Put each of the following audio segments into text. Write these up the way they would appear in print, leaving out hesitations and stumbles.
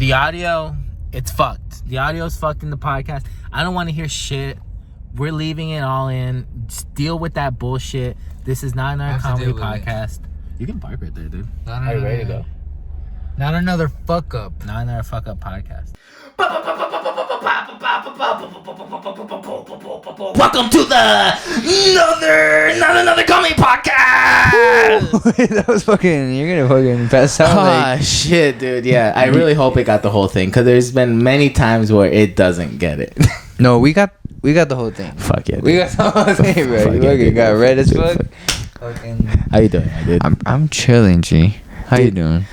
the audio, it's fucked. The audio's fucked in the podcast. I don't want to hear shit. We're leaving it all in. Just deal with that bullshit. This is not another comedy podcast. You can park right there, dude. Are you ready to go? Not another fuck up. Not another fuck up podcast. Welcome to not another comedy podcast. That was fucking. You're gonna fucking pass out. Ah, shit, dude. Yeah, I really hope it got the whole thing, because there's been many times where it doesn't get it. No, we got the whole thing. Fuck yeah, dude. We got the whole thing, bro. Fuck You yeah, fucking dude. got red as Dude, fuck. Fucking. How you doing, dude? I'm chilling, G. How Dude, you doing?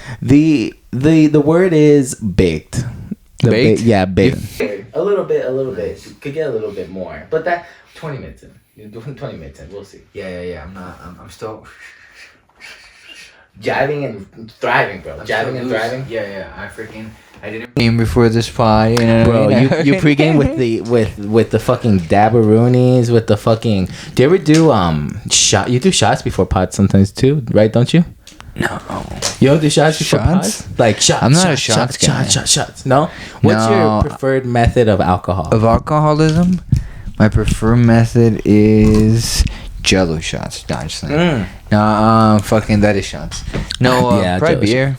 The word is baked. Baked? Yeah, baked. A little bit. Could get a little bit more, but that 20 minutes in. You're doing 20 minutes in. We'll see. Yeah. I'm still. Jiving and thriving, bro. Jiving and thriving. Yeah. I didn't game before this pod, you know. Bro, what I mean? you pregame with the fucking dabberoonies, with the fucking. Do you ever do shot? You do shots before pods sometimes too, right? Don't you? No. You don't do shots before Shots? pods? Like shots. I'm not a shots guy. Shots. No. What's No. your preferred method of alcohol? Of alcoholism, my preferred method is Jello shots. No, I'm just saying. No, fucking that is shots. No, Yeah, probably Jello beer.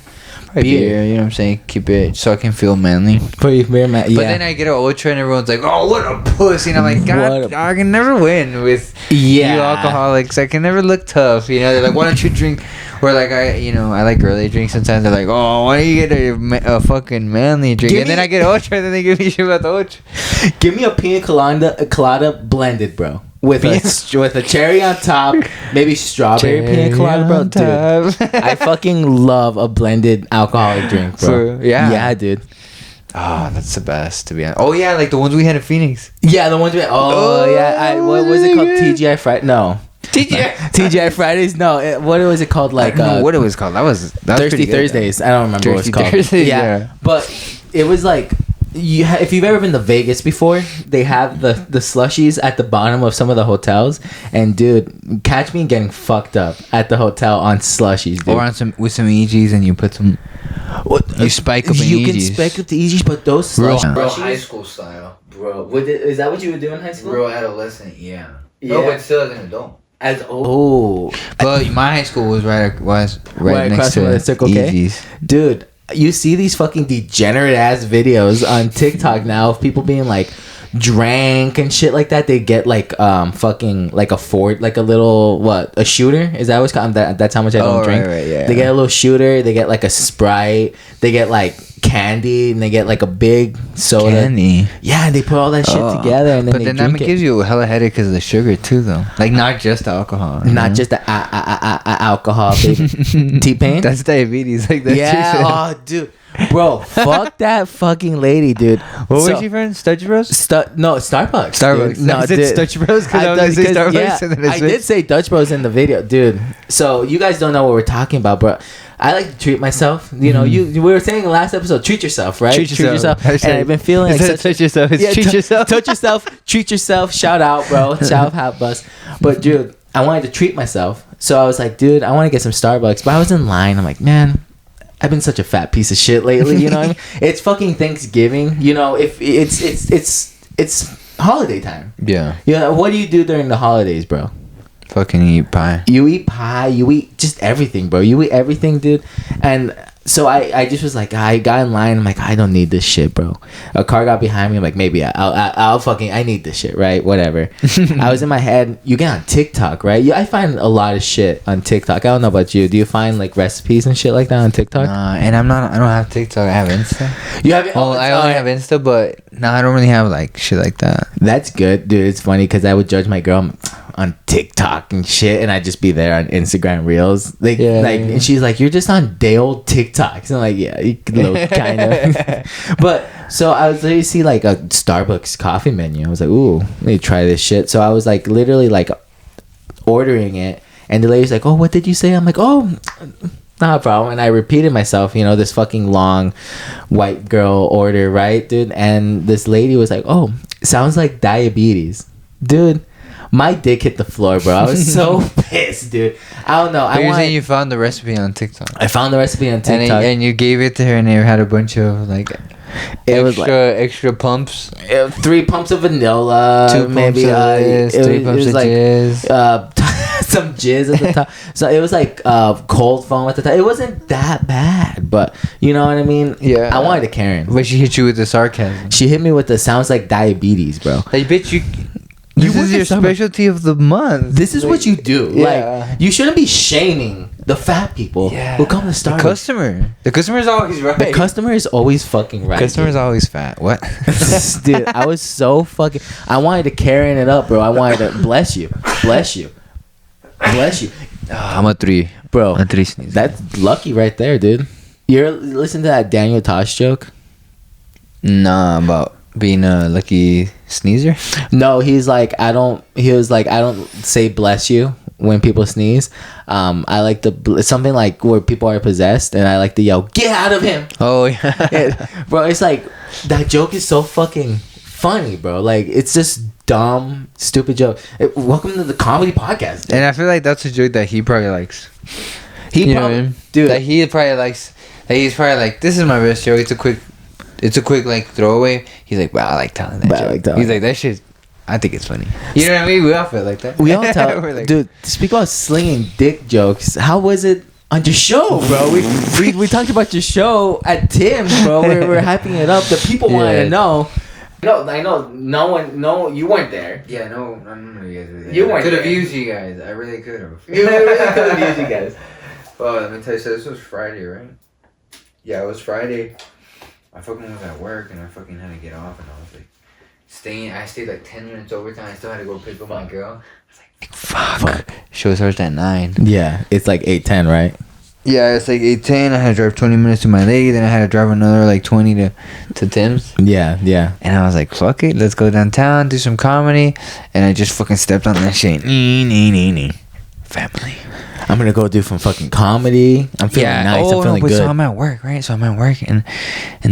Beer, you know what I'm saying? Keep it so I can feel manly. Pretty beer, man. Yeah. But then I get an ultra and everyone's like, "Oh, what a pussy!" And I'm like, "God, I can never win with you alcoholics. I can never look tough." You know, they're like, "Why don't you drink?" Or like I like girly drinks sometimes. They're like, "Oh, why don't you get a fucking manly drink?" And then I get ultra, and then they give me shit about the ultra. Give me a pina colada blended, bro. With a cherry on top, maybe strawberry pina colada, bro. Dude, I fucking love a blended alcoholic drink, bro. Yeah, dude. Oh, that's the best, to be honest. Oh yeah, like the ones we had in Phoenix. Yeah, the ones we. What was it called? TGI Friday? No. TGI Fridays? No. What was it called? Like what it was called? That was Thirsty Thursdays. I don't remember what it's called. Thursdays, Yeah, but it was like. If you've ever been to Vegas before, they have the slushies at the bottom of some of the hotels, and dude, catch me getting fucked up at the hotel on slushies, dude. Or on with some EGs, and you put some. You spike up in EGs. You can spike up the EGs, but those slushies, real high school style, bro. Is that what you would do in high school? Real adolescent, yeah. No, but still as an adult. But my high school was right next to the Circle K. EGs. Dude. You see these fucking degenerate ass videos on TikTok now of people being like drank and shit like that. They get like fucking like a Ford, like a little a shooter. Is that what's called? That's how much I don't drink. Right, yeah. They get a little shooter. They get like a Sprite. They get like candy, and they get like a big soda. Candy. Yeah, they put all that shit together, and then but then that gives you a hella headache because of the sugar too, though. Like not just the alcohol. Not just the alcohol, baby. T-Pain. That's diabetes. Like that. Yeah. Oh, dude. Bro, fuck that fucking lady, dude. What was your friend? Stutch Bros? No, Starbucks. Starbucks. Dude. No, I said Stutch Bros because I was going to say Starbucks. Yeah, and then I did say Dutch Bros in the video, dude. So you guys don't know what we're talking about, bro. I like to treat myself. You know, we were saying in the last episode, treat yourself, right? Treat yourself. And I've been feeling like touch yourself. It's treat yourself. Touch yourself. Treat yourself. Shout out, bro. Shout out, bus. But dude, I wanted to treat myself, so I was like, dude, I want to get some Starbucks. But I was in line. I'm like, man, I've been such a fat piece of shit lately. You know what I mean? It's fucking Thanksgiving. You know, if it's holiday time. Yeah. You know, what do you do during the holidays, bro? Fucking eat pie. You eat pie. You eat just everything, bro. You eat everything, dude. And so I just was like, I got in line. I'm like, I don't need this shit, bro. A car got behind me. I'm like, maybe I'll fucking, I need this shit, right? Whatever. I was in my head. You get on TikTok, right? I find a lot of shit on TikTok. I don't know about you. Do you find like recipes and shit like that on TikTok? And I don't have TikTok. I have Insta. You have it? Oh, I only have Insta, but I don't really have like shit like that. That's good, dude. It's funny because I would judge my girl on TikTok and shit, and I'd just be there on Instagram Reels. And she's like, "You're just on day old TikToks." And I'm like, "Yeah, you could look kind of." But so I was literally see like a Starbucks coffee menu. I was like, "Ooh, let me try this shit." So I was like, literally like ordering it, and the lady's like, "Oh, what did you say?" I'm like, "Oh, not a problem." And I repeated myself, you know, this fucking long white girl order, right, dude? And this lady was like, "Oh, sounds like diabetes, dude." My dick hit the floor, bro. I was so pissed, dude. I don't know. You're saying you found the recipe on TikTok. I found the recipe on TikTok. And you gave it to her, and it had a bunch of like extra pumps. 3 pumps of vanilla, 2 maybe pumps of 3 pumps of jizz. Some jizz at the top. So it was like cold foam at the top. It wasn't that bad, but you know what I mean? Yeah. I wanted a Karen. But she hit you with the sarcasm. She hit me with the sounds like diabetes, bro. Like, bitch, this is your specialty of the month. This is what you do. Yeah. Like, you shouldn't be shaming the fat people who come to Starbucks. The customer is always right. The customer is always fucking right. Customer is always fat. What? Dude, I was so fucking... I wanted to Karen it up, bro. I wanted to... Bless you. I'm a 3. Bro, a 3 sneeze. That's lucky right there, dude. You're listening to that Daniel Tosh joke? Nah, about being a lucky sneezer? No, he was like, I don't say bless you when people sneeze. I like something like where people are possessed, and I like to yell, get out of him. Oh, yeah. Bro, it's like, that joke is so fucking funny, bro. Like, it's just dumb, stupid joke. Welcome to the comedy podcast. And I feel like that's a joke that he probably likes. Dude, that he probably likes. That he's probably like, this is my best joke. It's a quick like throwaway. He's like, wow, I like telling that joke. He's like, that shit, I think it's funny. You know what I mean? We all feel like that. We all tell. Like, dude, speak about slinging dick jokes. How was it on your show, bro? We talked about your show at Tim's, bro. We're hyping it up. The people wanted to know. No, I know. No, you weren't there. Yeah, no, you guys were there. You weren't. Could have used you guys. I really could have. You really could have used you guys. Well, let me tell you. So this was Friday, right? Yeah, it was Friday. I fucking was at work and I fucking had to get off, and I was like I stayed like 10 minutes overtime. I still had to go pick up my girl. I was like, fuck. Show starts at 9. Yeah, it's like 8:10, right? Yeah, it's like 8:10. I had to drive 20 minutes to my lady, then I had to drive another like 20 to Tim's. Yeah. And I was like, fuck it, let's go downtown, do some comedy. And I just fucking stepped on that shit. Family. I'm gonna go do some fucking comedy. I'm feeling nice. I'm feeling good. So I'm at work, right? And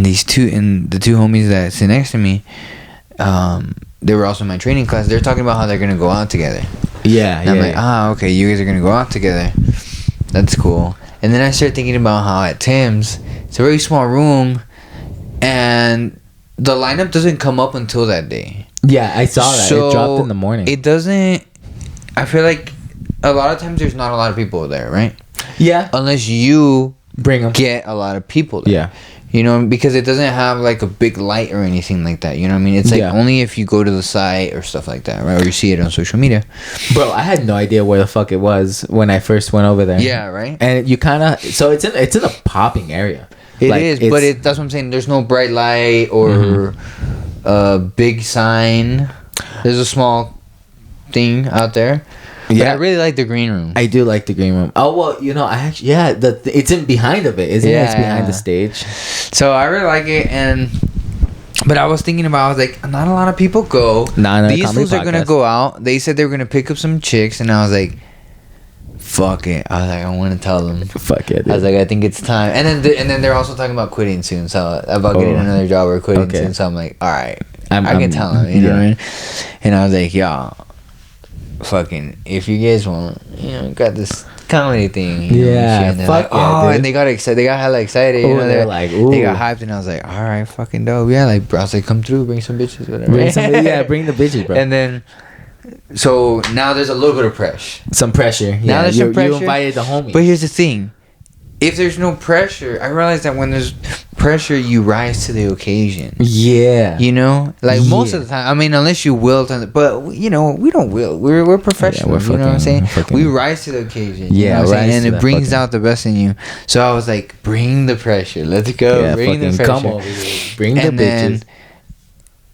the two homies that sit next to me, they were also in my training class. They're talking about how they're gonna go out together. Yeah, and I'm like, okay, you guys are gonna go out together. That's cool. And then I started thinking about how at Tim's, it's a very small room, and the lineup doesn't come up until that day. Yeah, I saw that. So it dropped in the morning. It doesn't. I feel like a lot of times there's not a lot of people there, right? Yeah. Unless you bring them, get a lot of people there. Yeah. You know, because it doesn't have like a big light or anything like that. You know what I mean? It's like only if you go to the site or stuff like that, right? Or you see it on social media. Bro, I had no idea where the fuck it was when I first went over there. Yeah, right. And you kind of it's in a popping area. It is, but that's what I'm saying. There's no bright light or a big sign. There's a small thing out there. Yeah, but I really like the green room. I do like the green room. Oh well, you know, I actually it's in behind of it, isn't it? It's behind the stage. So I really like it, but I was thinking about, I was like, not a lot of people go. These fools are gonna go out. They said they were gonna pick up some chicks, and I was like, fuck it. I was like, I want to tell them. Fuck it. Dude. I was like, I think it's time. And then they're also talking about quitting soon. So about getting another job or quitting soon. So I'm like, all right, I can tell them. You know what I mean? And I was like, y'all, fucking, if you guys want, got this comedy thing. And fuck like, and they got excited. They got hella excited. Ooh, they're like, ooh. They got hyped, and I was like, all right, fucking dope. Yeah, like, bro, I was like, come through, bring some bitches, whatever. Bring the bitches, bro. And then, so now there's a little bit of pressure. Some pressure. Yeah, now there's some pressure. You invited the homies. But here's the thing. If there's no pressure, I realize that when there's pressure, you rise to the occasion. Yeah. You know? Like, most of the time. I mean, unless you will. But, we don't will. We're professionals. You know what I'm saying? We rise to the occasion. Yeah, you know and it brings out the best in you. So I was like, bring the pressure. Let's go. Yeah, bring the pressure. Come over here. Bring the bitches.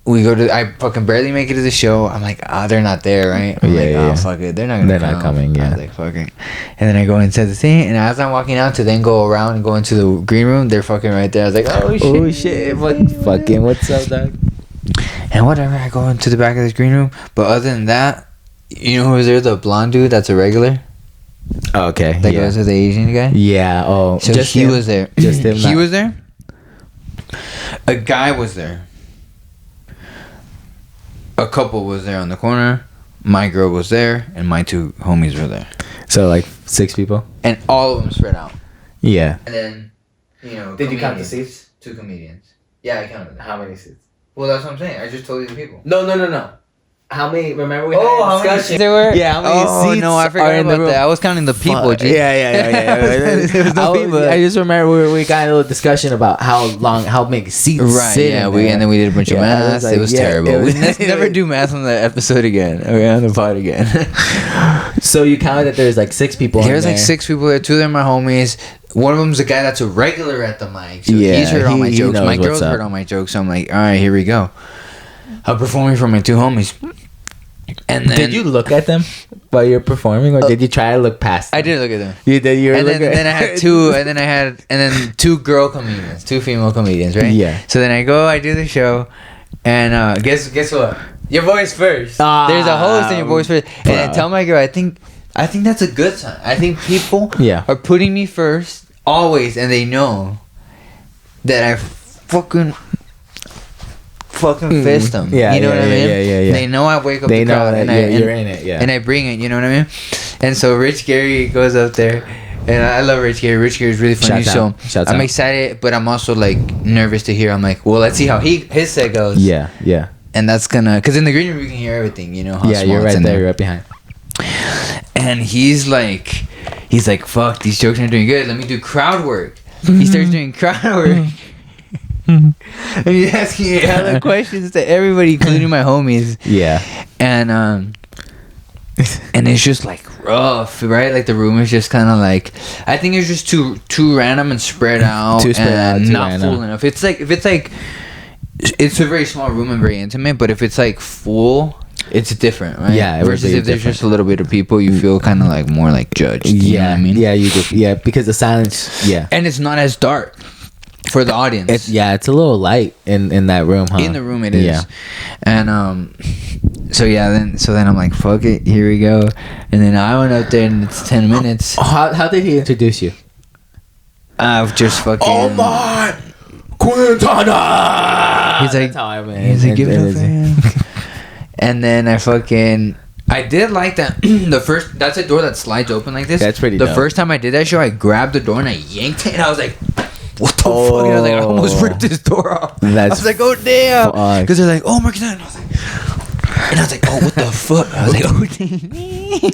We go to. I fucking barely make it to the show. I'm like, they're not there, right? I'm like, fuck it, they're not coming. Yeah, I was like, fuck it. And then I go inside the thing, and as I'm walking out to then go around and go into the green room, they're fucking right there. I was like, oh shit, fucking what's up, dog? And whatever, I go into the back of this green room. But other than that, you know who was there? The blonde dude that's a regular. Oh, okay. That goes with the Asian guy. Yeah. Oh, so just he was there. Just him. He was there. A guy was there. A couple was there on the corner. my girl was there, and my 2 homies were there. So like 6 people, and all of them spread out. Yeah. And then, you know, did you count the seats? 2 comedians. Yeah, I counted them. How many seats? Well, that's what I'm saying. I just told you the people. No. How many? Remember we had a discussion. There were? Yeah, how many seats? No, I forgot about that. I was counting the people. Yeah. There was no people. I just remember we got a little discussion about how many seats. Right. Yeah. And then we did a bunch of math. It was terrible. We never do math on the episode again. Okay, on the pod again. So you counted that there's like 6 people. There's like 6 people. 2 of them are homies. One of them's a guy that's a regular at the mic. So yeah, he's heard all my jokes. My girl's heard all my jokes. So I'm like, all right, here we go. I'm performing for my 2 homies. And then, did you look at them while you're performing, or did you try to look past them? I did look at them. You did. And then I had 2, and then 2 girl comedians, 2 female comedians, right? Yeah. So then I do the show, and guess what? Your voice first. There's a host and your voice first. And I tell my girl, I think that's a good sign. I think people are putting me first always, and they know that I fucking fist them. Yeah, you know what I mean? Yeah. They know I wake up the crowd, and you're in it. Yeah, and I bring it. You know what I mean? And so Rich Gary goes up there, and I love Rich Gary. Rich Gary is really funny. Shouts I'm excited, but I'm also like nervous to hear. I'm like, well, let's see how his set goes. Yeah. And that's gonna, because in the green room you can hear everything. You know how small you're right it's in there. You're right behind. And he's like, fuck, these jokes aren't doing good. Let me do crowd work. He starts doing crowd work. And he's asking hella questions to everybody, including my homies. Yeah. And it's just like rough, right? Like the room is just kind of like, I think it's just too random and spread out, too not random. full enough. It's a very small room and very intimate, but if it's like full, it's different, right? Yeah. Versus if there's just a little bit of people, you feel kind of like more like judged. You know what I mean? Yeah, you do. Yeah, because the silence. Yeah. And it's not as dark for the audience. It's a little light in that room, huh? In the room it is. Yeah. And so then I'm like, fuck it, here we go. And then I went up there and it's 10 minutes. How did he introduce you? I've just fucking Omar Quintana. He's like, give it up, man. And then I did like that. That's a door that slides open like this. That's pretty The dope. first time I did that show, I grabbed the door and I yanked it, and I was like, what the fuck? And I was like, I almost ripped this door off. I was like, oh damn. Because they're like, oh my god. And I was like, oh, what the fuck? I was like, oh damn.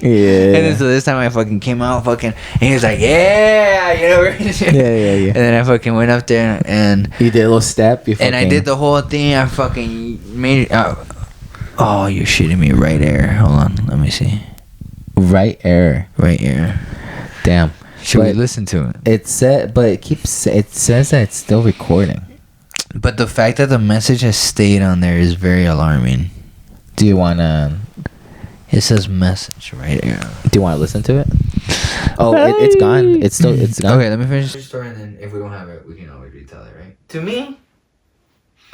Yeah. And then so this time I fucking came out and he was like, yeah, you know. Yeah. And then I fucking went up there and you did a little step. And I did the whole thing. I fucking made it out. Oh, you're shitting me. Right air. Hold on. Let me see. Right air. Damn. Should we listen to it? It says that it's still recording. But the fact that the message has stayed on there is very alarming. Do you wanna? It says message right here. Do you want to listen to it? Oh, it's gone. It's gone. Okay, let me finish the story, and then if we don't have it, we can always retell it, right? To me,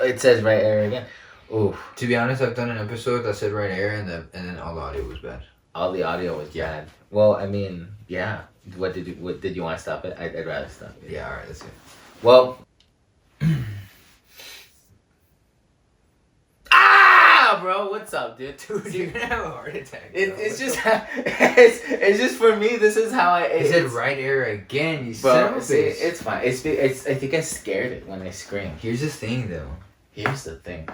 it says right air again. Ooh. To be honest, I've done an episode that said right air, and then all the audio was bad. All the audio was bad. Well, I mean, yeah. What did you want to stop it? I'd rather stop it. Yeah, all right, let's see. Well. Bro, what's up, dude? You're gonna have a heart attack. It's just for me. This is how I. He said right air again. You bro, it's fine. It's. I think I scared it when I screamed. Here's the thing, though. Here's the thing.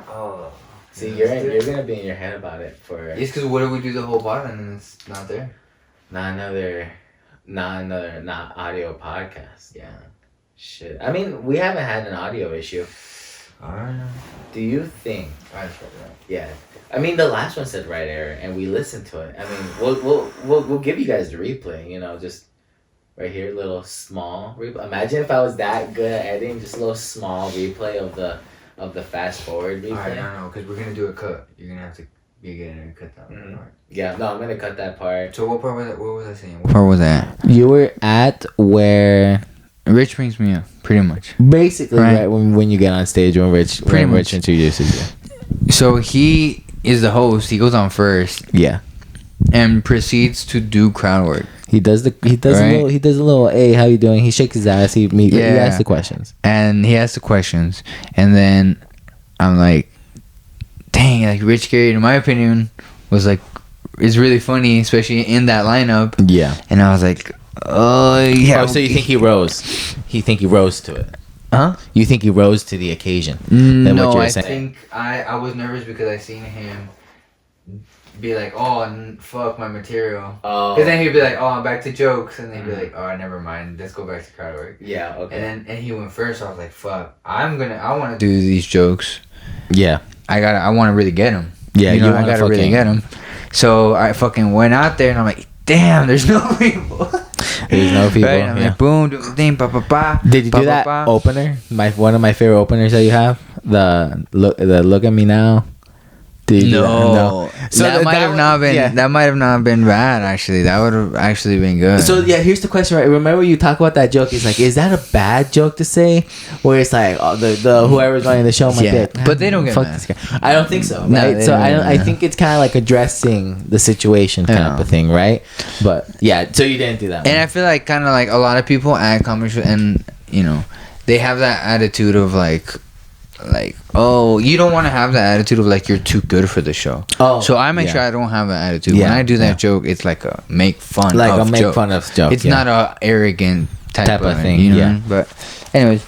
Oh. See, you're gonna be in your head about it for. It's because what if we do the whole pod and then it's not there? Not another not audio podcast. Yeah. Shit. I mean, we haven't had an audio issue. I don't know. Do you think? I just read it out. Yeah. I mean, the last one said right air, and we listened to it. I mean, we'll give you guys the replay. You know, just right here, little small replay. Imagine if I was that good at editing, just a little small replay of the fast forward replay. Alright, no, because we're gonna do a cut. You're gonna have to get in and cut that part. Yeah, no, I'm gonna cut that part. So what part was that? What was I saying? What part was that? You were at where Rich brings me up, pretty much. Basically, right when you get on stage, when Rich introduces you. So he is the host. He goes on first. Yeah. And proceeds to do crowd work. He does a little hey, how you doing? He shakes his ass. He asks the questions. And he asks the questions, and then I'm like, dang, like Rich Kid, in my opinion, was like, is really funny, especially in that lineup. Yeah. And I was like, oh yeah. Oh, so you think he rose? You think he rose to it? Huh? You think he rose to the occasion? No, I think I was nervous because I seen him be like, oh, fuck my material. Oh. Because then he'd be like, oh, I'm back to jokes. And then he'd be like, oh, never mind. Let's go back to crowd work. Yeah, okay. And he went first. I was like, fuck. I want to do these jokes. Yeah. I want to really get him. Yeah, you know, I got to really get him. So I fucking went out there and I'm like, damn, there's no people. There's no people. Right? I'm like, boom, do the thing, pa pa pa. Did you do that opener? One of my favorite openers that you have. The look at me now. No. So that might have not been. Yeah. That might have not been bad. Actually, that would have actually been good. So yeah, here's the question. Right? Remember you talk about that joke? It's like, is that a bad joke to say? Where it's like, oh, the whoever's running the show might get. But they don't get mad. This guy. I don't think so. Right? No, so I think it's kind of like addressing the situation kind of thing, right? But yeah, so you didn't do that. And I feel like kind of like a lot of people at comics, and you know, they have that attitude of like, oh, you don't want to have the attitude of like you're too good for the show. Oh, so I make sure I don't have an attitude. When I do that joke, it's like a make fun of joke. It's not a arrogant type of thing, you know. Yeah. But anyways,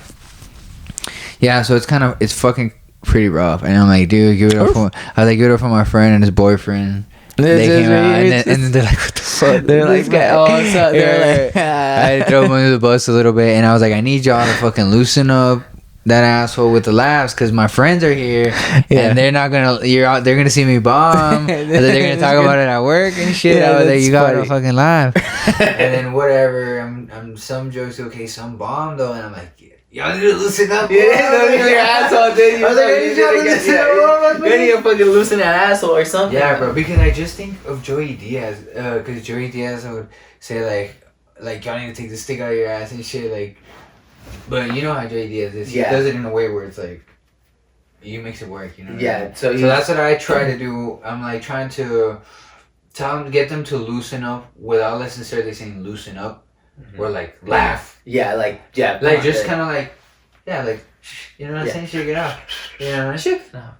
yeah. So it's fucking pretty rough, and I'm like, dude, give it up for my friend and his boyfriend. They came out and then they're like, what the fuck? They're like, they're like, I had to throw them under the bus a little bit, and I was like, I need y'all to fucking loosen up that asshole with the laughs, because my friends are here and they're not gonna. They're gonna see me bomb. And then they're gonna talk about it at work and shit. Yeah, I was like, you gotta fucking laugh. And then whatever. I'm some jokes okay, some bomb though, and I'm like, y'all need to loosen up. Yeah, no, you're asshole, dude. I was like, I need y'all to loosen up. You need to fucking loosen that asshole or something. Yeah, bro. Because I just think of Joey Diaz. Because Joey Diaz would say like y'all need to take the stick out of your ass and shit, like. But you know how Joey Diaz is. He does it in a way where it's like, he makes it work, you know? Yeah. So that's what I try to do. I'm like trying to get them to loosen up without necessarily saying loosen up, or like laugh. Yeah, like just kind of like, you know what I'm saying? Shake it out. You know, shake it out.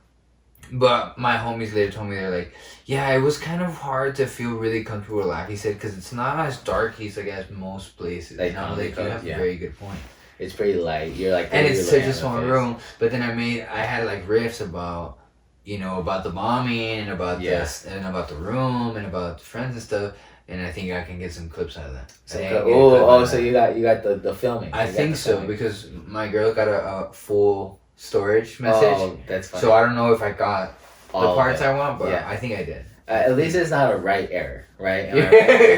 But my homies later told me, they're like, yeah, it was kind of hard to feel really comfortable with laugh. He said, because it's not as dark. He's like as most places. Like, you have a very good point. It's pretty light. You're like, and it's such a small room. But then I had like riffs about, you know, about the bombing and about this and about the room and about friends and stuff. And I think I can get some clips out of that. So you got the filming. I think so, because my girl got a full storage message. Oh, that's funny. So I don't know if I got all the parts I want, but I think I did. At least it's not a right error, right?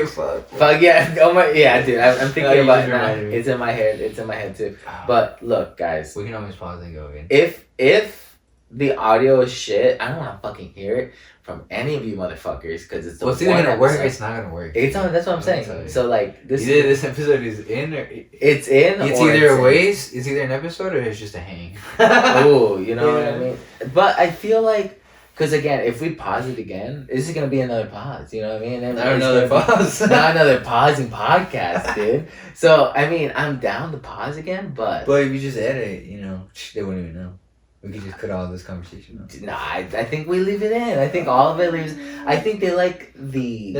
Fuck yeah! Oh my, yeah, dude. I'm thinking about it now. It's in my head. It's in my head too. But look, guys. We can always pause and go again. If the audio is shit, I don't want to fucking hear it from any of you motherfuckers, because it's it's either gonna work or it's not gonna work. That's what I'm saying. So like this. Either this episode is in or it's in. It's either a waste. It's either an episode or it's just a hang. Oh, you know what I mean. But I feel like. Because again, if we pause it again, this is gonna be another pause. You know what I mean? Not another pause. Not another pausing podcast, dude. So I mean, I'm down to pause again, but if you just edit it, you know, they wouldn't even know. We could just cut all this conversation out. Nah, I think we leave it in. I think all of it leaves. I think they like the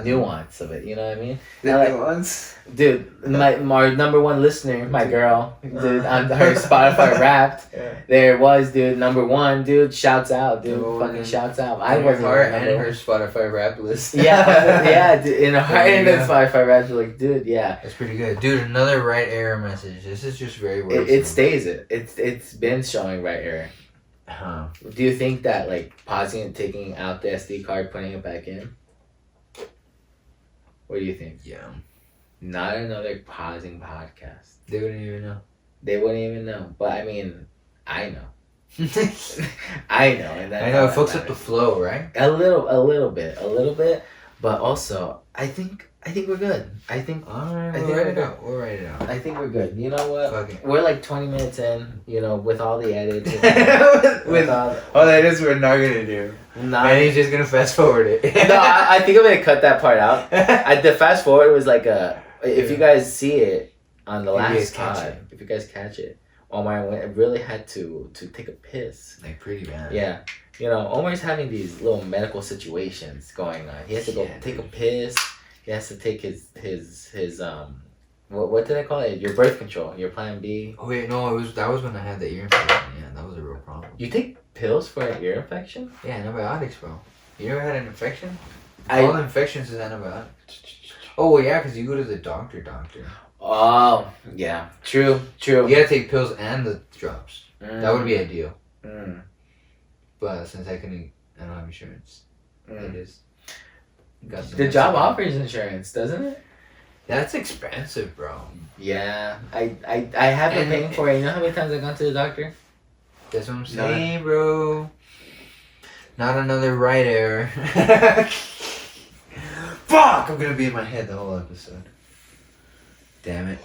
nuance of it. You know what I mean? Nuance? Dude, my number one listener, my girl, dude, on her Spotify Wrapped, there was, dude, number one, dude, shouts out, dude, fucking shouts out. I was her and her Spotify Wrapped list. Yeah, dude, in her heart and in Spotify Wrapped, like, dude, yeah. That's pretty good. Dude, another right error message. This is just very worrisome. It stays it. It's been showing right error. Huh. Do you think that, like, pausing and taking out the SD card, putting it back in? What do you think? Yeah. Not another pausing podcast. They wouldn't even know. They wouldn't even know. But I mean, I know. I know. And I know it fucks up the flow, right? A little bit. But also, I think we're good. I think. Alright, we'll write it out. I think we're good. You know what? Okay. We're like 20 minutes in. You know, with all the edits. with all the edits, we're not gonna do. Nah, and he's just gonna fast forward it. No, I think I'm gonna cut that part out. The fast forward was like a. If you guys see it on the last pod, if you guys catch it, Omar really had to take a piss. Like pretty bad. Yeah. You know, Omar's having these little medical situations going on. He has to go take a piss. He has to take his what did I call it? Your birth control, your Plan B. Oh wait, no, that was when I had the ear infection. Yeah, that was a real problem. You take pills for an ear infection? Yeah, antibiotics, bro. You ever had an infection? All infections is antibiotics. Oh well, yeah, because you go to the doctor. Oh yeah, true. You gotta take pills and the drops. That would be ideal. But since I don't have insurance, it is. The job offers insurance, doesn't it? That's expensive, bro. Yeah, I have been paying for it. You know how many times I've gone to the doctor? That's what I'm saying, bro. Not another right error. Fuck! I'm gonna be in my head the whole episode. Damn it.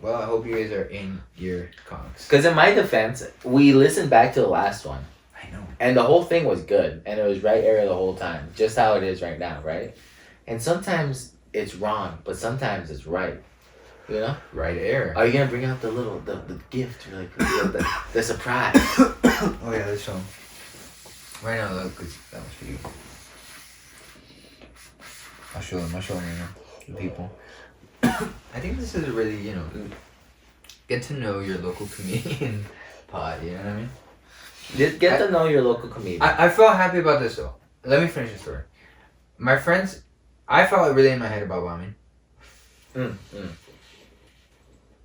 Well, I hope you guys are in your conks. Because in my defense, we listened back to the last one. I know. And the whole thing was good. And it was right error the whole time. Just how it is right now, right? And sometimes it's wrong, but sometimes it's right. You know? Right error. Are you going to bring out the gift? Or like, the surprise? Oh, yeah, let's show them. Right now, look, because that was for you. I'll show them, the people. I think this is a really, get to know your local comedian pod, you know what I mean? Get to know your local comedian. I felt happy about this though. Let me finish the story. My friends, I felt really in my head about bombing.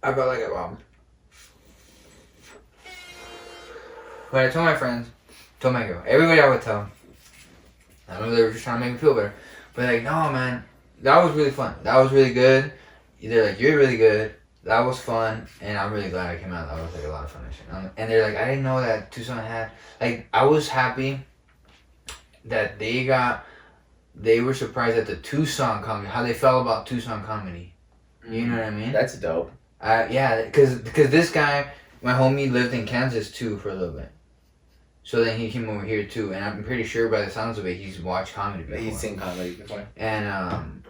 I felt like I bombed. But I told my friends, told my girl, everybody I would tell. I don't know if they were just trying to make me feel better. But like, no man, that was really fun. That was really good. They're like, you're really good. That was fun, and I'm really glad I came out. That was like a lot of fun and shit. And they're like, I didn't know that Tucson had, like, I was happy that they were surprised at the Tucson comedy, how they felt about Tucson comedy. You know what I mean? That's dope. Yeah, because this guy, my homie, lived in Kansas too for a little bit. So then he came over here too, and I'm pretty sure by the sounds of it, he's watched comedy before. He's seen comedy before. And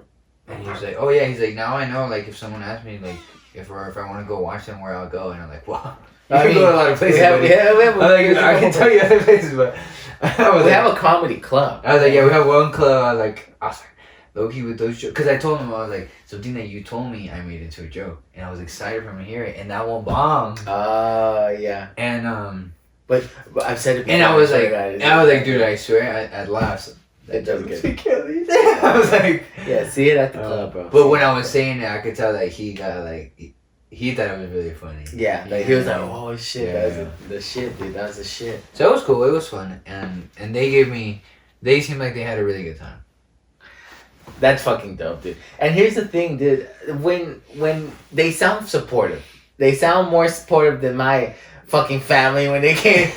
he was like, oh yeah, he's like, now I know, like, if someone asks me, like, if I want to go watch them, where I'll go. And I'm like, wow. You can go to a lot of places. I can tell you other places, but we have a comedy club. I was like, yeah, we have one club. I was like, low-key with those jokes. Because I told him, I was like, something that you told me I made into a joke. And I was excited for him to hear it. And that one bombed. Yeah. And, But I've said it before. And I was like, dude, I swear, at last. It does good. I was like, yeah, see it at the club, bro. But when I was saying it, I could tell that he got like, he thought it was really funny. Yeah, like he was like, oh shit, that was the shit, dude. That was the shit. So it was cool. It was fun, and they seemed like they had a really good time. That's fucking dope, dude. And here's the thing, dude. When they sound supportive, they sound more supportive than my fucking family when they came.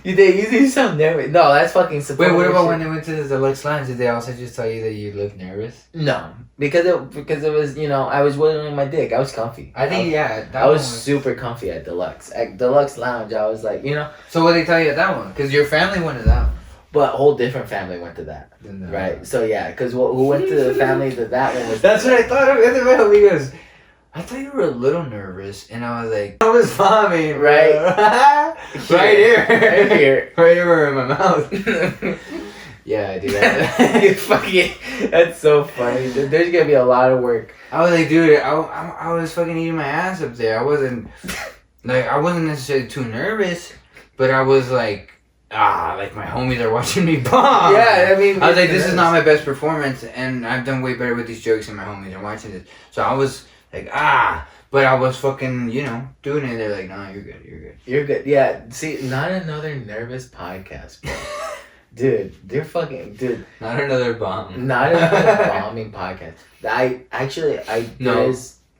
They usually sound nervous. No, that's fucking supportive. Wait, what about when they went to the Deluxe Lounge? Did they also just tell you that you looked nervous? No, because it was, I was wiggling my dick. I was comfy. I think I was super comfy at Deluxe. At Deluxe Lounge, I was like, So what did they tell you at that one? Because your family went to that one. But a whole different family went to that. Right? So yeah, because who went to the family to that one was... That's what I thought of. And he goes, I thought you were a little nervous, and I was like, I was bombing, right? Right here. Right here in my mouth. Yeah, I do that. Fucking, that's so funny. There's gonna be a lot of work. I was like, dude, I was fucking eating my ass up there. I wasn't necessarily too nervous, but I was like, like my homies are watching me bomb. Yeah, I mean, I was like, this is not my best performance, and I've done way better with these jokes, and my homies are watching this. So I was like, but I was fucking, doing it. They're like, no, you're good. You're good. Yeah. See, not another nervous podcast, bro. Dude, they're fucking, dude. Not another bomb. Not another bombing podcast. I feel like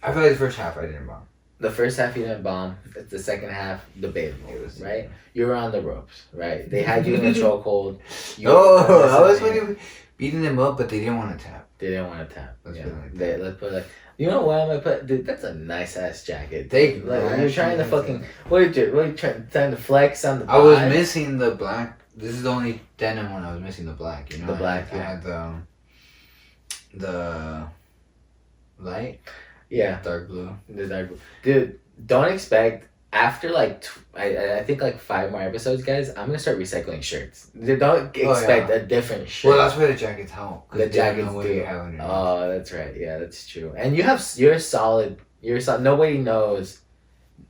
the first half I didn't bomb. The first half you didn't bomb. The second half, debatable, right? You were on the ropes, right? They had you in a chokehold. I was fucking beating them up, but they didn't want to tap. Let's put it like, you know what I'm gonna put? Dude, that's a nice ass jacket. You're trying to fucking. What are you trying to flex on the? I was missing the black. This is the only denim one I was missing. The black, The black. I had the light. Yeah. Dark blue. The dark blue. Dude, don't expect. after like I think like 5 more episodes, guys, I'm gonna start recycling shirts. They don't expect a different shirt. Well, that's where the jackets help. The jackets do. Oh, that's right. Yeah, that's true. And you're solid. Nobody knows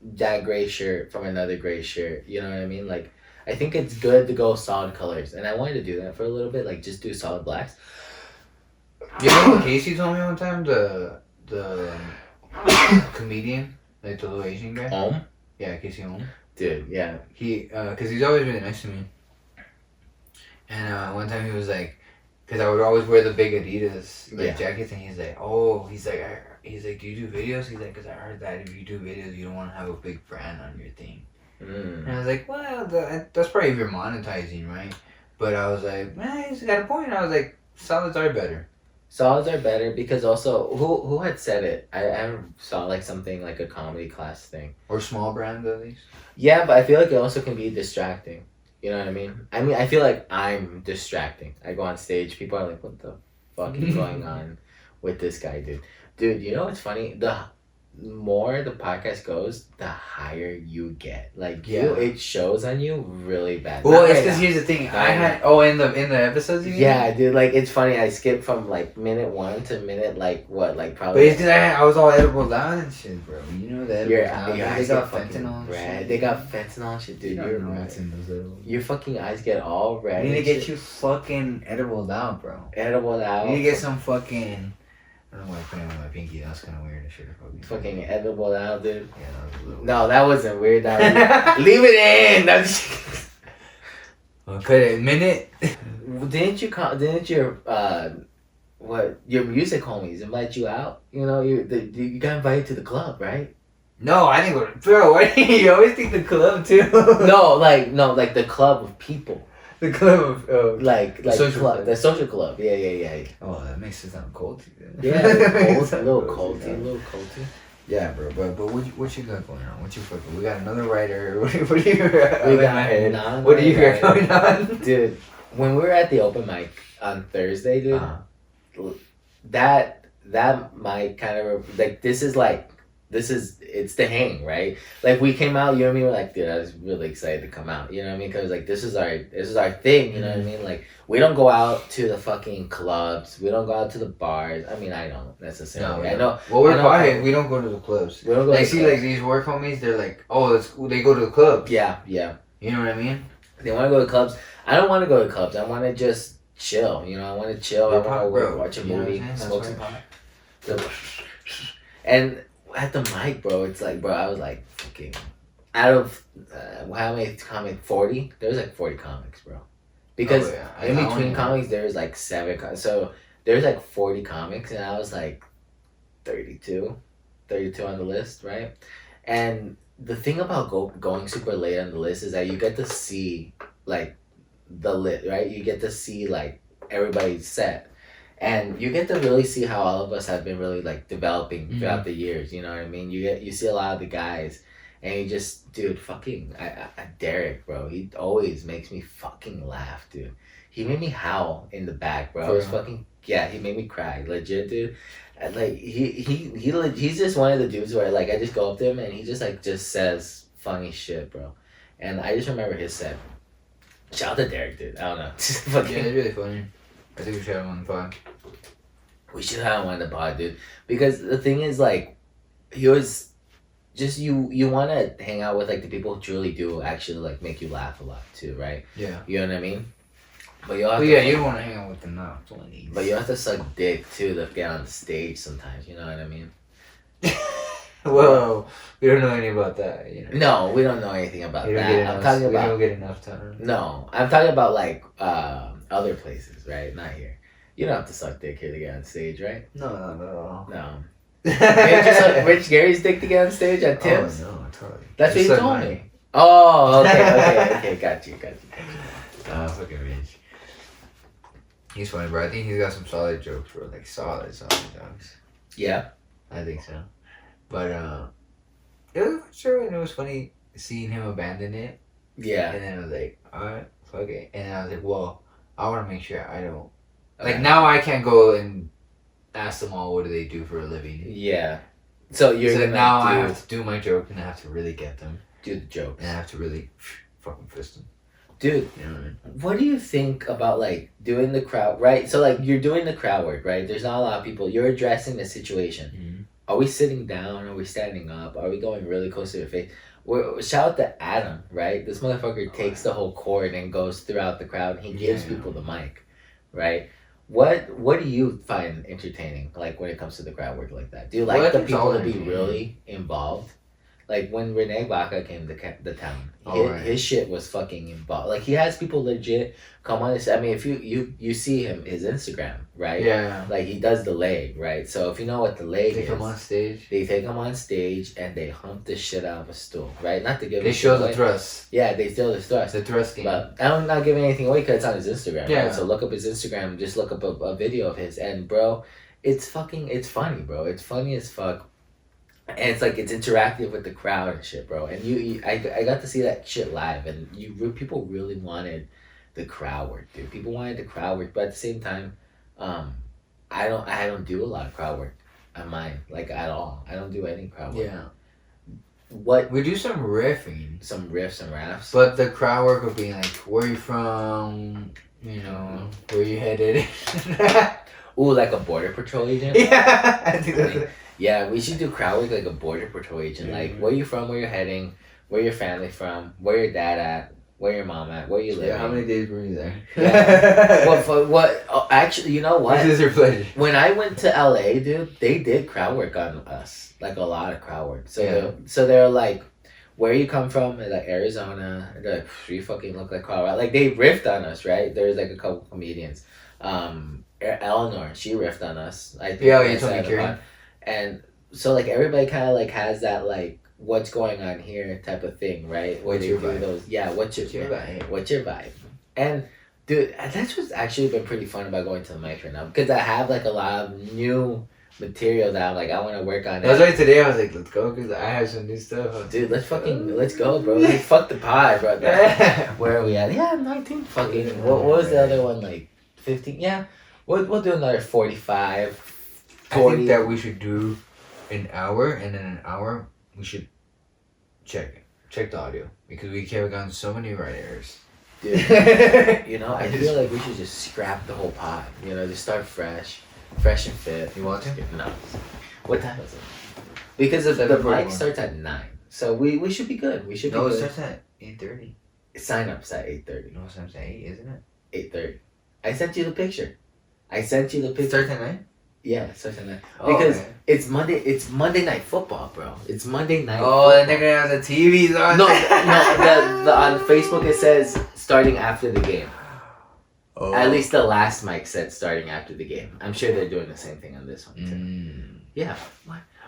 that gray shirt from another gray shirt. You know what I mean? Like, I think it's good to go solid colors, and I wanted to do that for a little bit. Like, just do solid blacks. You know what Casey told me one time? The comedian, like the little Asian guy. Yeah, Casey Holm. Dude, yeah. He, cause he's always really nice to me. And one time he was like, cause I would always wear the big Adidas jackets, and he's like, do you do videos? He's like, cause I heard that if you do videos, you don't want to have a big brand on your thing. And I was like, well, that's probably if you're monetizing, right? But I was like, man, he's got a point. I was like, solids are better. Solids are better because also who had said it? I saw like something like a comedy class thing. Or small brands at least. Yeah, but I feel like it also can be distracting. You know what I mean? I feel like I'm distracting. I go on stage, people are like, what the fuck is going on with this guy, dude? Dude, you know what's funny? The more the podcast goes, the higher you get. Like it shows on you really bad. Well, it's because here's the thing. I had in the episodes. Yeah, dude. Like it's funny. I skipped from like minute 1 to minute like probably. But it's because I was all edible down and shit, bro. You know that. They got fentanyl. Red. They got fentanyl and shit, dude. You know what's in those edibles. Your fucking eyes get all red. You need to get you fucking edible out, bro. Edible out. You need to get some fucking. I don't know why I put it on my pinky. That was kind of weird. I should have fucking edible out, dude. Yeah, that was a little. No, that wasn't weird. That was... Leave it in. That's. Okay, a minute. Didn't your your music homies invite you out? You know, you got invited to the club, right? No, I didn't go. Bro, why do you always think the club too? no, like the club of people. The club of the social club. The social club. Yeah. Oh, that makes it sound culty then. Yeah, a little culty. Yeah, bro. But what you got going on? What you fucking? We got another writer. What do you got? What do you got going on, dude? When we were at the open mic on Thursday, dude, that mic kind of like it's the hang, right? Like we came out, you know what I mean? We're like, dude, I was really excited to come out, you know what I mean? Because like this is our thing, you know what I mean? Like we don't go out to the fucking clubs, we don't go out to the bars. I mean, I don't necessarily. No, I know. Well, we're quiet. We don't go to the clubs. We don't go. Like like these work homies, they're like, oh, they go to the club. Yeah. You know what I mean? They want to go to clubs. I don't want to go to clubs. I want to just chill. You know, I want to chill. I want to watch a movie, smoke some pot. And at the mic, bro, it's like, bro, I was like, fucking, out of, how many comics, 40? There was like 40 comics, bro. Because in between comics, there's like 7, so there's like 40 comics, and I was like 32 on the list, right? And the thing about going super late on the list is that you get to see, like, the lit, right? You get to see, like, everybody's set. And you get to really see how all of us have been really like developing throughout the years. You know what I mean? You see a lot of the guys, and you just, dude, fucking Derek, bro. He always makes me fucking laugh, dude. He made me howl in the back, bro. I was fucking he made me cry, legit, dude. And like he's just one of the dudes where like I just go up to him and he just says funny shit, bro. And I just remember his set. Shout out to Derek, dude. I don't know. Yeah, it's really funny. I think we should have him on the pod. We should have him on the pod, dude. Because the thing is, like, he was just you want to hang out with like the people who truly do actually like make you laugh a lot too, right? Yeah. You know what I mean? But you you want to hang out with them now. But you have to suck dick too to get on the stage sometimes. You know what I mean? Whoa, we don't know anything about that. You know? No, we don't know anything about that. I'm talking about. We don't get enough time. No, I'm talking about like other places, right? Not here. You don't have to suck dick here to get on stage, right? No, not at all. No. Did you suck Rich Gary's dick to get on stage at Tim's? Oh no, totally. That's what you told me. Oh, okay, got you. Fucking Rich. He's funny, bro. I think he's got some solid jokes, bro. Like solid jokes. Yeah, I think so. But it was true, and it was funny seeing him abandon it. Yeah. And then I was like, alright, fuck it. And then I was like, well, I want to make sure I don't. Like now, I can't go and ask them all what do they do for a living. Yeah. So you're now I have to do my joke and I have to really get them. do the jokes. And I have to really fucking fist them. Dude, you know what I mean? What do you think about like doing the crowd, right? So like you're doing the crowd work, right? There's not a lot of people. You're addressing the situation. Mm-hmm. Are we sitting down? Are we standing up? Are we going really close to the face? Shout out to Adam, right? This motherfucker takes the whole chord and goes throughout the crowd. And he gives people the mic, right? What do you find entertaining, like when it comes to the crowd work like that? Do you like the people to be really involved? Like when Renee Baca came to the town, his shit was fucking involved. Like he has people legit come on this. I mean, if you see him, his Instagram, right? Yeah. Like he does the leg, right? So if you know what the leg is, they take him on stage and they hump the shit out of a stool, right? Not to give. They show the thrust. Yeah, they show the thrust. The thrust game. But I'm not giving anything away because it's on his Instagram. Yeah. Right? So look up his Instagram. Just look up a video of his, and bro, it's funny, bro. It's funny as fuck. And it's like it's interactive with the crowd and shit, bro. And I got to see that shit live, and people really wanted the crowd work, dude. People wanted the crowd work, but at the same time, I don't do a lot of crowd work on mine, like at all. I don't do any crowd work. Yeah. What we do some riffing, some riffs and raps, but the crowd work would be like, where you from? You know, where you headed? Ooh, like a border patrol agent. Yeah, I think that's. Yeah, we should do crowd work like a border patrol agent. Mm-hmm. Like, where you from, where you're heading, where your family from, where your dad at, where your mom at, where you live. Yeah, how many days were you there? Yeah. what? Oh, actually, you know what? This is your pleasure. When I went to LA, dude, they did crowd work on us. Like, a lot of crowd work. So they're like, where you come from? And like, Arizona. And they're like, you fucking look like Colorado. Like, they riffed on us, right? There's like a couple comedians. Eleanor, she riffed on us. I think you told me, Karen. And so like everybody kind of like has that like what's going on here type of thing, right? Where what's your vibe? What's your vibe? What's your vibe? And dude, that's what's actually been pretty fun about going to the mic right now, because I have like a lot of new material that I'm like I want to work on. That's why today I was like, let's go, because I have some new stuff. Dude, let's go, bro. Like, fuck the pod, bro. Where are we at? Yeah, 19 fucking. What was the other one, like 15? Yeah, we'll do another 45. 40. I think that we should do an hour, and in an hour we should check the audio, because we have gotten so many right errors. Dude, you know, I feel like we should just scrap the whole pod. You know, just start fresh and fit. You want to? No. What time is it? Because if the mic starts at 9, so we should be good. We should be good. No, it starts at 8:30. Sign up's at 8:30. No, it starts at 8, isn't it? 8:30. I sent you the picture. It starts at 9. Yeah, such a night. Because it's Monday Night Football, bro. It's Monday Night. Oh, and they're gonna have the TVs on. No, the on Facebook it says starting after the game. Oh. At least the last mic said starting after the game. I'm sure they're doing the same thing on this one too. Yeah.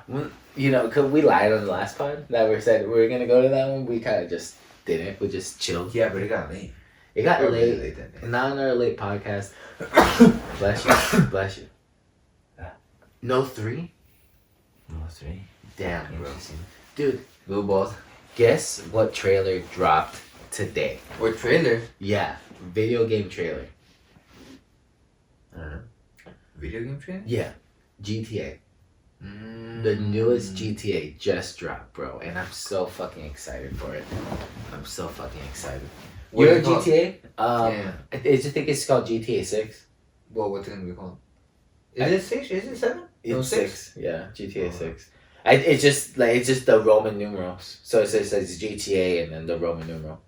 What? You know, cause we lied on the last pod that we said we were gonna go to that one. We kind of just didn't. We just chilled. Yeah, but it got late. It got late. Really late not another late podcast. Bless you. Bless you. No 3? No 3. Damn, bro. Dude. Blue balls. Guess what trailer dropped today? What trailer? Yeah. Video game trailer. I don't know. Video game trailer? Yeah. GTA. The newest GTA just dropped, bro. And I'm so fucking excited for it. I'm so fucking excited. You're a GTA? Yeah. I think it's called GTA 6. Well, what's it gonna be called? Is it 6? Is it 7? It's 6. Yeah, GTA 6. It's just the Roman numerals. So it says GTA and then the Roman numeral.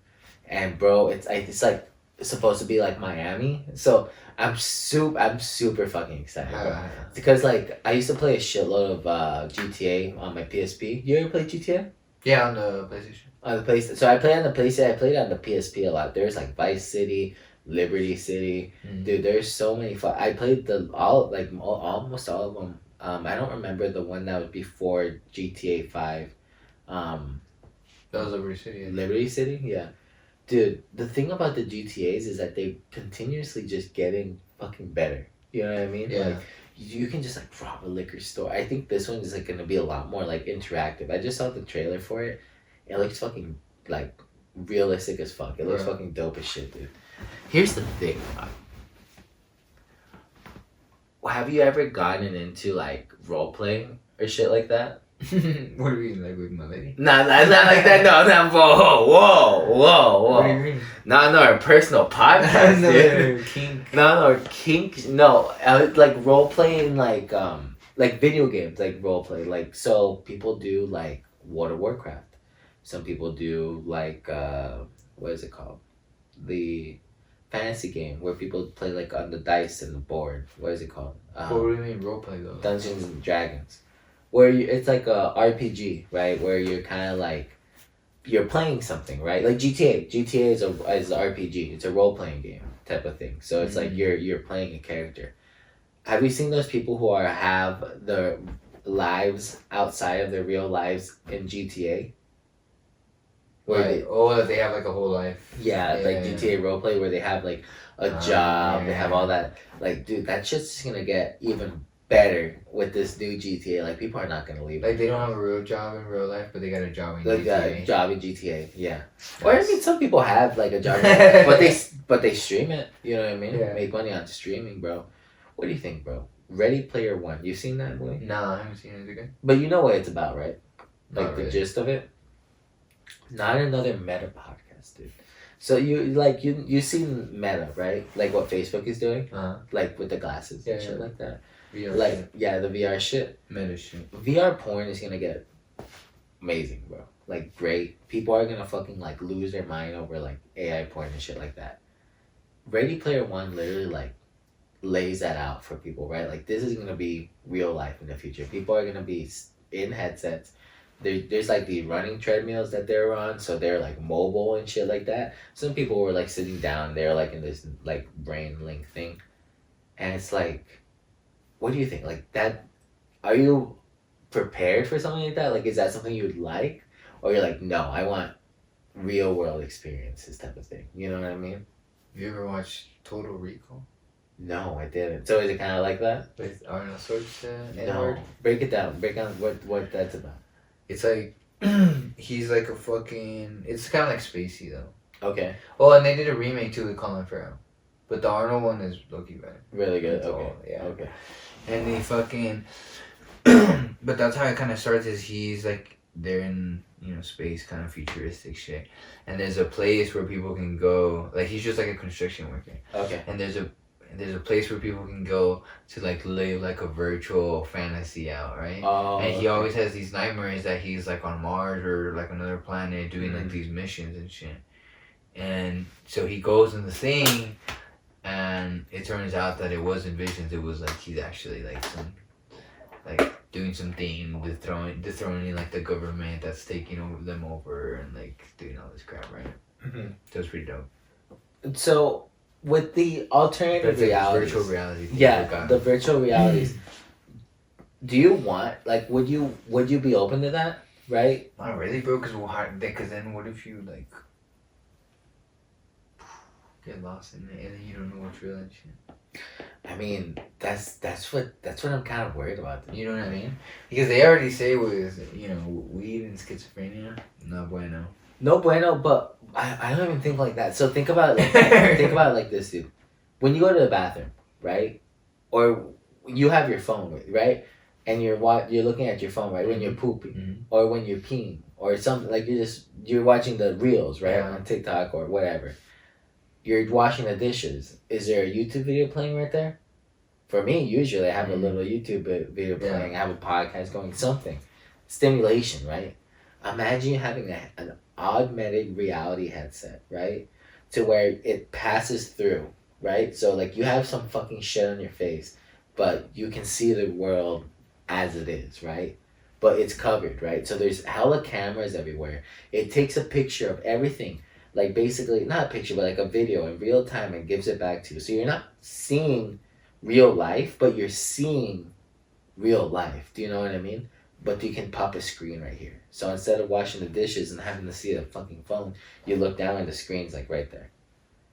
And bro, it's like supposed to be like Miami. So I'm super fucking excited, bro. Because like I used to play a shitload of GTA on my PSP. You ever play GTA? Yeah, on the PlayStation. On the PlayStation. So I played on the PlayStation. I played on the PSP a lot. There's like Vice City, Liberty City. Dude, there's so many I played almost all of them. I don't remember the one that was before GTA 5. That was Liberty City. Liberty City, yeah. Dude, the thing about the GTAs is that they continuously just getting fucking better. You know what I mean? Yeah. Like, you can just like rob a liquor store. I think this one is like gonna be a lot more like interactive. I just saw the trailer for it. It looks fucking like realistic as fuck. It looks fucking dope as shit, dude. Here's the thing. Have you ever gotten into like role playing or shit like that? What do you mean, like with my lady? Nah, not like that. No, whoa. What do you mean? No, a personal podcast, dude. Kink. No, kink. No, like role playing, like video games, like role play. Like, so people do like World of Warcraft. Some people do like what is it called? The fantasy game where people play like on the dice and the board. What is it called? What do you mean role play though? Dungeons and Dragons, where it's like a RPG, right? Where you're kind of like you're playing something, right? Like GTA. GTA is an RPG. It's a role playing game type of thing. So it's like you're playing a character. Have you seen those people who have their lives outside of their real lives in GTA? Where they have like a whole life. Yeah, like GTA roleplay where they have like a job, they have all that. Like, dude, that shit's just gonna get even better with this new GTA. Like, people are not gonna leave. Like, they don't have a real job in real life, but they got a job in GTA. Got a job in GTA, yeah. Or I mean, some people have like a job, but they stream it. You know what I mean? Yeah. Make money on streaming, bro. What do you think, bro? Ready Player One. You seen that movie? No, I haven't seen it. Is it good? But you know what it's about, right? Like Not the really. gist of it. Not another Meta podcast, dude. So you seen Meta, right? Like what Facebook is doing, like with the glasses and shit like that. VR like shit. yeah, the VR shit. Meta shit. VR porn is gonna get amazing, bro. Like great. People are gonna fucking like lose their mind over like AI porn and shit like that. Ready Player One literally like lays that out for people, right? Like this is gonna be real life in the future. People are gonna be in headsets. There's like the running treadmills that they're on, so they're like mobile and shit like that. Some people were like sitting down, they're like in this like brain link thing, and it's like, what do you think? Like that, are you prepared for something like that? Like, is that something you'd like, or you're like, no, I want real world experiences type of thing. You know what I mean? You ever watched Total Recall? No, I didn't. So is it kind of like that? With Arnold Schwarzenegger? No. Edward? Break it down. Break down what that's about. It's like he's like a fucking. It's kind of like spacey though. Okay. Oh, and they did a remake too with Colin Farrell, but the Arnold one is low-key better. Really good. It's Okay. all- yeah. Okay. And they fucking. But that's how it kind of starts. Is he's like they're in space, kind of futuristic shit, and there's a place where people can go. Like he's just like a construction worker. Okay. And there's a place where people can go to like live like a virtual fantasy out, right? Oh. And he always has these nightmares that he's like on Mars or like another planet doing like Mhm. these missions and shit. And so he goes in the thing, and it turns out that it wasn't visions. It was like he's actually like doing something, dethroning like the government that's taking them over and like doing all this crap, right? Mhm. So it's pretty dope. So with the alternative That's like realities, virtual reality. thing yeah, we got. the virtual realities. Do you want would you be open to that? Right? Not really, bro. Because then what if you like get lost in it and then you don't know what's real and shit? I mean, that's what I'm kind of worried about. You know what I mean? Because they already say with weed and schizophrenia, no bueno. No bueno, but I don't even think like that. So think about it like this, dude. When you go to the bathroom, right, or you have your phone with, right, and you're looking at your phone, right, when you're pooping, Mhm. or when you're peeing, or something like you're watching the reels, right, Yeah. on TikTok or whatever. You're washing the dishes. Is there a YouTube video playing right there? For me, usually I have a little YouTube video playing. I have a podcast going, something. Stimulation, right? Imagine having an augmented reality headset, right? To where it passes through, right? So like you have some fucking shit on your face, but you can see the world as it is, right? But it's covered, right? So there's hella cameras everywhere. It takes a picture of everything. Like basically, not a picture, but like a video in real time and gives it back to you. So you're not seeing real life, but you're seeing real life. Do you know what I mean? But you can pop a screen right here. So instead of washing the dishes and having to see a fucking phone, you look down and the screen's like right there.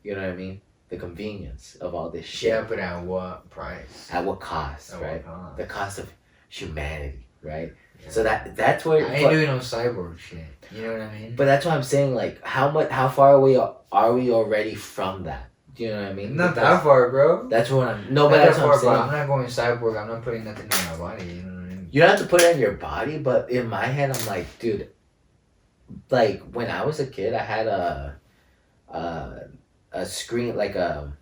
You know what I mean? The convenience of all this shit. Yeah, but at what price? At what cost, At right? what cost? The cost of humanity, right? Yeah. So that's where. I ain't doing no cyborg shit. You know what I mean? But that's why I'm saying, like, how far away are we already from that? Do you know what I mean? Not that far, bro. That's what I'm. No, Not but that that's what far, I'm bro. saying. I'm not going cyborg. I'm not putting nothing in my body. You know what I mean? You don't have to put it on your body, but in my head, I'm like, dude. Like when I was a kid, I had a screen like a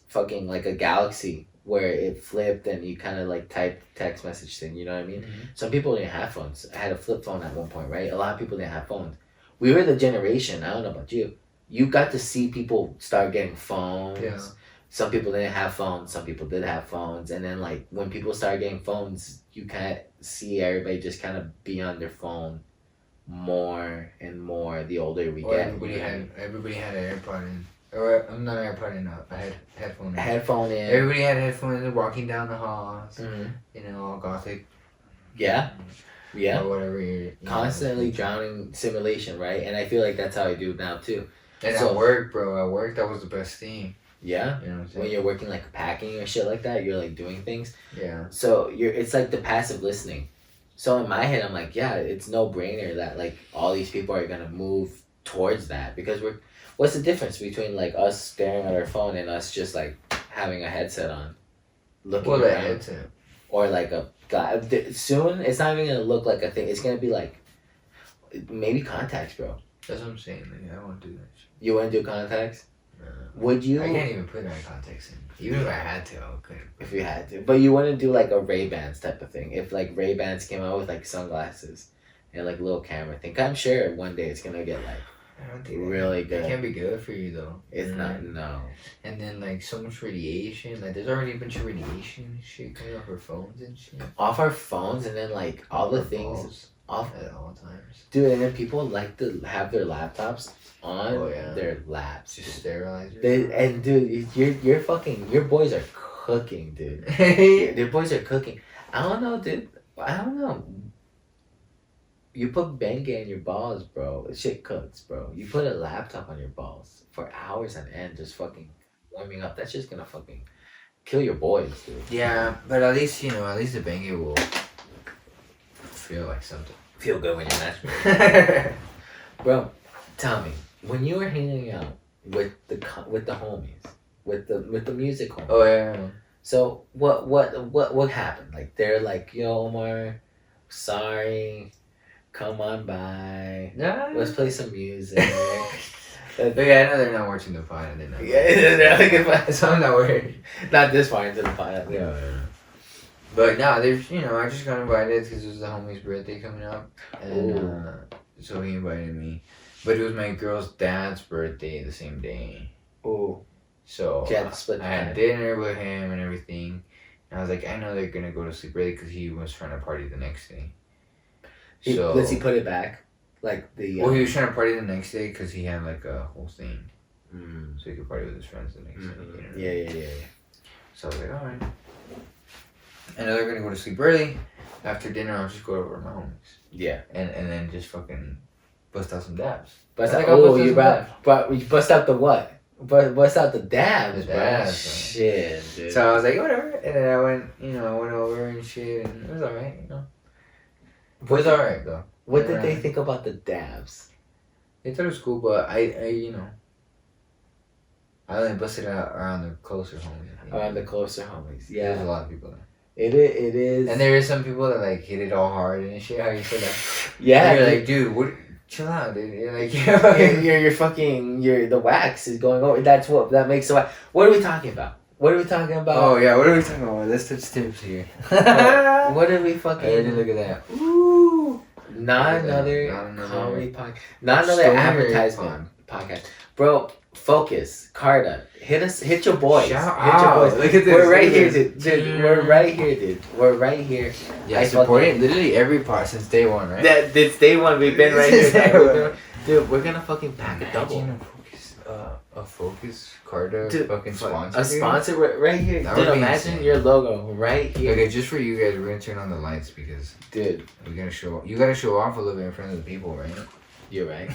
fucking like a Galaxy where it flipped and you kind of like type text message thing. You know what I mean? Mm-hmm. Some people didn't have phones. I had a flip phone at one point, right? A lot of people didn't have phones. We were the generation. I don't know about you. You got to see people start getting phones. Yeah. Some people didn't have phones. Some people did have phones. And then like when people started getting phones, you kind of see everybody just kind of be on their phone more and more the older we get. Everybody had an AirPod in. Or I'm not AirPod in. I had headphone in. Headphone in. Everybody had headphones in, walking down the halls. Mm-hmm. You know, all gothic. Yeah. Yeah. Or whatever you're constantly drowning simulation, right? And I feel like that's how I do now too. And at work, bro. At work, that was the best thing. Yeah. You know what I'm saying? When you're working like packing or shit like that, you're like doing things. Yeah. So it's like the passive listening. So in my head, I'm like, yeah, it's no brainer that like all these people are gonna move towards that because what's the difference between like us staring at our phone and us just like having a headset on, looking around, headset. Or like a God, soon it's not even gonna look like a thing. It's gonna be like maybe contacts, bro. That's what I'm saying. Like, I won't do that shit. You wouldn't do contacts? Would you? I can't even put my contacts in. Even if I had to, I couldn't. If you had to. But you wouldn't do like a Ray-Bans type of thing. If like Ray-Bans came out with like sunglasses and like little camera thing. I'm sure one day it's gonna get like I don't think really good. It can't be good for you though. It's not, no. And then like so much radiation. Like there's already a bunch of radiation and shit coming off our phones and shit. Off our phones and then like all the things off at all times. Dude, and then people like to have their laptops on their laps. Just sterilize and dude, you're fucking your boys are cooking, dude. Your boys are cooking. I don't know, dude. I don't know. You put Bengay in your balls, bro. Shit cooks, bro. You put a laptop on your balls for hours on end, just fucking warming up. That's just gonna fucking kill your boys, dude. Yeah, but at least the Bengay will feel like something. Feel good when you're masturbating. Bro, tell me, when you were hanging out with the homies, with the music homies. Oh yeah. So what happened? Like they're like, yo, Omar, sorry, come on by. Yeah. Let's play some music. But yeah, I know they're not watching the pod. They're not. Yeah, they're like if I. So I'm not worried. Not this far into the pod. Yeah. But no, there's I just got invited because it was the homie's birthday coming up, and so he invited me. But it was my girl's dad's birthday the same day. Oh. So I had dinner with him and everything. And I was like, I know they're gonna go to sleep early because he was trying to party the next day. So does he put it back? Like the. Well, he was trying to party the next day because he had like a whole thing, so he could party with his friends the next day. Yeah. So I was like, all right. And they're gonna go to sleep early. After dinner, I'll just go over to my homies. Yeah. And then just fucking bust out some dabs. Bust out. You bust out the what? Bust out the dabs, bro. Shit, dude. So I was like, whatever. And then I went over and shit, and it was alright, It was alright though. What did they think about the dabs? They thought it was cool, but I only busted out around the closer homies. Around the closer homies, yeah. There's a lot of people there. It is. And there is some people that like hit it all hard and shit. How you said that? Yeah. You're like, dude, what? Chill out, dude. You're like, the wax is going over. That makes the wax. What are we talking about? Oh yeah, what are we talking about? Let's touch tips here. What are we fucking? Hey, look at that. Ooh. Not another comedy podcast. Not another advertisement podcast, bro. Focus, Carta. Hit your boys. Hit your boys. Look at this. We're right here, dude. We're right here, dude. We're right here. Yeah, I supported literally every part since day one, right? It's day one. We've been right here. Dude, we're gonna fucking pack a double. A Focus Carta fucking sponsor. A sponsor right here. Dude, imagine your logo right here. Okay, just for you guys, we're gonna turn on the lights because dude, we're gonna show. You gotta show off a little bit in front of the people, right? You're right.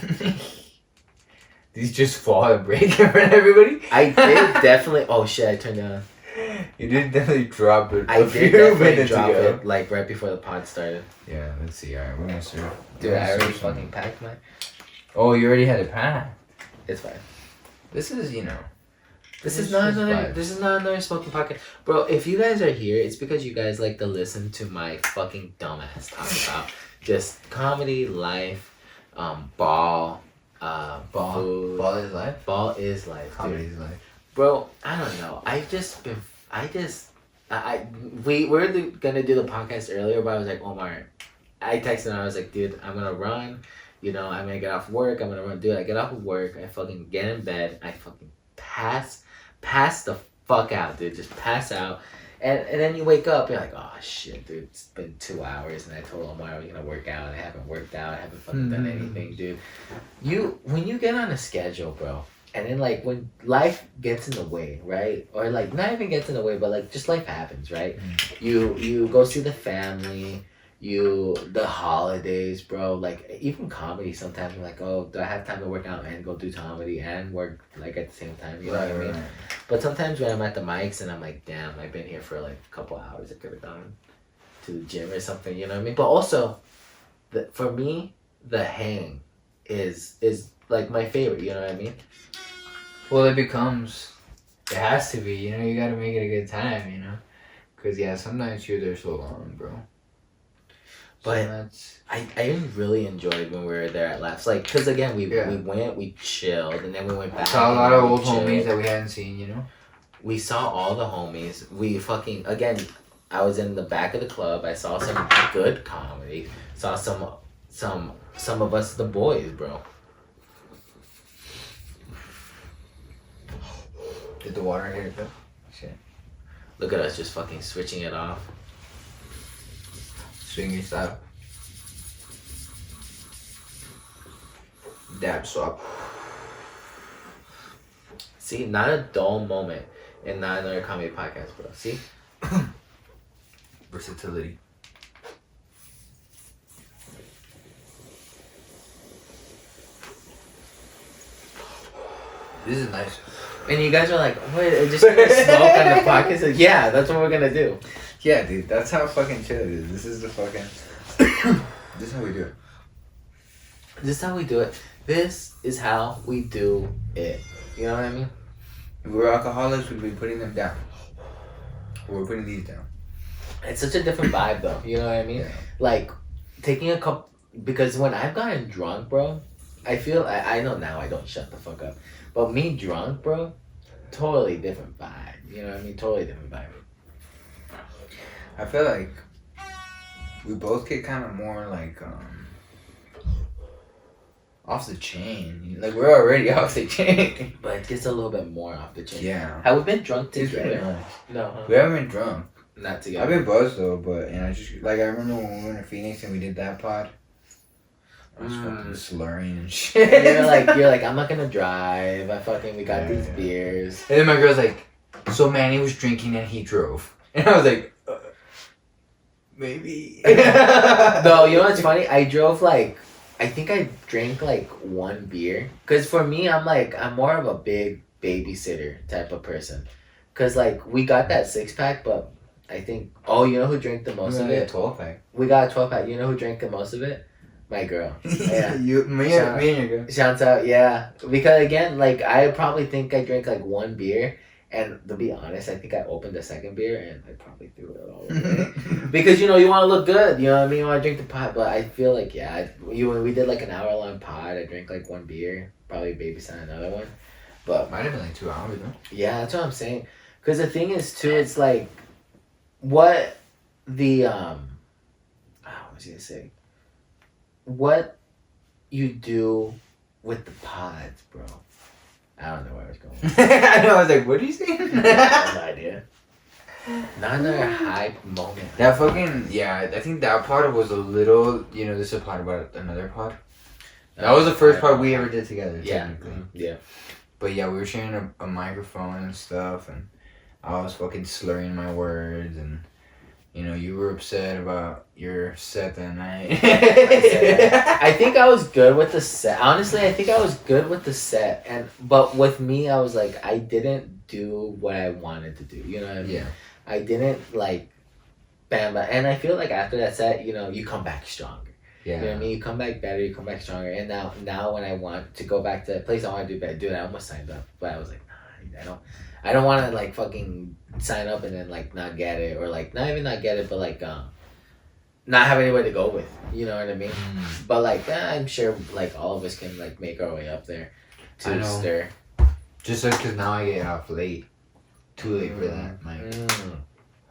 These just fall and break in front of everybody? I did definitely. Oh shit! I turned down. You did definitely drop it. I did definitely drop it like right before the pod started. Yeah, let's see. Alright, we're gonna serve. Dude, I already fucking packed mine. Oh, you already had it packed. It's fine. This is, This is not another smoking podcast. Bro, if you guys are here, it's because you guys like to listen to my fucking dumbass talk about just comedy, life, ball, food. Ball is life? Ball is life. Comedy is life. Bro, I don't know. We were gonna do the podcast earlier, but I was like, Omar, I texted him, I was like, dude, I'm gonna run. I'm gonna get off work. I'm gonna run. Dude, I get off of work. I fucking get in bed. I fucking pass the fuck out, dude. Just pass out. And then you wake up, you're like, oh shit, dude, it's been 2 hours, and I told Omar I was gonna work out. I haven't worked out. I haven't fucking done anything, dude. When you get on a schedule, bro, and then like when life gets in the way, right? Or like not even gets in the way, but like just life happens, right? You go see the family. The holidays, bro, like even comedy sometimes I'm like, oh, do I have time to work out and go do comedy and work like at the same time, you know what I mean? Right. But sometimes when I'm at the mics and I'm like, damn, I've been here for like a couple hours, I could have gone to the gym or something, you know what I mean? But also for me, the hang is like my favorite, you know what I mean? Well, it has to be, you gotta make it a good time, because some nights you're there so long, bro. But I really enjoyed when we were there at Laughs. Like, because again, we went, we chilled, and then we went back. Saw a lot of old homies that we hadn't seen, We saw all the homies. We fucking, again, I was in the back of the club. I saw some good comedy. Saw some of us, the boys, bro. Did the water hit it, though? Shit. Look at us just fucking switching it off. Swinger style. Dab swap. See, not a dull moment in not another comedy podcast, bro. See? Versatility. This is nice. And you guys are like, wait, just gonna smoke on the podcast? Like, yeah, that's what we're gonna do. Yeah, dude, that's how fucking chill it is. This is the fucking... This is how we do it. This is how we do it. This is how we do it. You know what I mean? If we were alcoholics, we'd be putting them down. We're putting these down. It's such a different vibe, though. You know what I mean? Yeah. Like, taking a cup... Because when I've gotten drunk, bro, I feel... I know now I don't shut the fuck up. But me drunk, bro, totally different vibe. You know what I mean? Totally different vibe. I feel like we both get kind of more like off the chain. Like we're already off the chain, but it gets a little bit more off the chain. Yeah. Have we been drunk together? Really nice. No. Huh? We haven't been drunk. Not together. I've been buzzed though, but I just like I remember when we were in Phoenix and we did that pod. I was fucking slurring and shit. And you're like, I'm not gonna drive. We got these beers. And then my girl's like, so Manny was drinking and he drove, and I was like. Maybe. No, you know what's funny? I drove I think I drank one beer. Cause for me, I'm more of a big babysitter type of person. Cause we got that 6-pack, but I think, you know who drank the most of it? 12-pack. We got a 12-pack. You know who drank the most of it? My girl. Yeah. Me and your girl. Shouts out, yeah. Because again, I probably think I drank one beer. And to be honest, I think I opened the second beer and I probably threw it all away. Because, you want to look good. You know what I mean? You want to drink the pot. But I feel like, when we did an hour-long pod, I drank one beer. Probably babysat another one. But might have been 2 hours, though. Yeah, that's what I'm saying. Because the thing is, too, it's what the, what was I going to say? What you do with the pods, bro. I don't know where I was going. I know, I was like, what are you saying? I have no idea. Not another hype moment. That fucking, I think that part was a little, this is a pod about another pod. That was the first pod we ever did together, technically. Yeah. But we were sharing a microphone and stuff, and I was fucking slurring my words, and, you were upset about your set that night. I think I was good with the set. Honestly, I think I was good with the set. But with me, I was I didn't do what I wanted to do. You know what I mean? Yeah. I didn't bam. And I feel after that set, you come back stronger. Yeah. You know what I mean? You come back better, you come back stronger. And now when I want to go back to the place I want to do better, dude, I almost signed up. But I was like, nah, I don't want to like fucking sign up and then like not get it, or like not even not get it, but like not have anywhere to go with. You know what I mean? But like I'm sure like all of us can like make our way up there to stir. Just like because now I get off late, too late for that. Like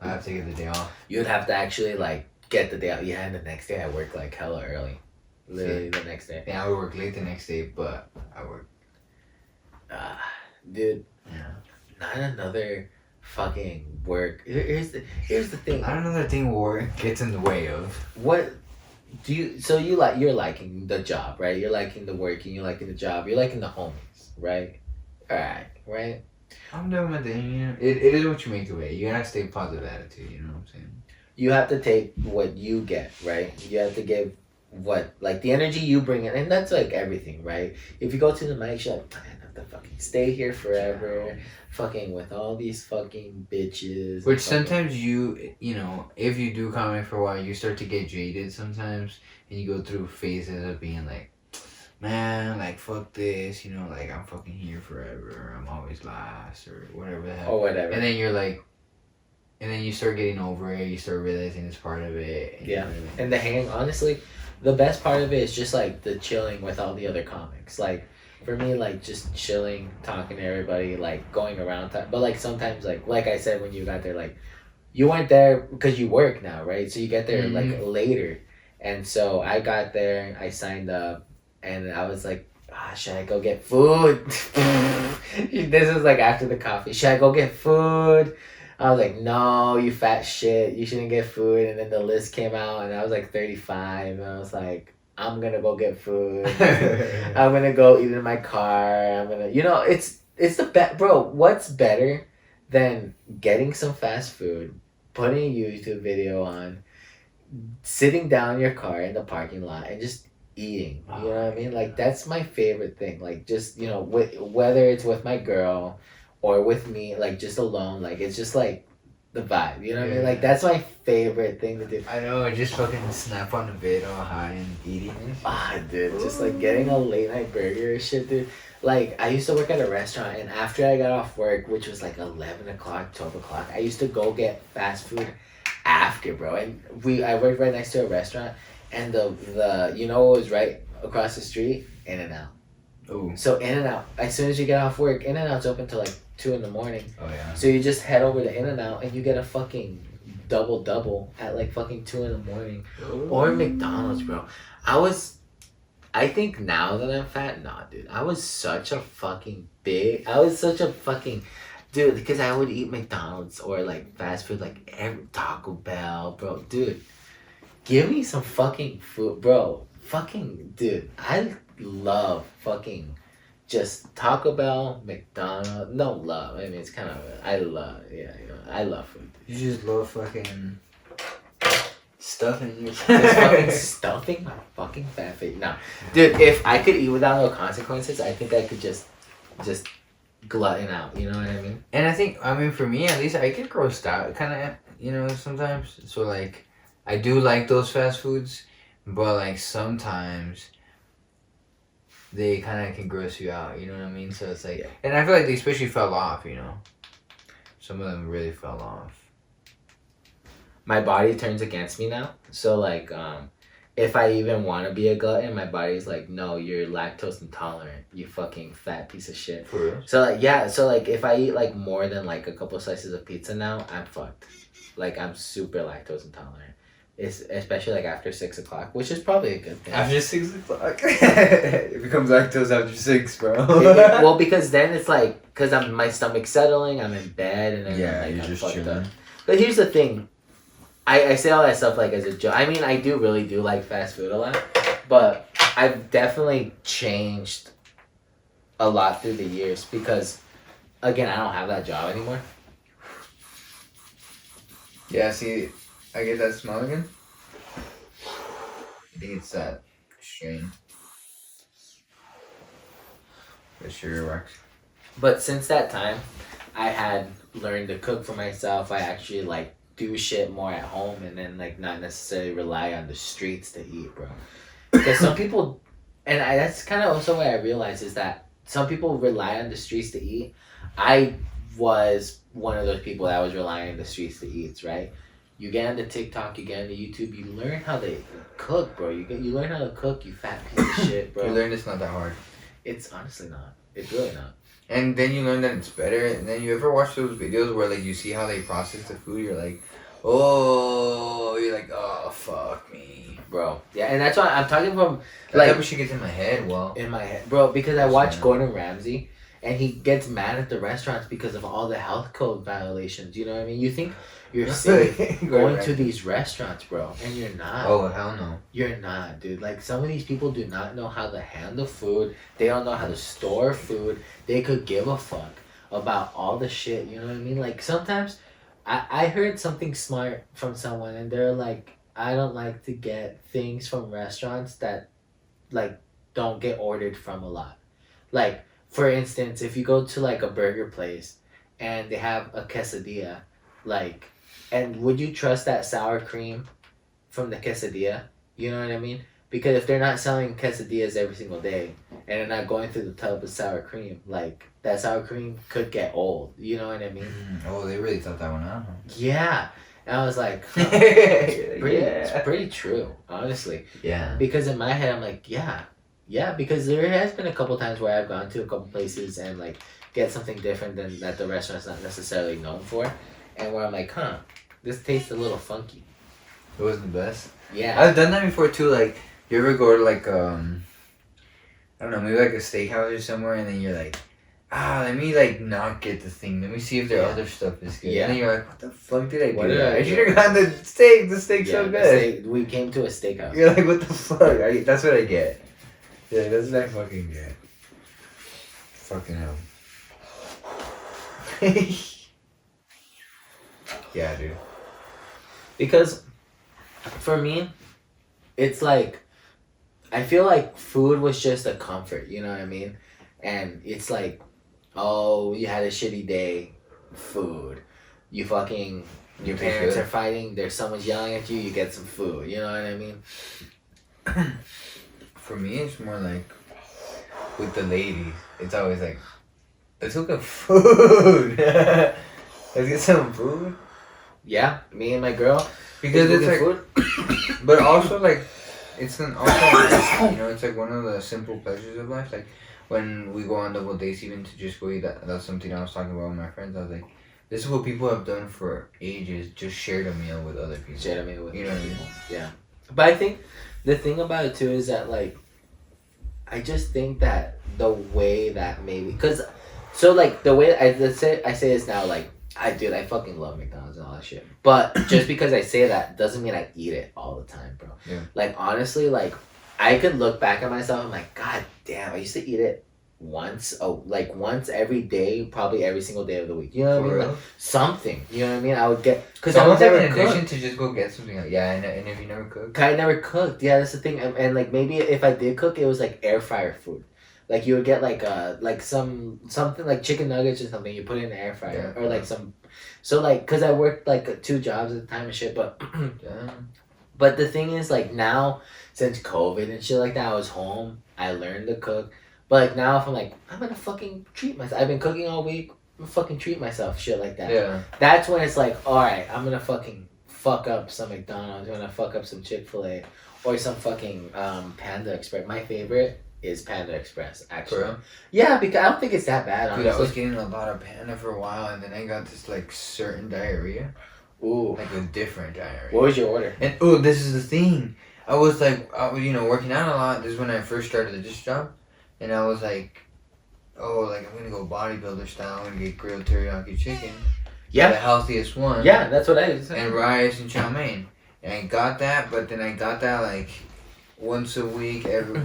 I have to get the day off. You'd have to actually like get the day off. Yeah, and the next day I work like hella early. Literally the next day. Yeah, I would work late the next day, but I work. Dude. Yeah. Not another fucking work. Here's the thing. Not another thing work gets in the way of. What do you? So you're liking the job, right? You're liking the work, and you're liking the job. You're liking the homies, right? All right, right. I'm doing my thing. You know, it is what you make of it. You gotta stay positive attitude. You know what I'm saying? You have to take what you get, right? You have to give what like the energy you bring in, and that's like everything, right? If you go to the mic shop, man, I have to fucking stay here forever, fucking with all these fucking bitches. Which sometimes you know, if you do comedy for a while, you start to get jaded sometimes, and you go through phases of being like, man, like fuck this, you know, like I'm fucking here forever, I'm always last, or whatever the hell. Or whatever. And then you're like, and then you start getting over it, you start realizing it's part of it. And yeah. And the hang, honestly, the best part of it is just like the chilling with all the other comics. Like for me, like just chilling, talking to everybody, like going around. But like sometimes, like I said, when you got there, like you went there because you work now, right? So you get there like later. And so I got there, I signed up, and I was like, should I go get food? This was like after the coffee. Should I go get food? I was like, no, you fat shit. You shouldn't get food. And then the list came out, and I was like 35. And I was like, I'm going to go get food. I'm going to go eat in my car. I'm going to, you know, it's the best. Bro, what's better than getting some fast food, putting a YouTube video on, sitting down in your car in the parking lot, and just eating? You know what I mean? Like, that's my favorite thing. Like, just, you know, whether it's with my girl or with me, like just alone, like it's just like the vibe, you know what I mean? Like that's my favorite thing to do. I know, just fucking snap on a bit all high and eating. Dude, just like getting a late night burger or shit, dude. Like I used to work at a restaurant, and after I got off work, which was like 11 o'clock, 12 o'clock, I used to go get fast food after, bro. And I worked right next to a restaurant, and the you know what was right across the street? In-N-Out. Ooh. So In-N-Out, as soon as you get off work, In-N-Out's open till like 2 a.m. Oh yeah. So you just head over to In-N-Out, and you get a fucking double at like fucking 2 a.m. Ooh. Or McDonald's, bro. I think now that I'm fat, nah, dude. I was such a fucking dude, because I would eat McDonald's or like fast food, like every Taco Bell, bro. Dude, give me some fucking food, bro. Fucking, dude, I love fucking just Taco Bell, McDonald's. No love. I mean, it's kind of, I love food. You just love fucking stuffing your fucking stuffing my fucking fat face. No, dude, if I could eat without no consequences, I think I could just glutton out. You know what I mean? And I think, I mean, for me at least, I get grossed out kind of, you know, sometimes. So like, I do like those fast foods, but like sometimes they kind of can gross you out, you know what I mean? So it's like, and I feel like they especially fell off, you know? Some of them really fell off. My body turns against me now. So like, if I even want to be a glutton, my body's like, no, you're lactose intolerant, you fucking fat piece of shit. For real? So like, yeah, so like if I eat like more than like a couple slices of pizza now, I'm fucked. Like I'm super lactose intolerant. It's especially like after 6 o'clock, which is probably a good thing. After 6 o'clock? It becomes lactose after 6, bro. Well, because then it's like, because my stomach's settling, I'm in bed, and then like, I'm just fucked chilling up. But here's the thing. I say all that stuff like as a joke. I mean, I really do like fast food a lot, but I've definitely changed a lot through the years because, again, I don't have that job anymore. Yeah, see, I get that smell again. I think it's that strain. The sugar works. But since that time, I had learned to cook for myself. I actually like do shit more at home, and then like not necessarily rely on the streets to eat, bro. Because some people, and that's kind of also what I realized is that some people rely on the streets to eat. I was one of those people that was relying on the streets to eat, right? You get into TikTok, you get into YouTube, you learn how they cook, bro. You learn how to cook, you fat piece of shit, bro. You learn it's not that hard. It's honestly not. It's really not. And then you learn that it's better. And then you ever watch those videos where like you see how they process the food? You're like, oh fuck me, bro. Yeah, and that's why I'm talking from like that shit gets in my head. Well, in my head, bro, because I watch Gordon Ramsay, and he gets mad at the restaurants because of all the health code violations. You know what I mean? You think you're safe going to these restaurants, bro, and you're not. Oh hell no. You're not, dude. Like some of these people do not know how to handle food. They don't know how to store food. They could give a fuck about all the shit. You know what I mean? Like sometimes. I heard something smart from someone, and they're like, I don't like to get things from restaurants that like don't get ordered from a lot. Like for instance, if you go to like a burger place and they have a quesadilla, like, and would you trust that sour cream from the quesadilla? You know what I mean? Because if they're not selling quesadillas every single day and they're not going through the tub of sour cream, like that sour cream could get old. You know what I mean? Oh, they really thought that one out. Yeah. And I was like, huh, it's pretty true, honestly. Yeah. Because in my head, I'm like, yeah, because there has been a couple times where I've gone to a couple places and like get something different than that the restaurant's not necessarily known for. And where I'm like, huh, this tastes a little funky. It wasn't the best. Yeah. I've done that before too. Like, you ever go to like, I don't know, maybe like a steakhouse or somewhere, and then you're like, let me like not get the thing. Let me see if their other stuff is good. Yeah. And then you're like, what the fuck did I do? I should have gotten the steak. The steak's so good. We came to a steakhouse. You're like, what the fuck? That's what I get. Yeah, that's what I fucking get. Fucking hell. Yeah, dude. Because for me, it's like, I feel like food was just a comfort, you know what I mean? And it's like, oh, you had a shitty day, food. Your parents are fighting, there's someone yelling at you, you get some food, you know what I mean? For me, it's more like, with the ladies, it's always like, let's look at food. Let's get some food. Yeah, me and my girl. Because it's like, food. But also like, it's an also, you know, it's like one of the simple pleasures of life. Like when we go on double dates, even to just go eat, that's something I was talking about with my friends. I was like, this is what people have done for ages, just shared a meal with other people. Shared a meal with you know what I mean? Yeah. But I think the thing about it too is that like, I just think that the way that maybe, cause, so like the way I say this now, like, I fucking love McDonald's and all that shit. But just because I say that doesn't mean I eat it all the time, bro. Yeah. Like honestly, like I could look back at myself and I'm like, God damn, I used to eat it once every day, probably every single day of the week. You know what I mean? Like, something. You know what I mean? I would get, because I would never in cook. addition to just go get something. Like, yeah, and if you never cooked. I never cooked. Yeah, that's the thing. And like maybe if I did cook, it was like air fryer food. Like you would get like something like chicken nuggets or something. You put it in the air fryer or like some. So like, cause I worked like 2 jobs at the time and shit, but but the thing is like now since COVID and shit like that, I was home. I learned to cook, but like now if I'm like I'm gonna fucking treat myself. I've been cooking all week. I'm gonna fucking treat myself. Shit like that. Yeah. That's when it's like, all right, I'm gonna fucking fuck up some McDonald's. I'm gonna fuck up some Chick-fil-A or some fucking Panda Express. My favorite is Panda Express, actually. For real? Yeah, because I don't think it's that bad, honestly. Dude, I was getting a lot of Panda for a while, and then I got this, like, certain diarrhea. Ooh. Like, a different diarrhea. What was your order? And, this is the thing. I was, working out a lot. This is when I first started this job. And I was like, I'm gonna go bodybuilder style and get grilled teriyaki chicken. Yeah. The healthiest one. Yeah, that's what I did. And rice and chow mein. And I got that, but then I got that, like, once a week, every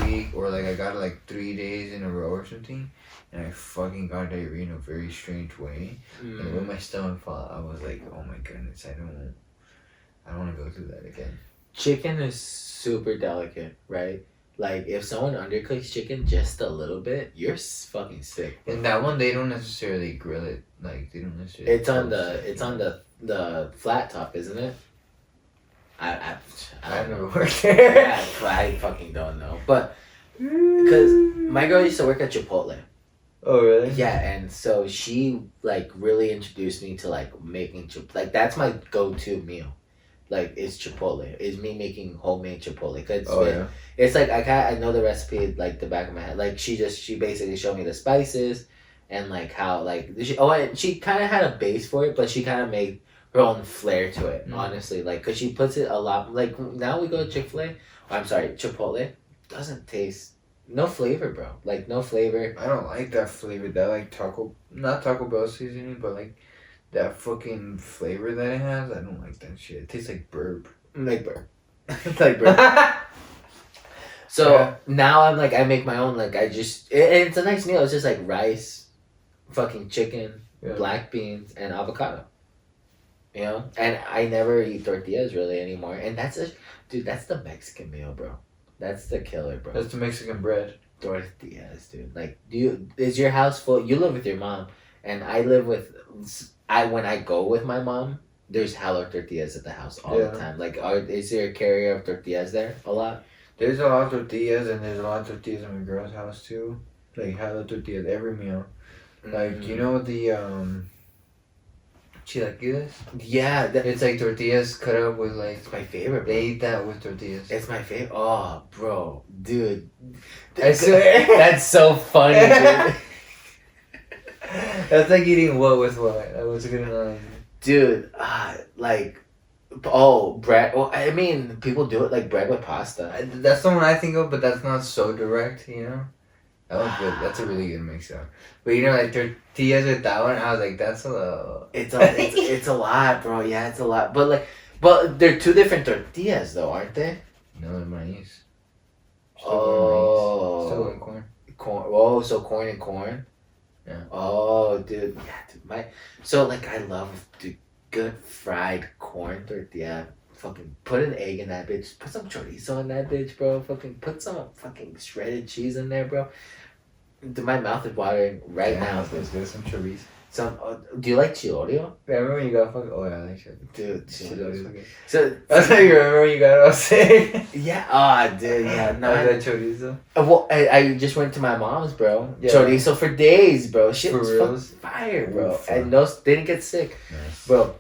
week, or like I got it like 3 days in a row or something, and I fucking got diarrhea in a very strange way. And when my stomach fell, I was like, oh my goodness, I don't want to go through that again. Chicken is super delicate, right? Like if someone undercooks chicken just a little bit, you're fucking sick. And that one, they don't necessarily grill it. Like they don't necessarily. It's on the flat top, isn't it? I've never worked there. I fucking don't know. But Because my girl used to work at Chipotle. Oh really? Yeah, and so she like really introduced me to like making like that's my go-to meal. Like it's Chipotle. It's me making homemade Chipotle. Cause it's like I know the recipe like the back of my head. Like she basically showed me the spices, and like how like and she kind of had a base for it, but she kind of made her own flair to it. Honestly, like cause she puts it a lot. Like now we go to Chick-fil-A. I'm sorry, Chipotle doesn't taste. No flavor, bro. Like no flavor. I don't like that flavor. That like not Taco Bell seasoning, but like that fucking flavor that it has. I don't like that shit. It tastes like burp. Like burp. Like burp. So now I'm like I make my own. Like I just it's a nice meal. It's just like rice, fucking chicken, black beans, and avocado. You know, and I never eat tortillas really anymore. And that's the Mexican meal, bro. That's the killer, bro. That's the Mexican bread. Tortillas, dude. Like, is your house full? You live with your mom, and I live with. When I go with my mom, there's hella tortillas at the house all the time. Like, is there a carrier of tortillas there a lot? There's a lot of tortillas, and there's a lot of tortillas in my girl's house too. Like hella tortillas every meal. Like you know the chilaquiles? Yeah, it's like tortillas cut up with like. It's my favorite. Bro. They eat that with tortillas. It's my favorite. Oh, bro, dude. I swear. That's so funny, dude. That's like eating what with what? That was a good analogy. Dude, like, bread. Well, I mean, people do it like bread with pasta. That's the one I think of, but that's not so direct, you know? That was good. That's a really good mix up. But you know, like tortillas with that one, I was like, that's a little. It's a lot, bro. Yeah, it's a lot. But they're two different tortillas, though, aren't they? No, they're maíz. Still going corn. Corn. Oh, so corn and corn. Yeah. Oh, dude. Yeah, dude. So like, I love good fried corn tortilla. Fucking put an egg in that bitch. Put some chorizo in that bitch, bro. Fucking put some fucking shredded cheese in there, bro. Dude, my mouth is watering right now. Let's get some chorizo. Do you like chilorio? Yeah, I remember when you got fucking. Oh yeah, I like chorizo. Dude, chilorio. So that's how you remember when you got all sick. Yeah. Dude. Yeah. No. That chorizo. Well, I just went to my mom's, bro. Yeah. Chorizo for days, bro. Shit was fucking fire, bro. Oof, and didn't get sick, nice. Bro.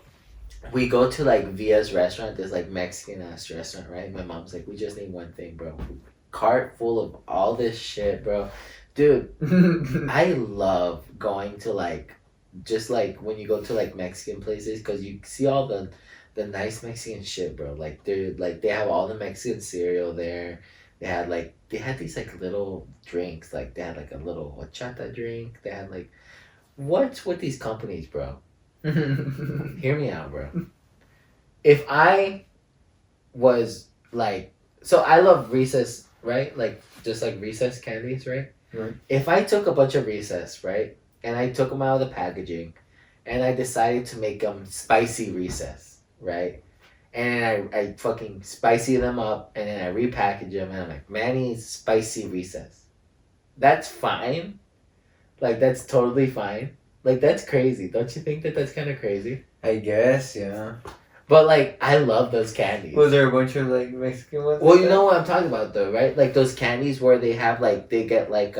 We go to like Via's restaurant. There's like Mexican ass restaurant, right? My mom's like, we just need one thing, bro. Cart full of all this shit, bro. Dude, I love going to like, just like when you go to like Mexican places, because you see all the nice Mexican shit, bro. Like they have all the Mexican cereal there. They had these like little drinks. Like they had like a little horchata drink. They had like, what's with these companies, bro? Hear me out, bro. If I was like, so I love Reese's, right? Like just like Reese's candies, right? Right. If I took a bunch of Reese's, right, and I took them out of the packaging, and I decided to make them spicy Reese's, right, and I fucking spicy them up, and then I repackage them, and I'm like, Manny's spicy Reese's. That's fine. Like that's totally fine. Like, that's crazy. Don't you think that that's kind of crazy? I guess, yeah. But, like, I love those candies. Was there a bunch of, like, Mexican ones? Well, you know what I'm talking about, though, right? Like, those candies where they have, like, they get, like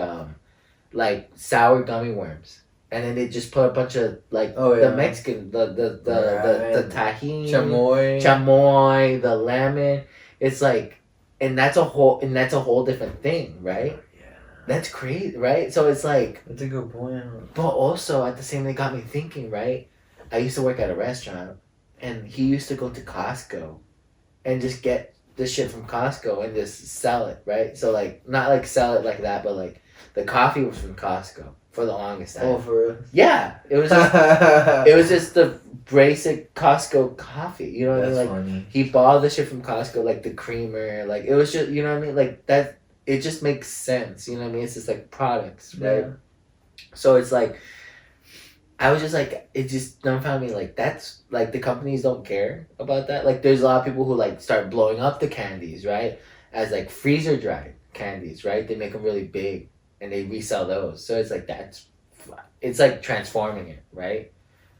sour gummy worms. And then they just put a bunch of, like, the Mexican, the tahini. Chamoy, the lemon. It's, like, and that's a whole different thing, right? That's crazy, right? So it's like... That's a good point. But also, at the same time, it got me thinking, right? I used to work at a restaurant, and he used to go to Costco and just get the shit from Costco and just sell it, right? So, like, not, like, sell it like that, but, like, the coffee was from Costco for the longest time. Oh, for real? Yeah. It was just the basic Costco coffee, you know what I mean? Like, funny. He bought all the shit from Costco, like, the creamer, like, it was just, you know what I mean? Like, that... It just makes sense, you know what I mean? It's just like products, right? Yeah. So it's like, I was just like, it just dumbfounded me. Like, that's like the companies don't care about that. Like, there's a lot of people who like start blowing up the candies, right? As like freezer dried candies, right? They make them really big and they resell those. So it's like, it's like transforming it, right?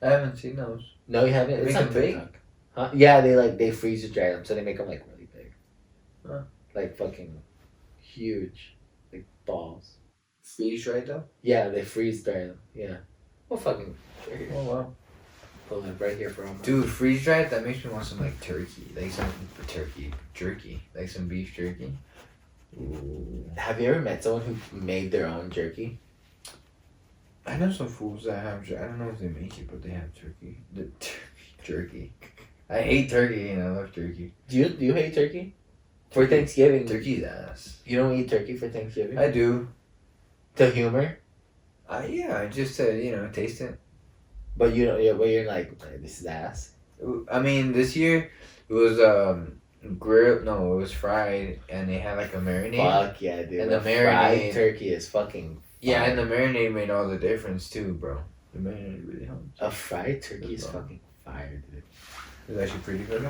I haven't seen those. No, you haven't? They make them big? Huh? Yeah, they freezer dry them. So they make them like really big. Huh. Like fucking huge. balls. Freeze dried though? Yeah, they freeze dried them. Yeah. Well, fucking. Oh wow. Pull it right here for a Dude, freeze dried. That makes me want some like turkey, like some turkey jerky, like some beef jerky. Ooh. Have you ever met someone who made their own jerky? I know some fools that have. I don't know if they make it, but they have turkey. The jerky. I hate turkey and I love turkey. Do you hate turkey? For Thanksgiving. Turkey's ass. You don't eat turkey for Thanksgiving? I do. To humor? Yeah, I just taste it. But you don't. Yeah, but you're like, this is ass. I mean, this year it was grilled. No, it was fried, and they had like a marinade. Fuck yeah, dude. And the fried turkey is fucking. Fire. Yeah, and the marinade made all the difference too, bro. The marinade really helps. A fried turkey is fucking fire, dude. It's actually pretty good.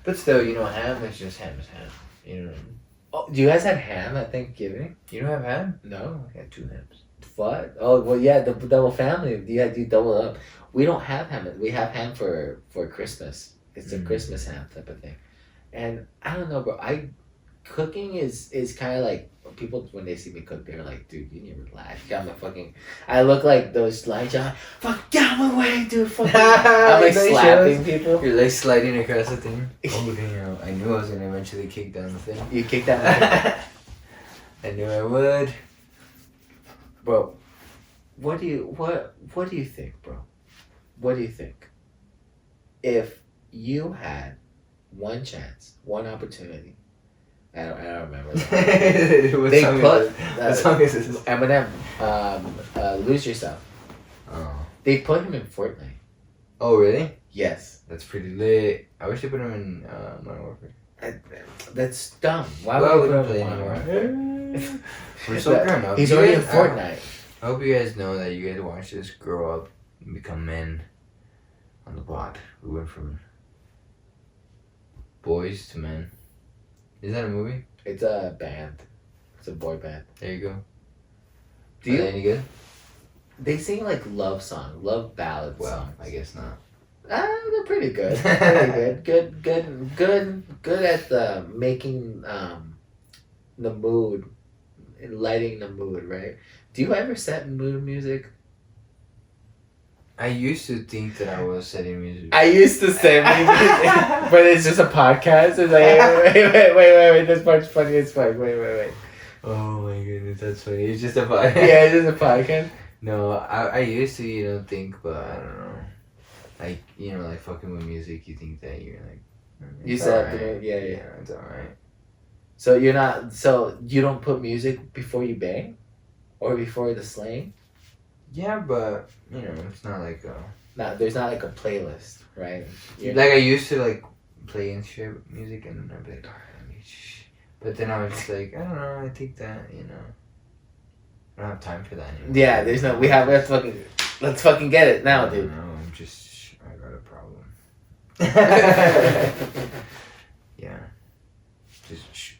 But still, ham is just ham is ham. You know what I mean? Oh, do you guys have ham at Thanksgiving? You don't have ham? No. I got 2 hams. What? Oh, well, yeah, the double family. You gotta do double up. We don't have ham. We have ham for Christmas. It's a Christmas ham type of thing. And I don't know, bro. Cooking is kind of like, people, when they see me cook, they're like, dude, you need to relax. You got my fucking, I look like those lines, like, fuck, get out of my way, dude. Fuck. I'm like slapping people. You're like sliding across the thing. Oh, damn. I knew I was going to eventually kick down the thing. You kicked down the thing? I knew I would. Bro, what do you think, bro? What do you think? If you had one chance, one opportunity, I don't remember. They put Eminem, Lose Yourself. Oh. They put him in Fortnite. Oh really? Yes. That's pretty lit. I wish they put him in Modern Warfare. That's dumb. Why would they put him in anymore? We're so grown up. He's already in Fortnite. I hope you guys know that you guys watch this grow up and become men on the block. We went from boys to men. Is that a movie? It's a band. It's a boy band. There you go. Do you? Are they any good? They sing like love ballad Well, songs. I guess not. They're pretty good. Pretty good. Good at the making the mood, lighting the mood, right? Do you ever set mood music? I used to think that I was setting music. I used to set music, but it's just a podcast. It's like, wait, this part's funny as fuck. Wait. Oh my goodness, that's funny. It's just a podcast. Yeah, it's just a podcast. No, I used to, think, but I don't know. Like, like fucking with music, you think that you're like... You said, yeah. It's alright. So you don't put music before you bang? Or before the slaying? Yeah, but, it's not like there's not like a playlist, right? I used to, play instrument music, and I'd be like, alright, let me But then I was just like, I don't know, I think that, I don't have time for that anymore. Yeah, let's fucking get it now, dude. No, I got a problem. Yeah. Just,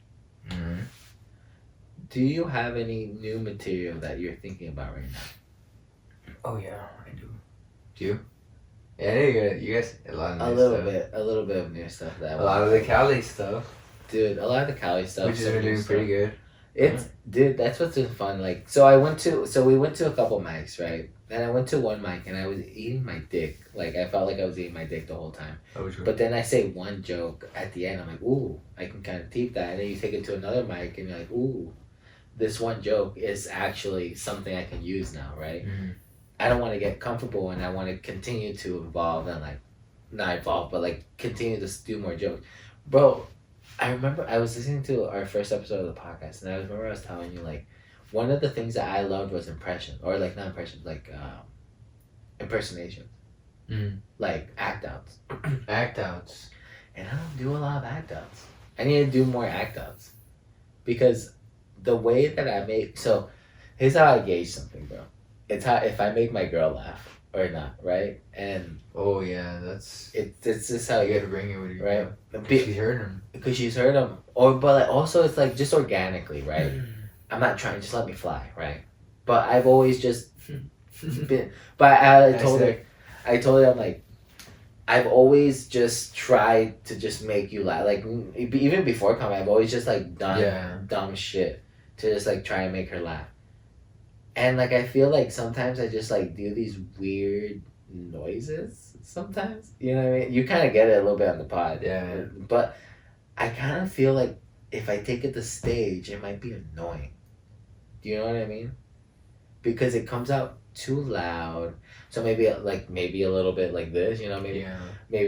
Do you have any new material that you're thinking about right now? Oh yeah, I do. Do you? Yeah, you guys a lot of new stuff. A little bit of new stuff a lot of the Cali stuff. Dude, a lot of the Cali stuff. Which has been doing pretty good. Dude, that's what's been fun. Like, we went to a couple mics, right? And I went to one mic and I was eating my dick. Like, I felt like I was eating my dick the whole time. Oh, sure. But then I say one joke at the end. I'm like, ooh, I can kind of keep that. And then you take it to another mic and you're like, ooh, this one joke is actually something I can use now, right? Mm-hmm. I don't want to get comfortable and I want to continue to evolve and not evolve, but continue to do more jokes. Bro, I remember I was listening to our first episode of the podcast and I was telling you one of the things that I loved was impressions, or not impressions, impersonations. Mm. Like act outs. Act outs. And I don't do a lot of act outs. I need to do more act outs. Because the way that I make, so here's how I gauge something, bro. It's how, if I make my girl laugh or not, right? And oh yeah, it's just how you gotta bring it with you, right? She's heard him. Because she's heard him, but also it's just organically, right? I'm not trying, just let me fly, right? But I've always just been. But I told her, I'm like, I've always just tried to just make you laugh. Even before coming, I've always just done dumb shit to just like try and make her laugh. And like I feel like sometimes I just like do these weird noises sometimes. You know what I mean? You kind of get it a little bit on the pod. Yeah. But I kind of feel like if I take it to stage, it might be annoying. Do you know what I mean? Because it comes out too loud. So maybe a little bit like this, you know, maybe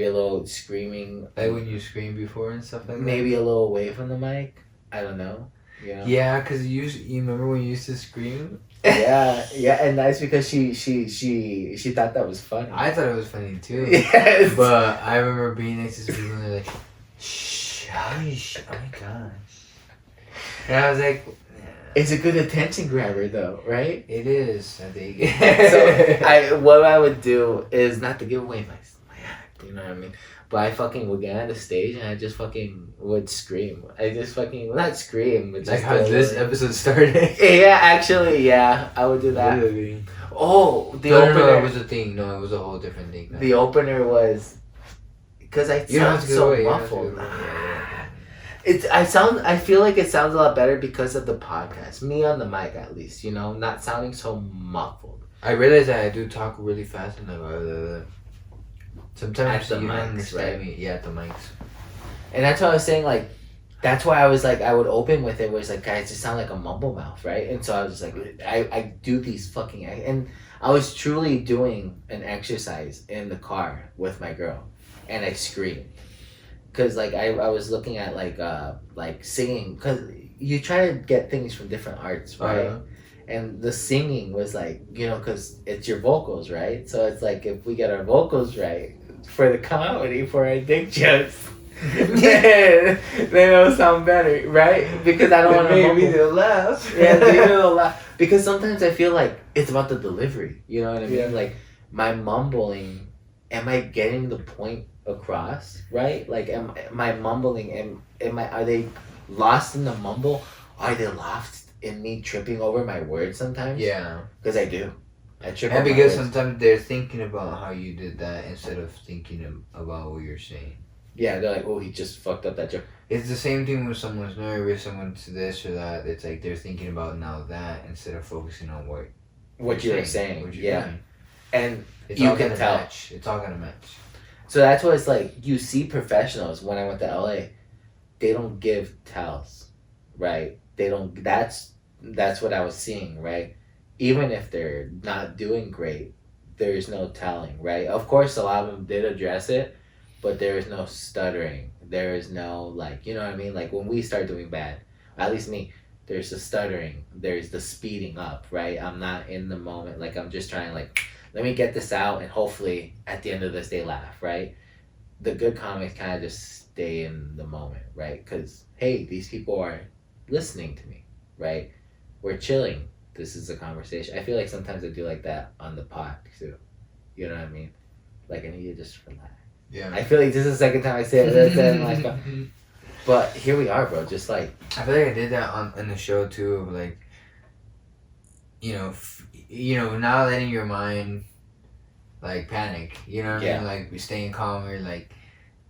a little screaming. Like when you scream before and stuff like that? Maybe a little away from the mic. I don't know. You know? Yeah, because you remember when you used to scream? Yeah, and that's because she thought that was funny. I thought it was funny too. Yes. But I remember being next to people and they're like, shh, hush, oh my gosh. And I was like, it's a good attention grabber though, right? it is, I think. So what I would do is not to give away my act, you know what I mean? But I fucking would get on the stage and I just fucking would scream. I just fucking, not scream, but just like how this episode started. Yeah, actually, yeah, I would do that. Really? Oh, the No, opener. no, it was a thing. No, it was a whole different thing. No. The opener was, because I sound so muffled. I feel like it sounds a lot better because of the podcast. Me on the mic, at least, you know, not sounding so muffled. I realize that I do talk really fast and sometimes At the you don't mics, understand right? me. Yeah, at the mics. And that's what I was saying, like, that's why I was like, I would open with it where it's like, guys, you sound like a mumble mouth, right? And so I was just like, I do these fucking, and I was truly doing an exercise in the car with my girl, and I screamed. Because, like, I was looking at, like singing, because you try to get things from different arts, right? And the singing was, like, you know, because it's your vocals, right? So it's like, if we get our vocals right for the comedy, for our dick jokes, then it'll sound better, right? Because I don't want to maybe they'll laugh. Yeah, they'll laugh. Because sometimes I feel like it's about the delivery, you know what I mean? Yeah. Like, my mumbling, am I getting the point across, right? Like, am I mumbling, are they lost in the mumble? Are they lost in me tripping over my words sometimes? Yeah. Because I do. I trip And over my because words. sometimes they're thinking about how you did that instead of thinking about what you're saying. Yeah, they're like, oh, he just fucked up that joke. It's the same thing when someone's nervous, someone's this or that. It's like they're thinking about now that instead of focusing on what you were saying. What you're Yeah. doing. And It's you all can gonna tell. match. It's all gonna match. So that's what it's like. You see professionals when I went to LA, they don't give tells, right? They don't. That's what I was seeing, right? Even if they're not doing great, there's no telling, right? Of course, a lot of them did address it, but there is no stuttering. There is no, like, you know what I mean? Like, when we start doing bad, at least me, there's the stuttering. There's the speeding up, right? I'm not in the moment. Like, I'm just trying, like, let me get this out and hopefully at the end of this they laugh, right? The good comics kind of just stay in the moment, right? Because, hey, these people are listening to me, right? We're chilling. This is a conversation. I feel like sometimes I do like that on the pod too. You know what I mean? Like, I need to just relax. Yeah. I feel like this is the second time I say it. But here we are, bro. Just like, I feel like I did that on the show too. Of like, not letting your mind like panic. You know what I mean? Like staying calm or like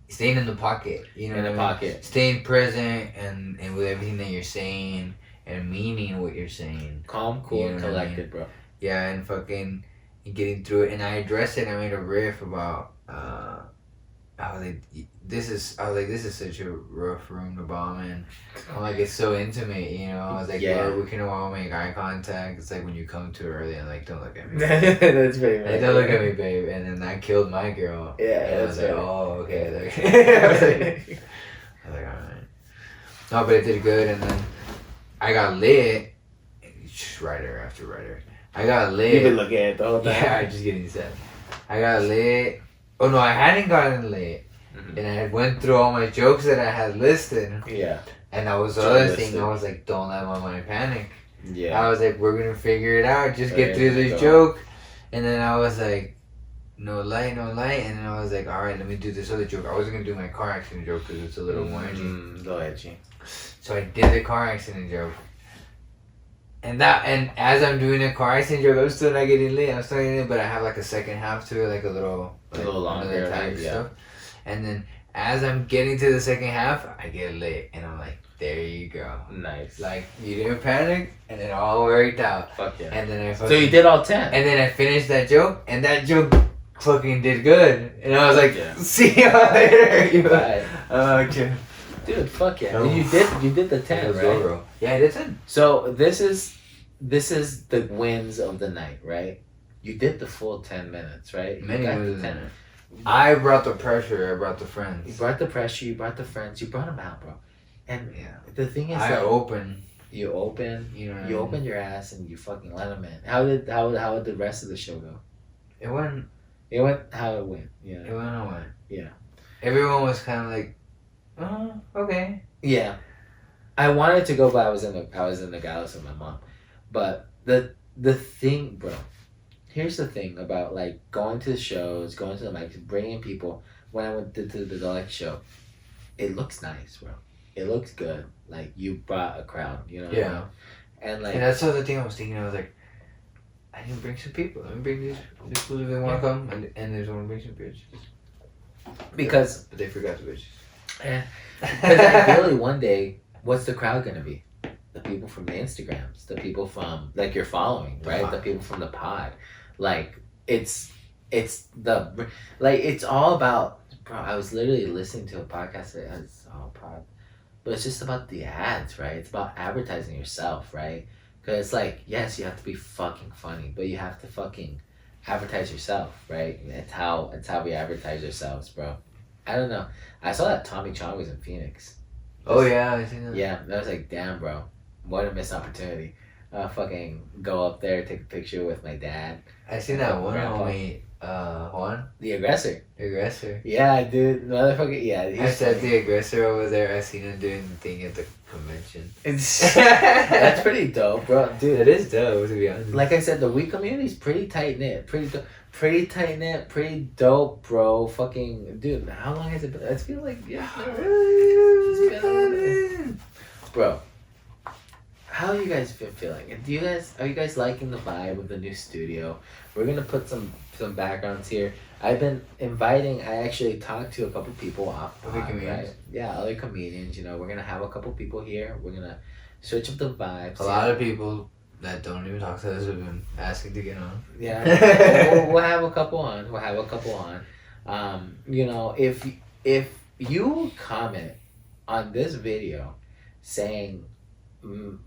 staying in the pocket. You know, in the pocket, staying present and with everything that you're saying and meaning what you're saying. Calm, cool, and collected, bro. Yeah, and fucking getting through it. And I addressed it. I made a riff about this is such a rough room to bomb in. I'm like, it's so intimate, you know. I was like, yeah, we can all make eye contact. It's like when you come too early and like, don't look at me. That's very like, don't look at me, babe. And then I killed my girl. Yeah, and I was like, oh, okay. I was like, all right. No, but it did good, and then I got lit. Writer after writer. I got lit. You've been looking at it the whole time. Yeah, I'm just getting set. I got lit. Oh no, I hadn't gotten lit. Mm-hmm. And I went through all my jokes that I had listed. Yeah. And that was the other thing. I was like, don't let my mind panic. Yeah. I was like, we're gonna figure it out. Just get through this joke. And then I was like, no light. And then I was like, all right, let me do this other joke. I wasn't gonna do my car accident joke because it's a little more edgy. Little edgy. So I did the car accident joke. And as I'm doing a car accident joke, I'm still not getting lit. I'm still getting lit, but I have like a second half to it, like a little longer, type stuff. And then as I'm getting to the second half, I get lit, and I'm like, there you go. Nice. Like, you didn't panic, and it all worked out. Fuck yeah. And then So you did all 10. And then I finished that joke, and that joke fucking did good. And I was like, see you later. You okay. Dude, fuck yeah. Oh. You did the 10, right? Bro. Yeah, I did 10. So this is the wins of the night, right? You did the full 10 minutes, right? Many wins. 10. I brought the pressure. I brought the friends. You brought the pressure. You brought the friends. You brought them out, bro. And the thing is, You open. You open your ass and you fucking let them in. How did the rest of the show go? It went how it went. Yeah. It went away. Yeah. Everyone was kind of like, oh, okay. Yeah. I wanted to go, but I was in the gallus with my mom. But the thing, bro. Here's the thing about like going to the shows, going to the mics, bringing people. When I went to the Deluxe show, it looks nice, bro. It looks good. Like you brought a crowd, you know. Yeah. What I mean? And like. And that's the other thing I was thinking. I was like, I need to bring some people. Let me bring these people if they want to come, and there's one to bring some bitches. Because. But they forgot the bitches. Yeah. Because ideally, one day, what's the crowd gonna be? The people from the Instagrams, the people from like your following, right? The people from the pod. Like it's all about, bro. I was literally listening to a podcast today. It's all pod, but it's just about the ads, right? It's about advertising yourself, right? Because it's like, yes, you have to be fucking funny, but you have to fucking advertise yourself, right? It's how we advertise ourselves, bro. I don't know. I saw that Tommy Chong was in Phoenix. Oh yeah, I seen that. Yeah, I was like, damn, bro, what a missed opportunity. Fucking go up there, take a picture with my dad. I seen that one homie, Juan. The aggressor. The aggressor. Yeah, dude, motherfucker. Yeah, I said the aggressor over there. I seen him doing the thing at the convention. That's pretty dope, bro. Dude, it is dope, to be honest. Like I said, the weed community is pretty tight knit, pretty tight knit, pretty dope, bro. Fucking dude, how long has it been? I feel like bro. How you guys been feeling? And are you guys liking the vibe of the new studio? We're gonna put some backgrounds here. I've been inviting. I actually talked to a couple people off. Other comedians. Right? Yeah, other comedians. You know, we're gonna have a couple people here. We're gonna switch up the vibes. A lot of people that don't even talk to us have been asking to get on. Yeah, we'll have a couple on. You know, if you comment on this video, saying,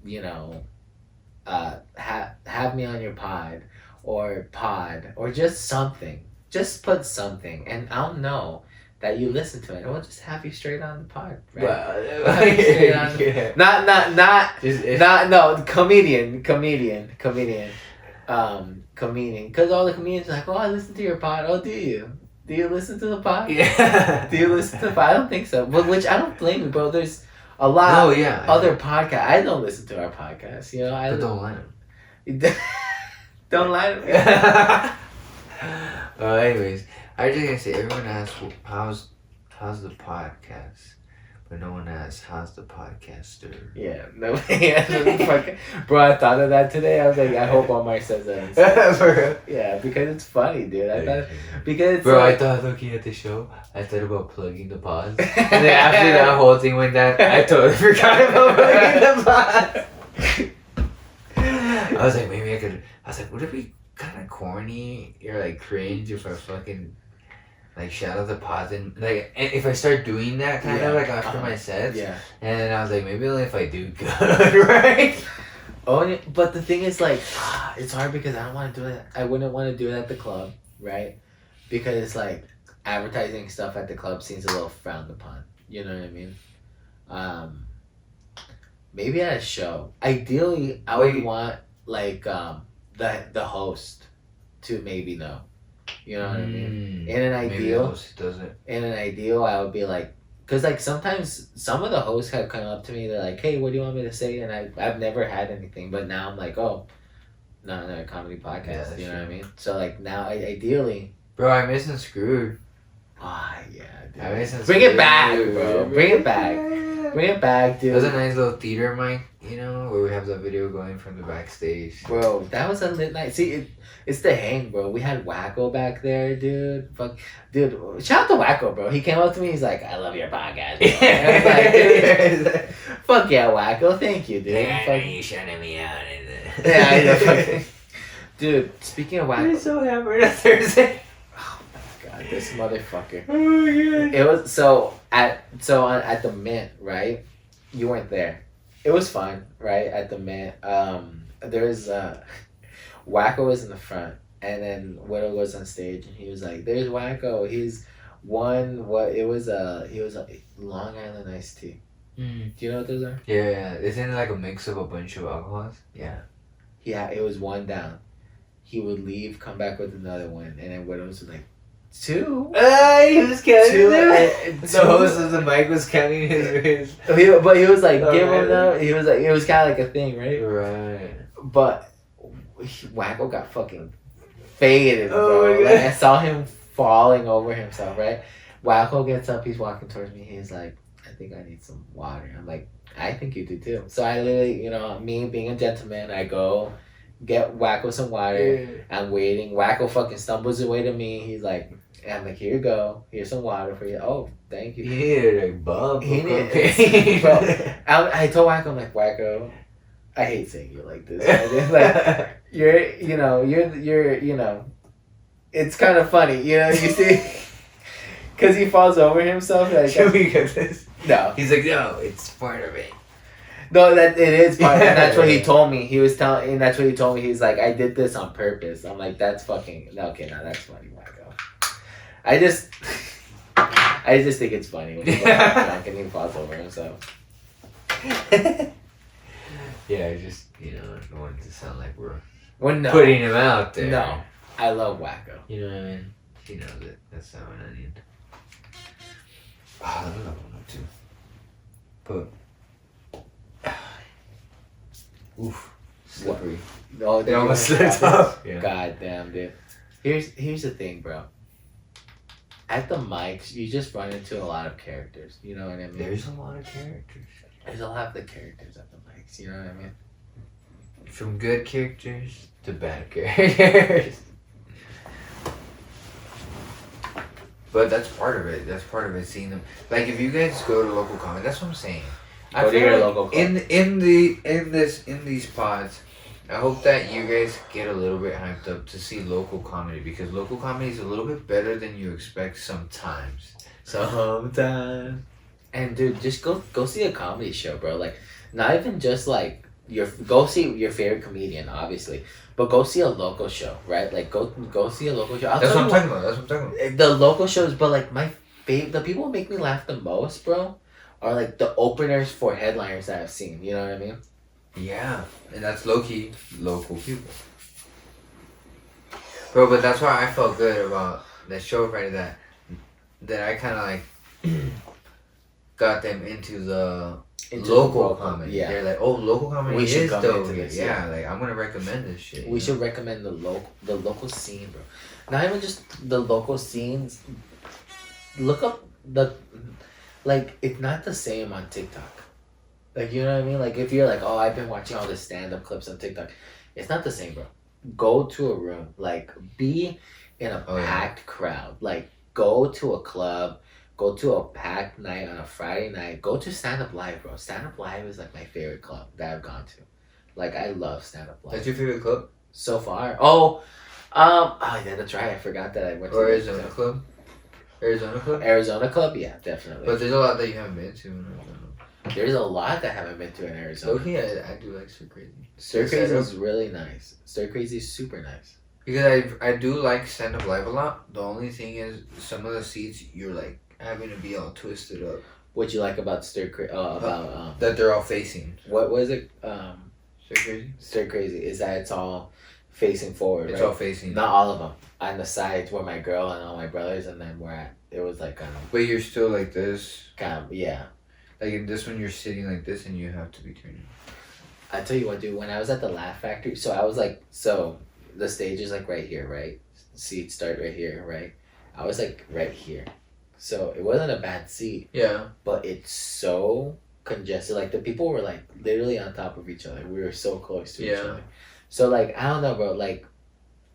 you know, have me on your pod or just something. Just put something, and I'll know that you listen to it. And we'll just have you straight on the pod, right? Comedian. Because all the comedians are like, oh, I listen to your pod. Oh, do you? Do you listen to the pod? Yeah. Do you listen to the pod? I don't think so. But which I don't blame you, bro. There's a lot of other podcasts. I don't listen to our podcast, you know. But don't lie to them. Don't lie to me. Anyways, I just gonna say, everyone asks how's the podcast, but no one asks how's the podcaster. Yeah, nobody answers the podcast. Bro, I thought of that today. I was like, I hope Omar says that. Yeah, because it's funny, dude. I thought looking at the show, I thought about plugging the pods, and then after that whole thing went down, I totally forgot about plugging the pods. I was like, would it be kind of corny or like cringe if I fucking like shout out the pods and like, and if I start doing that kind of like after my sets, and then I was like, maybe only if I do good, right? Oh, but the thing is, like, it's hard because I don't want to do it. I wouldn't want to do it at the club, right? Because it's like advertising stuff at the club seems a little frowned upon. You know what I mean? Maybe at a show. Ideally, I would want like the host to maybe know. You know what I mean? In an ideal, I would be like, because like sometimes some of the hosts have come up to me. They're like, "Hey, what do you want me to say?" And I've never had anything, but now I'm like, "Oh, not another comedy podcast." You know what I mean? So like now, ideally, bro, I miss Screwed. Ah, yeah, dude. Bring it back, bro. Bring it back. Bring it back, dude. It was a nice little theater mic, you know, where we have the video going from the backstage. Bro, that was a lit night. See, it's the hang, bro. We had Wacko back there, dude. Fuck, dude. Shout out to Wacko, bro. He came up to me. He's like, "I love your podcast." Bro. And I was like, dude, fuck yeah, Wacko. Thank you, dude. Yeah, you shouting me out. Yeah, I know. Dude, speaking of Wacko. I'm so hammered on Thursday. Oh my god, this motherfucker. Oh my god. It was at the Mint, right? You weren't there. It was fun, right? At the Mint. There was Wacko was in the front, and then Widow was on stage, and he was like, "There's Wacko. He's won what it was he was a Long Island iced tea. Do you know what those are? Yeah, isn't it like a mix of a bunch of alcohols? Yeah. Yeah, it was one down. He would leave, come back with another one, and then Widows was like, two. He was counting Two, them. The host of the mic was counting his. But he was like, give him them. He was like, it was kind of like a thing, right? Right. But Wacko got fucking faded, bro. Oh my God. Like, I saw him falling over himself, right? Wacko gets up, he's walking towards me. He's like, I think I need some water. I'm like, I think you do too. So I literally, you know, me being a gentleman, I go get Wacko some water. Yeah. I'm waiting. Wacko fucking stumbles away to me. He's like, I'm like, here you go. Here's some water for you. Oh, thank you. He needed a bub. He needed, bro. I told Wacko, I'm like, Wacko, I hate saying you like this. It's like, you're, you know, it's kind of funny, you know, you see, because he falls over himself. Like, Should we get this? No. He's like, no, it's part of it. No, that it is part, and that's what he told me. He was telling, and that's what he told me. He's like, I did this on purpose. I'm like, that's fucking okay. Now that's funny, Wacko. I just think it's funny when he gets drunk and he falls over himself. Yeah, I just, you know, don't want it to sound like we're No, putting him out there. No, I love Wacko. You know what I mean? He knows it. That's not what I need. I don't know what to. But. Oof. Slippery. No, It almost slipped off. Yeah. God damn, dude. Here's the thing, bro. At the mics, you just run into a lot of characters. You know what I mean? There's a lot of characters. There's a lot of the characters at the mics. You know what I mean? From good characters to bad characters. But that's part of it. That's part of it. Seeing them, like, if you guys go to local comedy, that's what I'm saying. Go to your local comedy. in these pods, I hope that you guys get a little bit hyped up to see local comedy, because local comedy is a little bit better than you expect sometimes. Sometimes. And dude, just go see a comedy show, bro. Like, not even just like go see your favorite comedian, obviously, but go see a local show, right? Like go see a local show. That's what I'm talking about. The local shows, but like the people who make me laugh the most, bro, are like the openers for headliners that I've seen. You know what I mean? Yeah, and that's low-key local people. Bro, but that's why I felt good about that show Friday, that I kind of like got them into the local comedy. Yeah. They're like, oh, local comedy We should is come dope. into this, Yeah, like, I'm going to recommend this shit. We should recommend the local scene, bro. Not even just the local scenes. Look up like, it's not the same on TikTok. Like, you know what I mean? Like, if you're like, oh, I've been watching all the stand-up clips on TikTok. It's not the same, bro. Go to a room. Like, be in a packed crowd. Like, go to a club. Go to a packed night on a Friday night. Go to Stand Up Live, bro. Stand Up Live is like my favorite club that I've gone to. Like, I love Stand Up Live. That's your favorite club? So far. Oh, yeah, that's right. I forgot that I went to Arizona Club? Arizona Club? Arizona Club? Yeah, definitely. But there's a lot that you haven't been to in Arizona. There's a lot that I haven't been to in Arizona. Okay, I do like Stir Crazy. Stir Crazy is really nice. Stir Crazy is super nice. Because I do like Stand Up Live a lot. The only thing is, some of the seats, you're like having to be all twisted up. What you like about Stir Crazy? That they're all facing. What was it? Stir Crazy? Stir Crazy is that it's all facing forward, It's right? all facing. Not all of them. On the sides where my girl and all my brothers, and then where it was like But you're still like this. yeah. Like in this one, you're sitting like this, and you have to be turning. I tell you what, dude. When I was at the Laugh Factory, so I was like, so the stage is like right here, right? Seats start right here, right? I was like right here, so it wasn't a bad seat. Yeah. But it's so congested. Like the people were like literally on top of each other. We were so close to each other. So like I don't know, bro. Like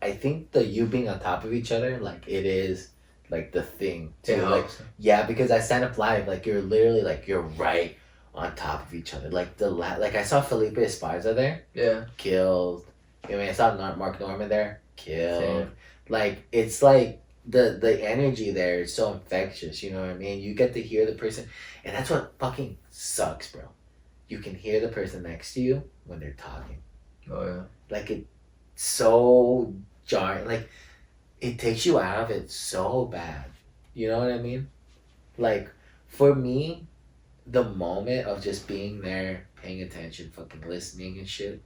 I think the you being on top of each other, like it is like the thing too. Like yeah, because I stand up live, like you're literally like you're right on top of each other. Like like I saw Felipe Esparza there. Yeah. Killed. I mean I saw Mark Norman there. Killed. Same. Like it's like the energy there is so infectious, you know what I mean? You get to hear the person, and that's what fucking sucks, bro. You can hear the person next to you when they're talking. Oh yeah. Like it's so jarring. Like it takes you out of it so bad. You know what I mean? Like for me, the moment of just being there, paying attention, fucking listening and shit,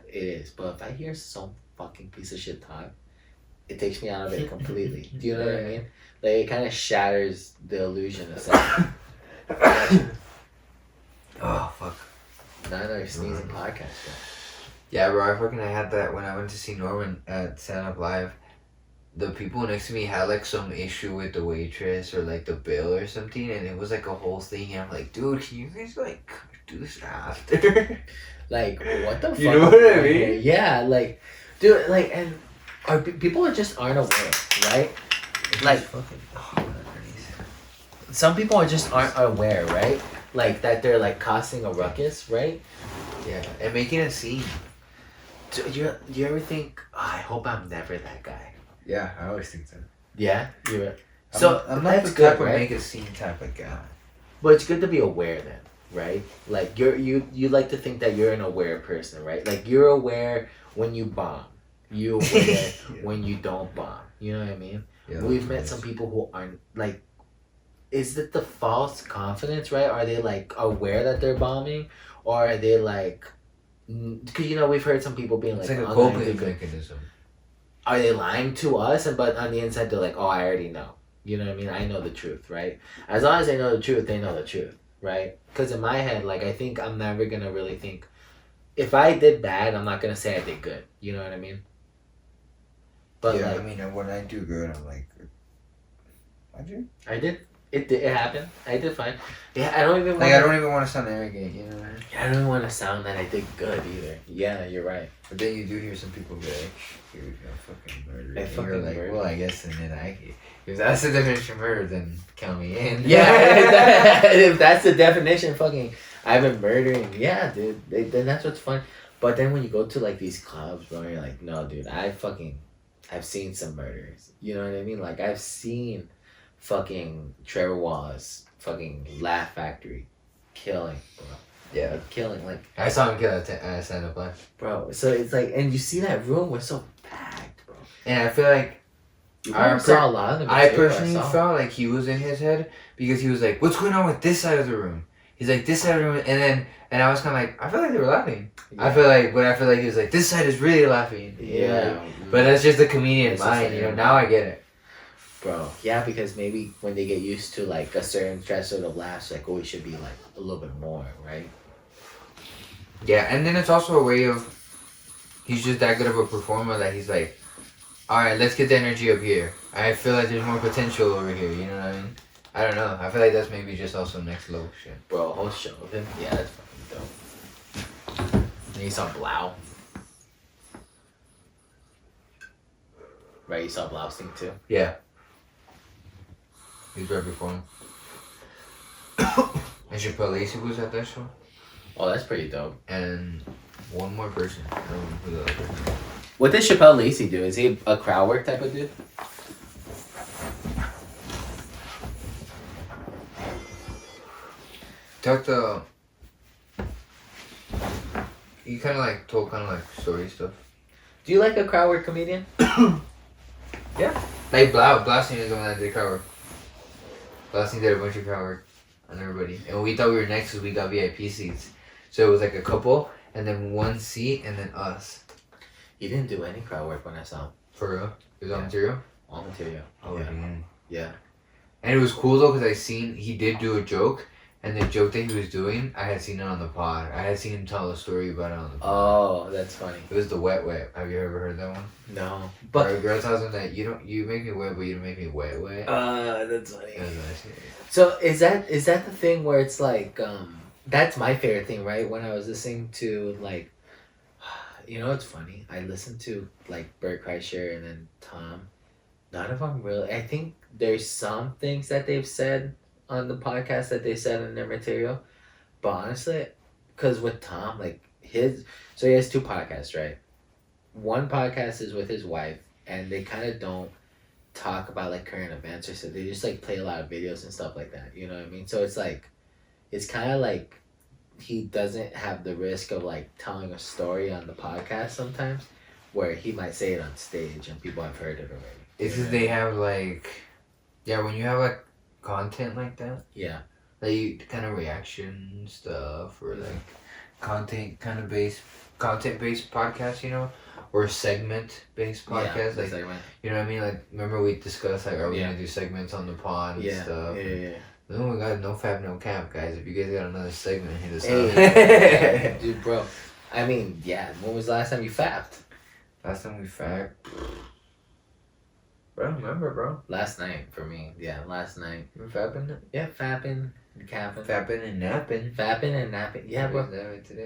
it is. But if I hear some fucking piece of shit talk, it takes me out of it completely. Do you know what I mean? Like it kind of shatters the illusion of something. Oh fuck! Now I know you're sneezing podcast, bro. Yeah, bro. I had that when I went to see Norman at Stand Up Live. The people next to me had like some issue with the waitress or like the bill or something, and it was like a whole thing. And I'm like, dude, can you guys like do this after? Like what the fuck? You know what I mean? Yeah, like, dude, like, and people just aren't aware, right? Like, some people just aren't aware, right? Like that they're like causing a ruckus, right? Yeah, and making a scene. Do you ever think, oh, I hope I'm never that guy? Yeah, I always think that. Yeah, you're. So I'm not the type of make a scene type of guy. But it's good to be aware then, right? Like you like to think that you're an aware person, right? Like you're aware when you bomb. You're aware when you don't bomb. You know what I mean? Yeah, we've met some people who aren't like. Is it the false confidence, right? Are they like aware that they're bombing, or are they like? Because we've heard some people being like, it's like a coping mechanism. Are they lying to us? But on the inside, they're like, oh, I already know. You know what I mean? I know the truth, right? As long as they know the truth, they know the truth, right? Because in my head, like, I think I'm never going to really think... If I did bad, I'm not going to say I did good. You know what I mean? But yeah, like, I mean, when I do good, I'm like... I did. It happened. I did fine. Yeah, I don't even want to sound arrogant, you know? I don't even want to sound that I did good either. Yeah, you're right. But then you do hear some people be like, you're fucking murderer. Well, I guess, and then if that's the definition of murder, then count me in. Yeah, if that's the definition, fucking, I've been murdering. Yeah, dude. Then that's what's fun. But then when you go to like these clubs, bro, you're like, no, dude, I've seen some murders. You know what I mean? Like I've seen fucking Trevor Wallace, fucking Laugh Factory, killing, bro. Yeah, like, killing. Like I saw him kill at Stand Up Live, bro. So it's like, and you see that room was so packed, bro. And I feel like I saw a lot of them. I personally felt like he was in his head because he was like, "What's going on with this side of the room?" He's like, "This side of the room," and I was kind of like, I feel like they were laughing. Yeah. I feel like he was like, "This side is really laughing." Yeah, but that's just the comedian mind, Now I get it. Bro, yeah, because maybe when they get used to like a certain threshold of laughs, like, oh, it should be like a little bit more, right? Yeah, and then it's also a way of he's just that good of a performer that he's like, all right, let's get the energy up here. I feel like there's more potential over here. You know what I mean? I don't know. I feel like that's maybe just also next level shit. Bro, a whole show of him. Yeah, that's fucking dope. And you saw Blau. Right, you saw Blau's thing too. Yeah. He's right before him. And Chappelle Lacey was at that show. Oh, that's pretty dope. And one more person. I don't know who the other person is. What does Chappelle Lacey do? Is he a crowd work type of dude? He kind of like told story stuff. Do you like a crowd work comedian? Yeah. Like Blasting is the one that did crowd work. Blasting did a bunch of crowd work on everybody. And we thought we were next because we got VIP seats. So it was like a couple and then one seat and then us. He didn't do any crowd work when I saw him. For real? It was all material? All material. Oh, yeah. And it was cool though because he did do a joke. And the joke that he was doing, I had seen it on the pod. I had seen him tell a story about it on the pod. Oh, that's funny. It was the wet. Have you ever heard that one? No. But a girl tells him that you make me wet, but you don't make me wet. That's funny. That's nice. So is that the thing where it's like that's my favorite thing, right? When I was listening to like, you know, it's funny. I listened to like Bert Kreischer and then Tom. None of them really. I think there's some things that they've said on the podcast that they said in their material, but honestly, because with Tom, like so he has two podcasts, right? One podcast is with his wife, and they kind of don't talk about like current events or so. They just like play a lot of videos and stuff like that. You know what I mean? So it's like, it's kind of like he doesn't have the risk of like telling a story on the podcast sometimes, where he might say it on stage and people have heard it already. If they have like, yeah, when you have like content like that, yeah, like kind of reaction stuff or like content based podcast, you know, or segment based podcast, like segment. You know what I mean? Like, remember we discussed like, are we gonna do segments on the pod and stuff? Yeah. Then we got no fab, no cap, guys. If you guys got another segment, hit us up. Dude, bro. I mean, yeah. When was the last time you fapped? Last time we fapped? Bro, remember, bro? Last night for me. Yeah, last night. You were fapping? Yeah, fapping, capping. Fapping and napping. Fapping and napping. Yeah, bro.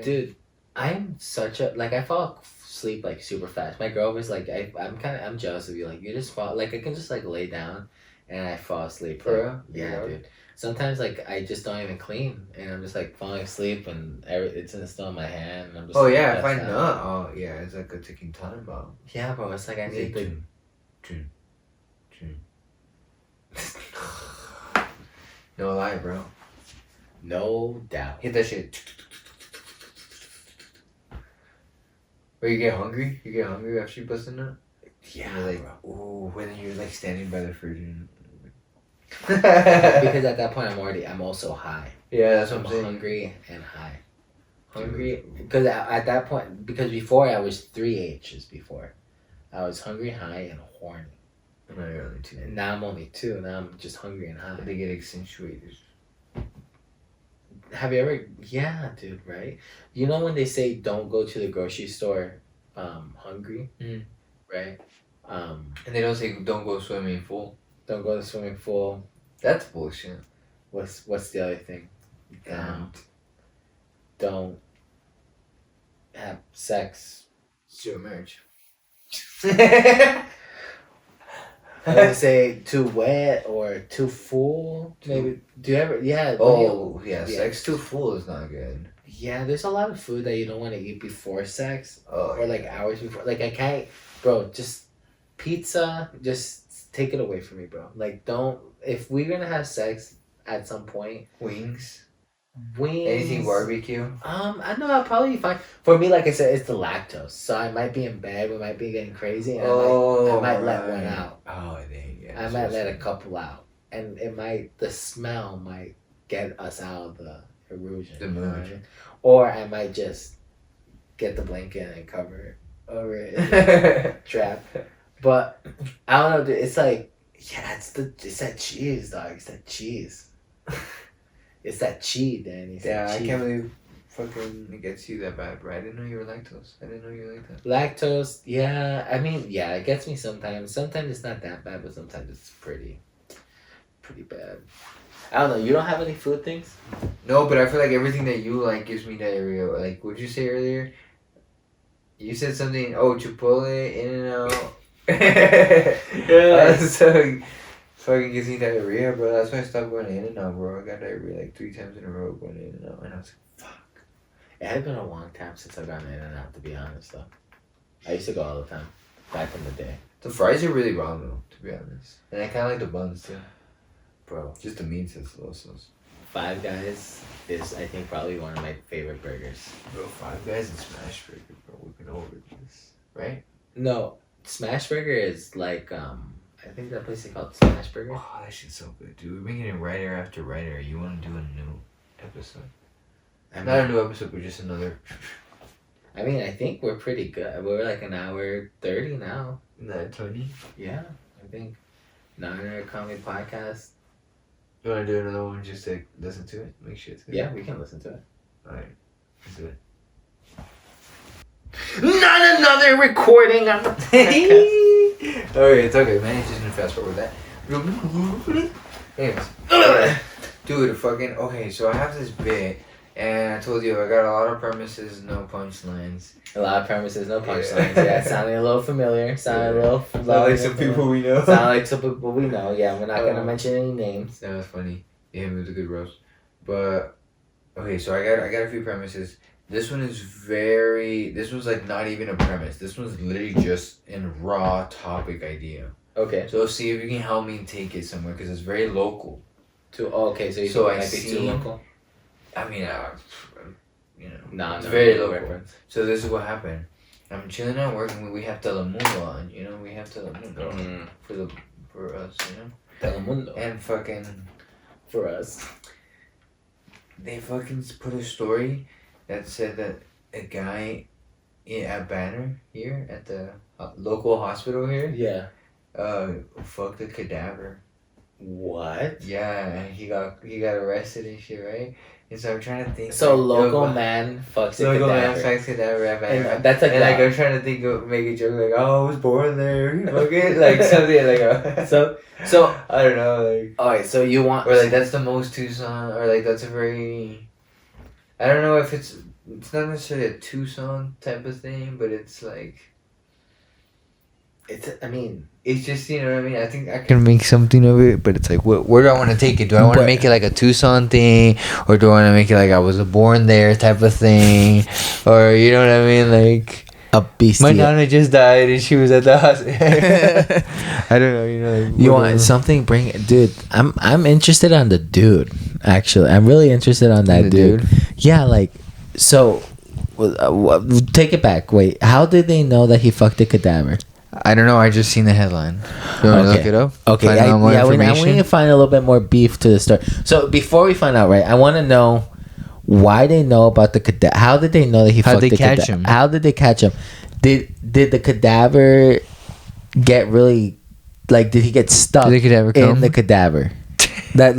Dude, I'm such a, like, I fall asleep, like, super fast. My girl was like, I'm jealous of you. Like, you just fall, like, I can just, like, lay down and I fall asleep. For real? Yeah, dude. Sometimes, like, I just don't even clean, and I'm just, like, falling asleep, and it's still in my hand, and I'm just, if I not, oh, yeah, it's like a ticking time bomb. Yeah, bro, it's like I need the... No lie, bro. No doubt. Hit that shit. Or you get hungry? You get hungry after you bust a nut? Yeah, you're like, ooh, when you're, like, standing by the fridge and... Because at that point I'm also high. Yeah, that's what I'm saying. Hungry and high. Hungry because at that point, because before I was 3 H's before. I was hungry, high, and horny. And now you're only 2. And now I'm only 2. Now I'm just hungry and high. They get accentuated. Have you ever? Yeah, dude. Right. You know when they say don't go to the grocery store, hungry, right? And they don't say don't go swimming pool. Don't go to the swimming pool. That's bullshit. What's the other thing? Don't have sex. It's your marriage. I would say too wet or too full. Maybe. Do you ever? Yeah. Oh, yeah. Sex too full is not good. Yeah, there's a lot of food that you don't want to eat before sex. Oh, or like hours before. Like I can't, bro. Just pizza. Just take it away from me, bro. Like don't. If we're gonna have sex at some point, wings. Anything barbecue. I know I'll probably be fine. For me, like I said, it's the lactose. So I might be in bed. We might be getting crazy. And I might let one out. Oh, yeah. I might let a couple out, and the smell might get us out of the erosion. The mood. Or I might just get the blanket and cover it over it. Trap. But I don't know, dude. It's like, yeah, it's that cheese, dog. It's that cheese. It's that cheese, Danny. Yeah, I can't believe fucking it gets you that bad, bro. I didn't know you were lactose. I didn't know you were like that. Lactose, yeah. I mean, yeah, it gets me sometimes. Sometimes it's not that bad, but sometimes it's pretty bad. I don't know. You don't have any food things? No, but I feel like everything that you like gives me diarrhea. Like, what'd you say earlier? You said something. Oh, Chipotle, In-N-Out. Yeah. So fucking gives me diarrhea, bro. That's why I stopped going to In-N-Out, bro. I got diarrhea like 3 times in a row going to In-N-Out, and I was like, fuck. It had been a long time since I've gone In-N-Out, to be honest, though. I used to go all the time, back in the day. The fries are really bomb, though, to be honest. And I kind of like the buns, too. Bro. Just the meat is low sauce. Five Guys is, I think, probably one of my favorite burgers. Bro, Five Guys and Smash Burger, bro. We've been over this, right? No, Smash Burger is like, I think that place is called Smash Burger. Oh, that shit's so good, dude. We're making it writer after writer. You want to do a new episode? Not a new episode, but just another. I mean, I think we're pretty good. We're like an hour 30 now. Not 20? Yeah, I think. Niner Comedy Podcast. You want to do another one just to listen to it? Make sure it's good? Yeah, we can listen to it. Alright, let's do it. Not another recording on the podcast. Alright, it's okay, man. It's just gonna fast forward that. Anyways. Dude, fucking... Okay, so I have this bit, And I told you I got a lot of premises, no punchlines. A lot of premises, no punchlines. Yeah, sounding a little familiar. Sounding a little. Sound like some people we know. Sound like some people we know. Yeah, we're not gonna mention any names. That was funny. Yeah, it was a good roast. But okay, so I got a few premises. This one is this was like not even a premise. This one's literally just in raw topic idea. Okay. So see if you can help me take it somewhere because it's very local. Okay, so you think it might be too local? I mean, it's very local. Reference. So this is what happened. I'm chilling at work and we have Telemundo on. You know, we have Telemundo for us. You know, Telemundo and fucking for us. They fucking put a story that said that a guy at Banner here at the local hospital here. Yeah. Fucked a cadaver. What? Yeah, he got arrested and shit, right? And so I'm trying to think. So local man fucks a cadaver. Local man fucks cadaver at Banner. And that's like, I'm trying to think of make a joke like, oh, I was born there. Okay, like something like so I don't know, like. Alright, so you want or like that's the most Tucson, or like that's a very. I don't know if it's not necessarily a Tucson type of thing, but it's like. It's just, you know what I mean? I think I can make something of it, but it's like, where do I want to take it? Do I want to make it like a Tucson thing? Or do I want to make it like I was born there type of thing? Or, you know what I mean? Like, a beast. My nana just died and she was at the hospital. I don't know, you know. Like, you want something? Bring it. Dude, I'm interested on the dude, actually. I'm really interested on that dude. Yeah, like, so, take it back. Wait, how did they know that he fucked a cadaver? I don't know. I just seen the headline. You want to look it up? Okay. We need to find a little bit more beef to the story. So before we find out, right? I want to know why they know about the cadaver. How did they know that he fucked the cadaver? How did they catch him? How did they catch him? Did the cadaver get really did he get stuck in the cadaver? That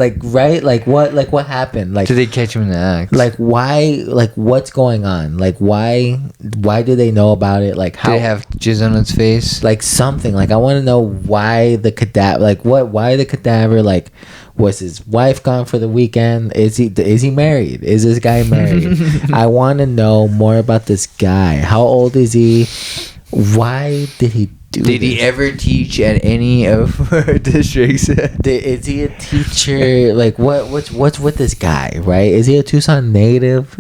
what happened? Like, did they catch him in the act? Like, why? Like, what's going on? Like, why do they know about it? Like, how did they have jizz on its face? Like something. Like, I want to know why the cadaver. Like, why the cadaver? Like, was his wife gone for the weekend? Is he married? Is this guy married? I want to know more about this guy. How old is he? Why did he? Did he ever teach at any of our districts? Is he a teacher? Like, what's with this guy, right? Is he a Tucson native,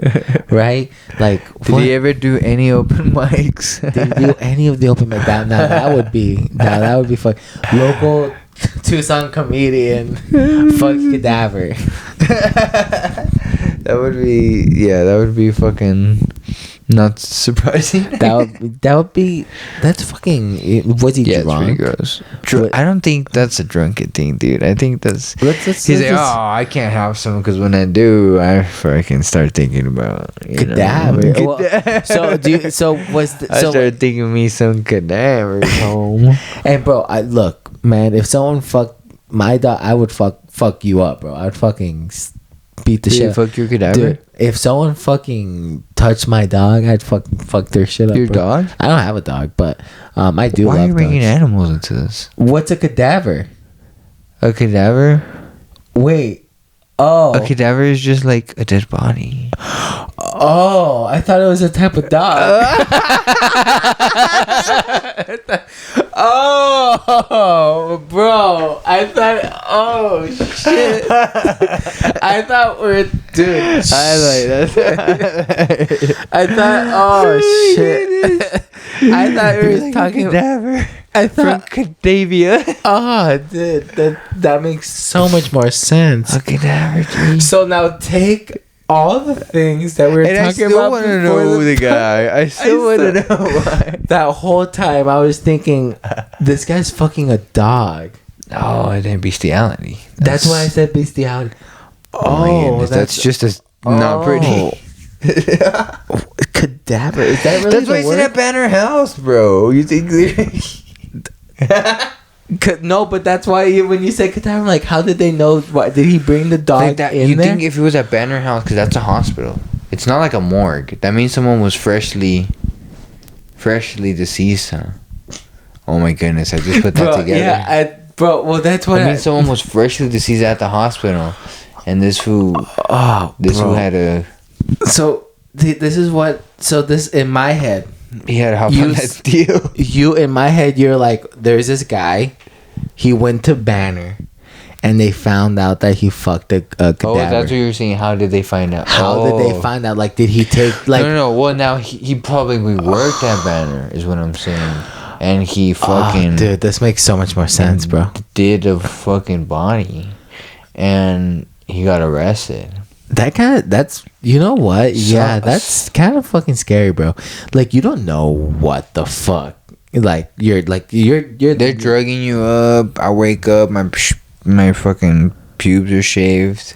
right? Like, did he ever do any open mics? Did he do any of the open mics? That would be fun. Local Tucson comedian fucks cadaver. That would be fucking not surprising. That's fucking. Was he drunk? It's pretty gross. I don't think that's a drunken thing, dude. I think that's. He's like, I can't have some because when I do, I fucking start thinking about cadaver. I started thinking of me some cadavers home. And bro, look, man. If someone fucked my dog, I would fuck you up, bro. I'd fucking beat the shit. Fuck your cadaver. Dude, if someone fucking touched my dog, I'd fuck their shit up. Your dog? I don't have a dog, but I do. Why are you bringing animals into this? What's a cadaver? A cadaver? Wait. Oh. A cadaver is just like a dead body. Oh, I thought it was a type of dog. Oh, bro. I thought, oh, shit. I thought dude. I like that. I thought, oh, shit. I thought we were talking cadaver. I thought from Cadavia. Oh, dude, that makes so much more sense. A cadaver. So now take all the things that we were talking about. I still want to know the guy. I still want to know why. That whole time I was thinking, this guy's fucking a dog. Oh, it ain't bestiality. That's why I said bestiality. Oh my goodness, that's just not pretty. Cadaver. Is that really that's why I said at Banner House, bro. You think? No, but that's why when you said cadaver, I'm like, how did they know? Did he bring the dog in there? You think if it was at Banner House, because that's a hospital, it's not like a morgue. That means someone was freshly deceased, huh? Oh my goodness, I just put that together. Yeah, well, that's what I mean. Someone was freshly deceased at the hospital, and this fool had a So this is what. So this in my head. He had to hop on that deal. You in my head, you're like, there's this guy. He went to Banner, and they found out that he fucked a cadaver. Oh, that's what you were saying. How did they find out? How did they find out? Like, did he take like? No. Well, now he probably worked at Banner, is what I'm saying, and he fucking. Dude, this makes so much more sense, bro. Did a fucking body, and he got arrested. That's you know what? Yeah, that's kind of fucking scary, bro. Like, you don't know what the fuck. Like you're They're drugging you up. I wake up, my fucking pubes are shaved.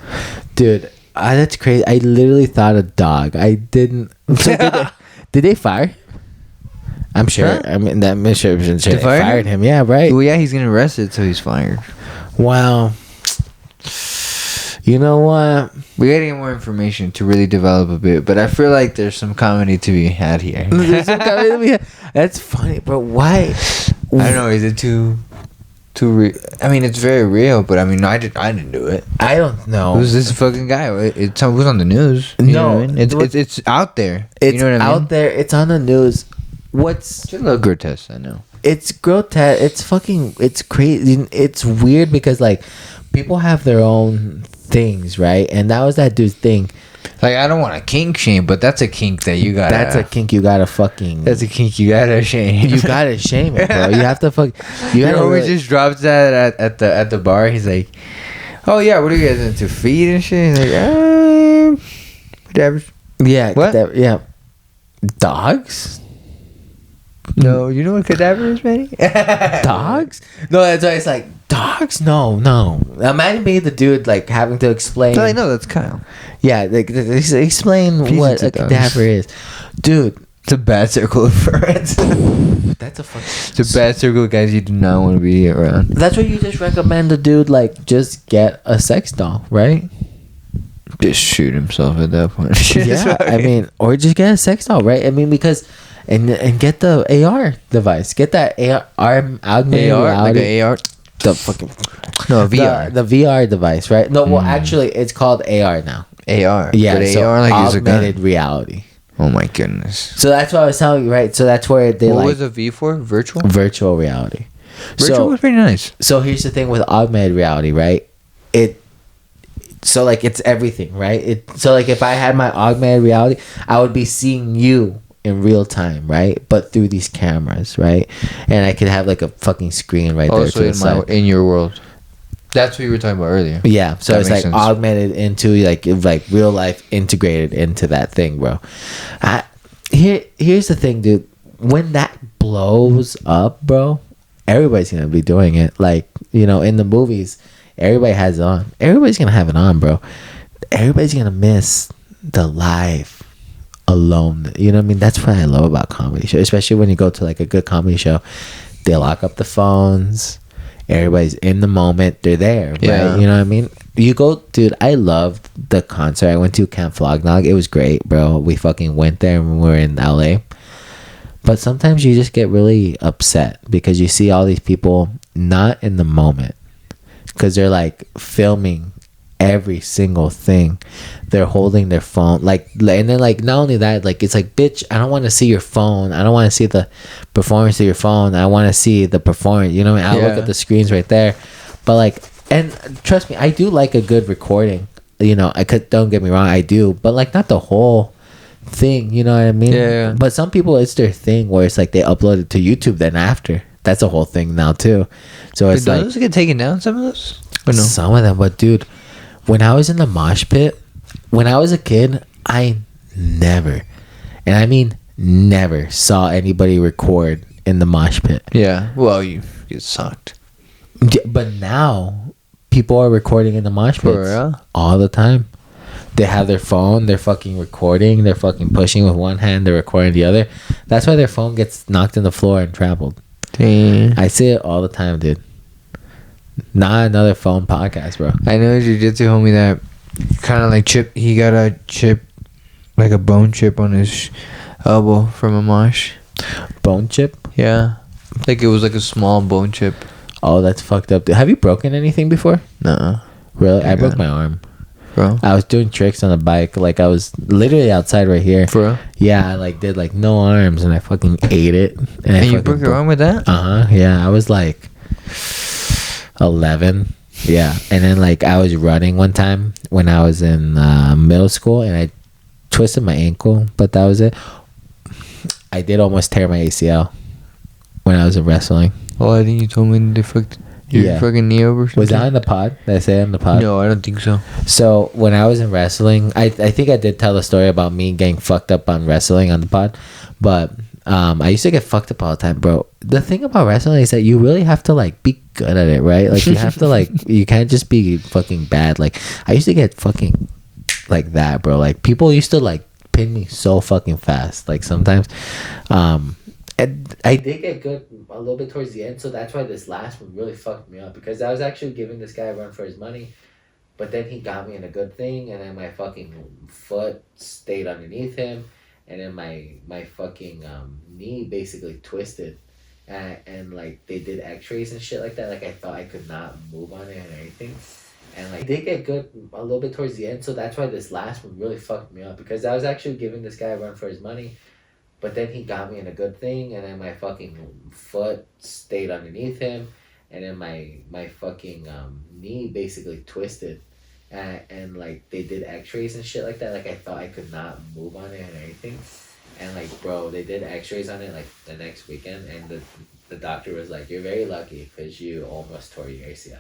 Dude, that's crazy. I literally thought a dog. I didn't. So did they fire? I'm sure. Huh? I mean, that mission They fired him. Yeah, right. Well, yeah, he's getting arrested, so he's fired. Wow. You know what? We gotta get more information to really develop a bit, but I feel like there's some comedy to be had here. That's funny, bro. Why? I don't know. Is it too I mean, it's very real, but I mean, I didn't do it. I don't know. Who's this fucking guy? It was on the news. You know what I mean? It's out there. It's you know what I mean? out there. It's on the news. It's a little grotesque, I know. It's grotesque. It's crazy. It's weird because, like, people have their own things, right? And that was that dude's thing. Like, I don't want to kink shame, but that's a kink that you gotta. That's a kink you gotta fucking. That's a kink you gotta shame. You gotta shame it, bro. You have to fuck. You gotta. Always just drops that at the bar. He's like, "Oh yeah, what are you guys into? Feed and shit?" He's like, whatever. Yeah. What? Yeah. Dogs. No, you know what cadaver is, Manny? Dogs? No, that's why it's like, dogs? No. Imagine being the dude, like, having to explain. I know, that's Kyle. Yeah, like, explain what a cadaver is. Dude. It's a bad circle of friends. That's a fucking... It's a bad circle of guys you do not want to be around. That's what you just recommend the dude, like, just get a sex doll, right? Just shoot himself at that point. Yeah, I mean, or just get a sex doll, right? I mean, because... And get the AR device. Get that AR augmented reality. Like AR. The fucking VR. The VR device, right? No, well, actually, it's called AR now. AR. Yeah, but so AR like augmented reality. Oh my goodness. So that's what I was telling you, right? So that's where they what like. was the V for? Virtual. Virtual reality. Virtual was pretty nice. So here's the thing with augmented reality, right? So like it's everything, right? So like if I had my augmented reality, I would be seeing you in real time, right? But through these cameras, right? And I could have like a fucking screen right there to the side. In your world. That's what you were talking about earlier. Yeah, so it's like sense. augmented into like real life integrated into that thing, bro. Here's the thing, dude. When that blows up, bro, everybody's gonna be doing it. Like, you know, in the movies, everybody has it on. Everybody's gonna have it on, bro. Everybody's gonna miss the live alone. You know what I mean? That's what I love about comedy show, especially when you go to like a good comedy show. They lock up the phones. Everybody's in the moment. They're there, right? Yeah. You know what I mean? You go, dude. I loved the concert I went to, Camp Flognog. It was great, bro. We fucking went there when we were in LA. But sometimes you just get really upset because you see all these people not in the moment because they're like filming every single thing. They're holding their phone, like, and then like not only that, like it's like, bitch, I don't want to see your phone. I don't want to see the performance of your phone. I want to see the performance. You know what I mean? I look at the screens right there, but like, and trust me, I do like a good recording. You know, don't get me wrong, I do, but like not the whole thing. You know what I mean? Yeah. But some people, it's their thing where it's like they upload it to YouTube then after. That's a whole thing now too. So it's like, those get taken down. Some of those. Or no? Some of them, but dude, when I was in the mosh pit, when I was a kid, I never, and I mean never, saw anybody record in the mosh pit. Yeah. Well, you get sucked. But now, people are recording in the mosh pits all the time. They have their phone, they're fucking recording, they're fucking pushing with one hand, they're recording the other. That's why their phone gets knocked on the floor and trampled. Damn. I see it all the time, dude. Not another phone podcast, bro. I know a jiu-jitsu homie that kind of like chip. He got a chip, like a bone chip on his elbow from a mosh. Bone chip? Yeah. Like it was like a small bone chip. Oh, that's fucked up. Have you broken anything before? Nuh-uh. Really? I broke my arm. bro. I was doing tricks on the bike. Like, I was literally outside right here. For real? Yeah, I like did like no arms, and I fucking ate it. And you broke your arm with that? Yeah, I was like 11. Yeah, and then like I was running one time when I was in middle school, and I twisted my ankle, but that was it. I did almost tear my ACL when I was in wrestling. Oh, I think you told me they fucked your fucking knee over. Was that on the pod? Did I say it on the pod? No, I don't think so. So when I was in wrestling, I think I did tell a story about me getting fucked up on wrestling on the pod, but I used to get fucked up all the time, bro. The thing about wrestling is that you really have to like be good at it, right? Like, you have to like, you can't just be fucking bad. Like, I used to get fucking like that, bro. Like, people used to like pin me so fucking fast. Like, sometimes, and I did get good a little bit towards the end, so that's why this last one really fucked me up, because I was actually giving this guy a run for his money, but then he got me in a good thing, and then my fucking foot stayed underneath him, and then my fucking knee basically twisted, and like they did X-rays and shit like that. Like, I thought I could not move on it and anything, and like I did get good a little bit towards the end, so that's why this last one really fucked me up, because I was actually giving this guy a run for his money. But then he got me in a good thing, and then my fucking foot stayed underneath him, and then my fucking knee basically twisted, and like they did X-rays and shit like that. Like, I thought I could not move on it or anything, and like, bro, they did X-rays on it like the next weekend, and the doctor was like, "You're very lucky because you almost tore your ACL."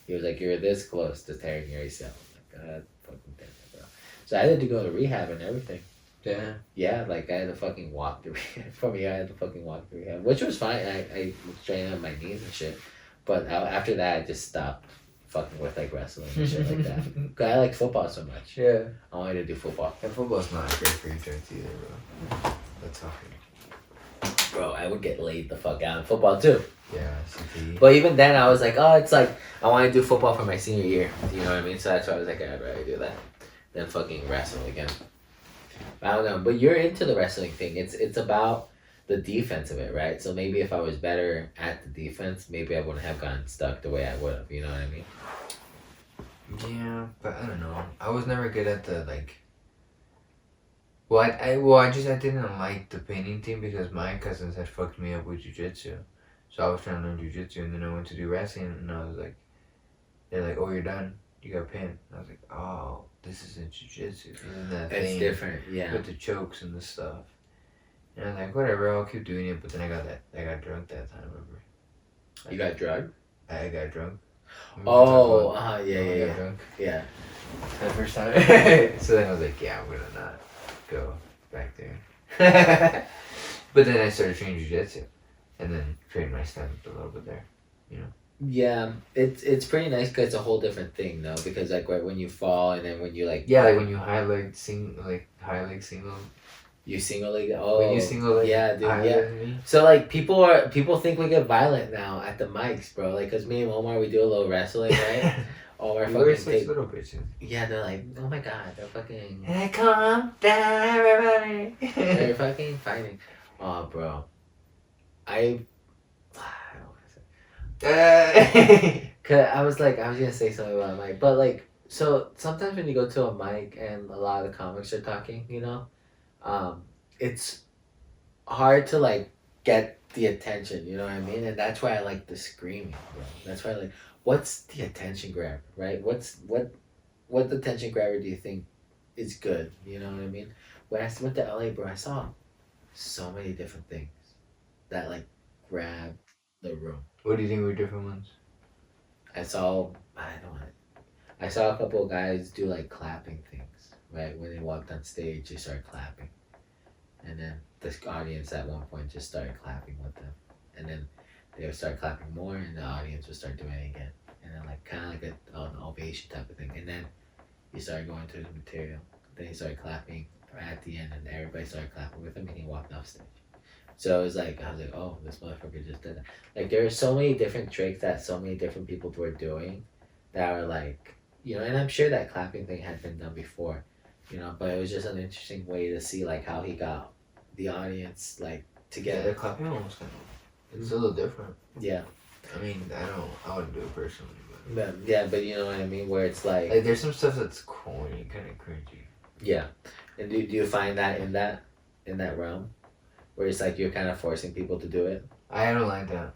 He was like, "You're this close to tearing your ACL." I'm like, God fucking damn it, bro. So I had to go to rehab and everything. Yeah. Yeah, like I had to fucking walk to rehab. For me, I had to fucking walk to rehab, which was fine. I was training on my knees and shit. But after that, I just stopped fucking with like wrestling and shit like that. 'Cause I like football so much. Yeah. I wanted to do football. And football's not great for your joints either, bro. That's fucking. Bro, I would get laid the fuck out in football too. Yeah, CTE. But even then, I was like, oh, it's like, I want to do football for my senior year. You know what I mean? So that's why I was like, I'd rather do that than fucking wrestle again. I don't know, but you're into the wrestling thing. It's about the defense of it, right? So maybe if I was better at the defense, maybe I wouldn't have gotten stuck the way I would have. You know what I mean? Yeah, but I don't know. I was never good at the like. Well, I didn't like the painting thing because my cousins had fucked me up with jiu-jitsu. So I was trying to learn jiu-jitsu, and then I went to do wrestling, and I was like, they're like, "Oh, you're done. You got pinned." And I was like, "Oh, this isn't jiu-jitsu. This isn't that thing." It's different, yeah. With the chokes and the stuff. And I was like, whatever, I'll keep doing it. But then I got drunk that time, remember? You got drugged? I got drunk. Oh, yeah. Got drunk. Yeah. The first time. So then I was like, yeah, I'm gonna not go back there. But then I started training jiu-jitsu. And then trained my stamina a little bit there, you know? Yeah, it's pretty nice because it's a whole different thing, though. Because, like, right when you fall and then when you, like... Yeah, like when you high leg single... You single leg? Oh. When you single leg... Yeah, dude, yeah. So, like, people think we get violent now at the mics, bro. Like, because me and Omar, we do a little wrestling, right? Omar fucking take... little bitches. Yeah, they're like, oh my god, they're fucking... Hey, calm down, everybody. They're fucking fighting. Oh, bro. I don't want to say. Cause I was gonna say something about a mic, but like, so sometimes when you go to a mic and a lot of the comics are talking, you know, it's hard to like get the attention, you know what I mean? And that's why I like the screaming, bro. That's why I like, what's the attention grabber, right? What attention grabber do you think is good? You know what I mean? When I went to LA, bro, I saw so many different things that like grab the room. What do you think were different ones? I saw a couple of guys do like clapping things, right? When they walked on stage, they started clapping, and then the audience at one point just started clapping with them, and then they would start clapping more, and the audience would start doing it again, and then like kind of like an ovation type of thing, and then you started going through the material. Then he started clapping at the end, and everybody started clapping with him, and he walked off stage. So it was like, I was like, oh, this motherfucker just did that. Like, there are so many different tricks that so many different people were doing that were like, you know, and I'm sure that clapping thing had been done before, you know, but it was just an interesting way to see, like, how he got the audience, like, together. Yeah, the clapping almost kind of, it's a little different. Yeah. I mean, I wouldn't do it personally, but Yeah, but you know what I mean, where it's like there's some stuff that's corny, kind of cringy. Yeah, and do you find that in that realm, where it's like you're kind of forcing people to do it? I don't like that.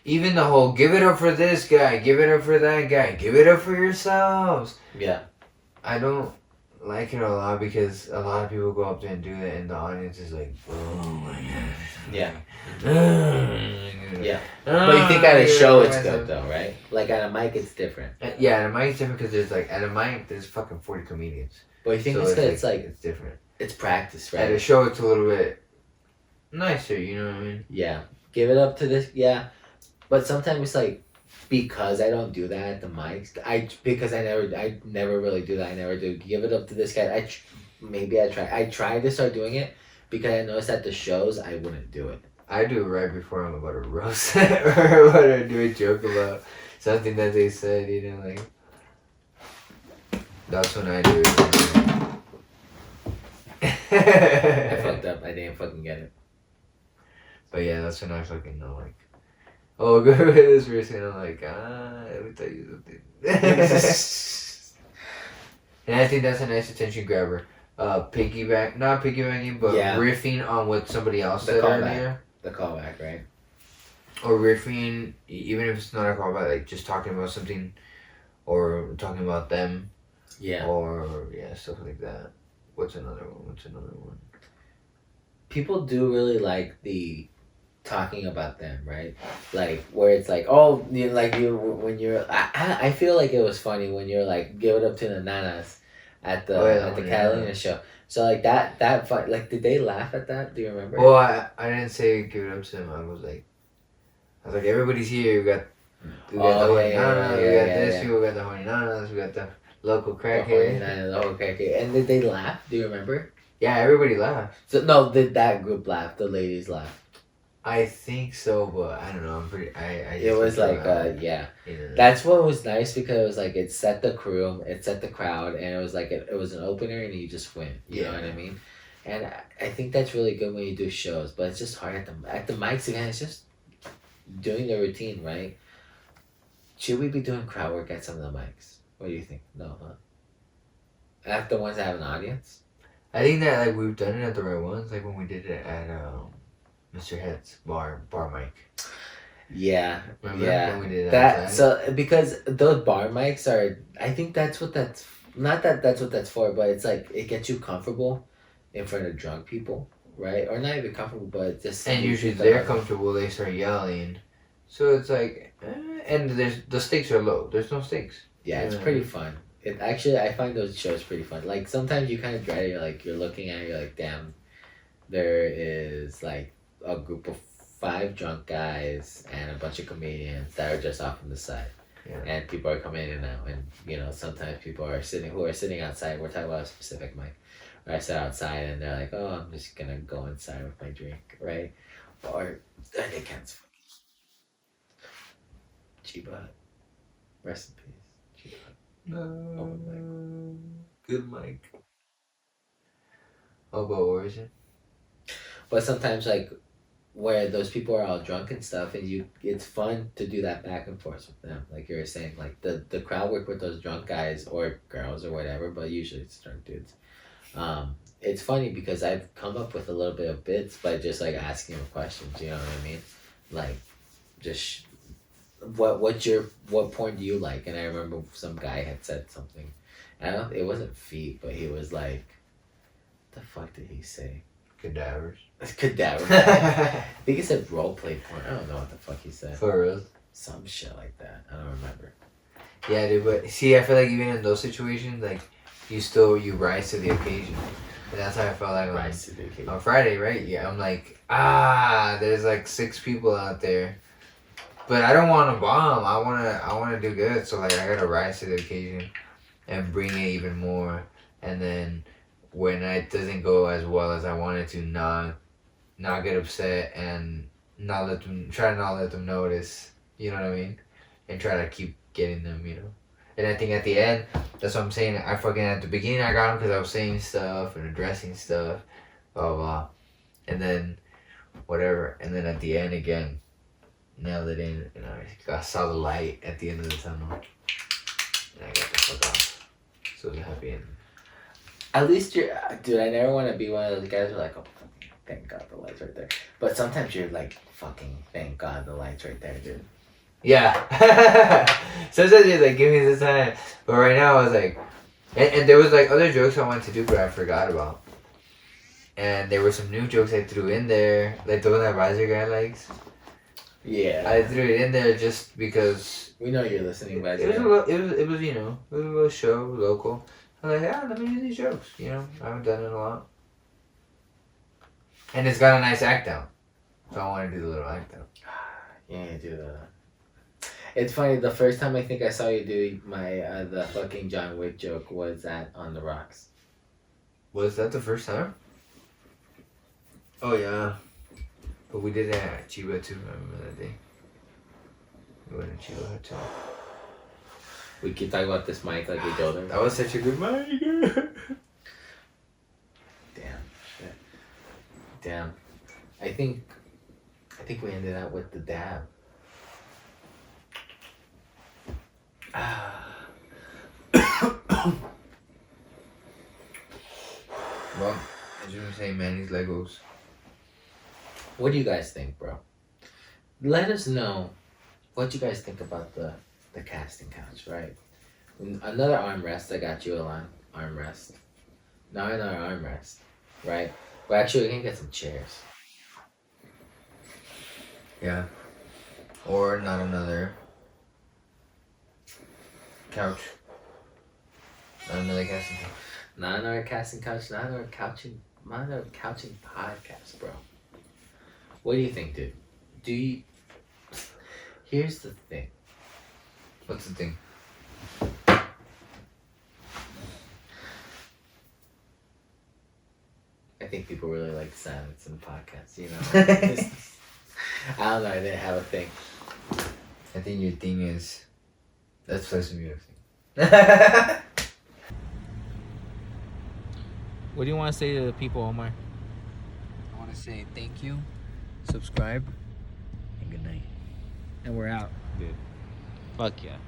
Even the whole give it up for this guy, give it up for that guy, give it up for yourselves. Yeah. I don't like it a lot because a lot of people go up there and do that, and the audience is like, oh my god. Yeah. Yeah. But you think at a show it's good though, right? Like at a mic it's different. Yeah, at a mic it's different because there's like, at a mic there's fucking 40 comedians. But you think it's like it's different. It's practice, right? At a show it's a little bit nicer, you know what I mean? Yeah. Give it up to this, yeah. But sometimes it's like, because I don't do that at the mics, I never really do that. I never do give it up to this guy. I tried to start doing it because I noticed at the shows I wouldn't do it. I do it right before I'm about to roast or about to do a joke about something that they said, you know, like that's when I do it. I fucked up. I didn't fucking get it. But yeah, that's when I fucking know, like, oh, go with this person. I'm like, let me tell you something. And I think that's a nice attention grabber. Not piggybacking, but riffing on what somebody else said earlier. The callback, right? Or riffing, even if it's not a callback, like just talking about something, or talking about them. Yeah. Or, stuff like that. What's another one? People do really like the talking about them, right? Like where it's like, oh, when you're, I feel like it was funny when you're like, give it up to the nanas at the Catalina show. So like that fun, like did they laugh at that? Do you remember? Well, I didn't say give it up to them. I was like everybody's here. We got the horny nanas. We got this. We got the horny nanas. We got the local crackhead. The whole crackhead. And did they laugh? Do you remember? Yeah, everybody laughed. So no, did that group laugh? The ladies laugh? I think so, but I don't know. I'm pretty. It was like yeah. That's what was nice because it was like it set the crew, it set the crowd, and it was like it was an opener, and you just win. You know what I mean? And I think that's really good when you do shows, but it's just hard at the mics again. It's just doing the routine, right? Should we be doing crowd work at some of the mics? What do you think? No, huh? At the ones that have an audience. I think that like we've done it at the right ones, like when we did it at Mr. Head's bar mic. Yeah. Remember when we did that? So because those bar mics are, I think that's what that's not that that's what that's for, but it's like it gets you comfortable in front of drunk people, right? Or not even comfortable, but just. And usually they're comfortable. They start yelling, so it's like, and the stakes are low. There's no stakes. Yeah, it's pretty fun. It actually, I find those shows pretty fun. Like sometimes you kind of dread it. You're looking at it, you're like, damn, there is like a group of 5 drunk guys and a bunch of comedians that are just off on the side. Yeah. And people are coming in and out, and sometimes people are sitting outside. We're talking about a specific mic. Or I sit outside and they're like, oh, I'm just gonna go inside with my drink, right? Or they can't. Chiba, rest in peace. Chiba. Good mic. Oh, but what was it? But sometimes like where those people are all drunk and stuff, and it's fun to do that back and forth with them. Like you were saying, like the crowd work with those drunk guys or girls or whatever, but usually it's drunk dudes. It's funny because I've come up with a little bit of bits by just like asking them questions. You know what I mean? Like, just what porn do you like? And I remember some guy had said something. It wasn't feet, but he was like, what the fuck did he say? Cadavers. Cadaver. I think he said roleplay porn. I don't know what the fuck he said. For real? Some shit like that. I don't remember. Yeah, dude, but see, I feel like even in those situations, like, you rise to the occasion. And that's how I felt like on Friday, right? Yeah, I'm like, there's like 6 people out there. But I don't want to bomb. I wanna do good. So like I gotta rise to the occasion and bring it even more. And then when it doesn't go as well as I wanted to, not get upset and not let them notice. You know what I mean? And try to keep getting them, you know. And I think at the end, that's what I'm saying. At the beginning I got them because I was saying stuff and addressing stuff, blah blah, and then whatever. And then at the end again, nailed it in, and I saw the light at the end of the tunnel, and I got the fuck off. So I was happy. And at least you're, dude. I never want to be one of those guys who are like, oh, thank God the light's right there. But sometimes you're like, fucking, thank God the light's right there, dude. Yeah. Sometimes you're like, give me this time. But right now, I was like, and there was like other jokes I wanted to do, but I forgot about. And there were some new jokes I threw in there, like the one that Riser guy likes. Yeah. I threw it in there just because we know you're listening, guys. It was it was you know, it was a little show, local. I was like, yeah, let me use these jokes. You know, I haven't done it a lot. And it's got a nice act out. So I want to do the little act out. Yeah, you do that. It's funny, the first time I think I saw you do my the fucking John Wick joke was at On the Rocks. Was that the first time? Oh yeah. But we did that at Chiba too, remember that day? We went to Chiba too. We keep talking about this mic like we told him. That was such a good mic. Damn. Shit. Damn. I think we ended up with the dab. Well, as you were saying, Manny's Legos. What do you guys think, bro? Let us know what you guys think about the casting couch, right? Another armrest. I got you a armrest. Now another armrest, right? But actually, we can get some chairs. Yeah. Or not another couch. Not another casting couch. Not another casting couch. Not another couching podcast, bro. What do you think, dude? Here's the thing. What's the thing? I think people really like silence in podcasts, you know? I don't know, I didn't have a thing. I think your thing is... Let's play some music. What do you want to say to the people, Omar? I want to say thank you, subscribe, and good night. And we're out. Dude. Fuck yeah.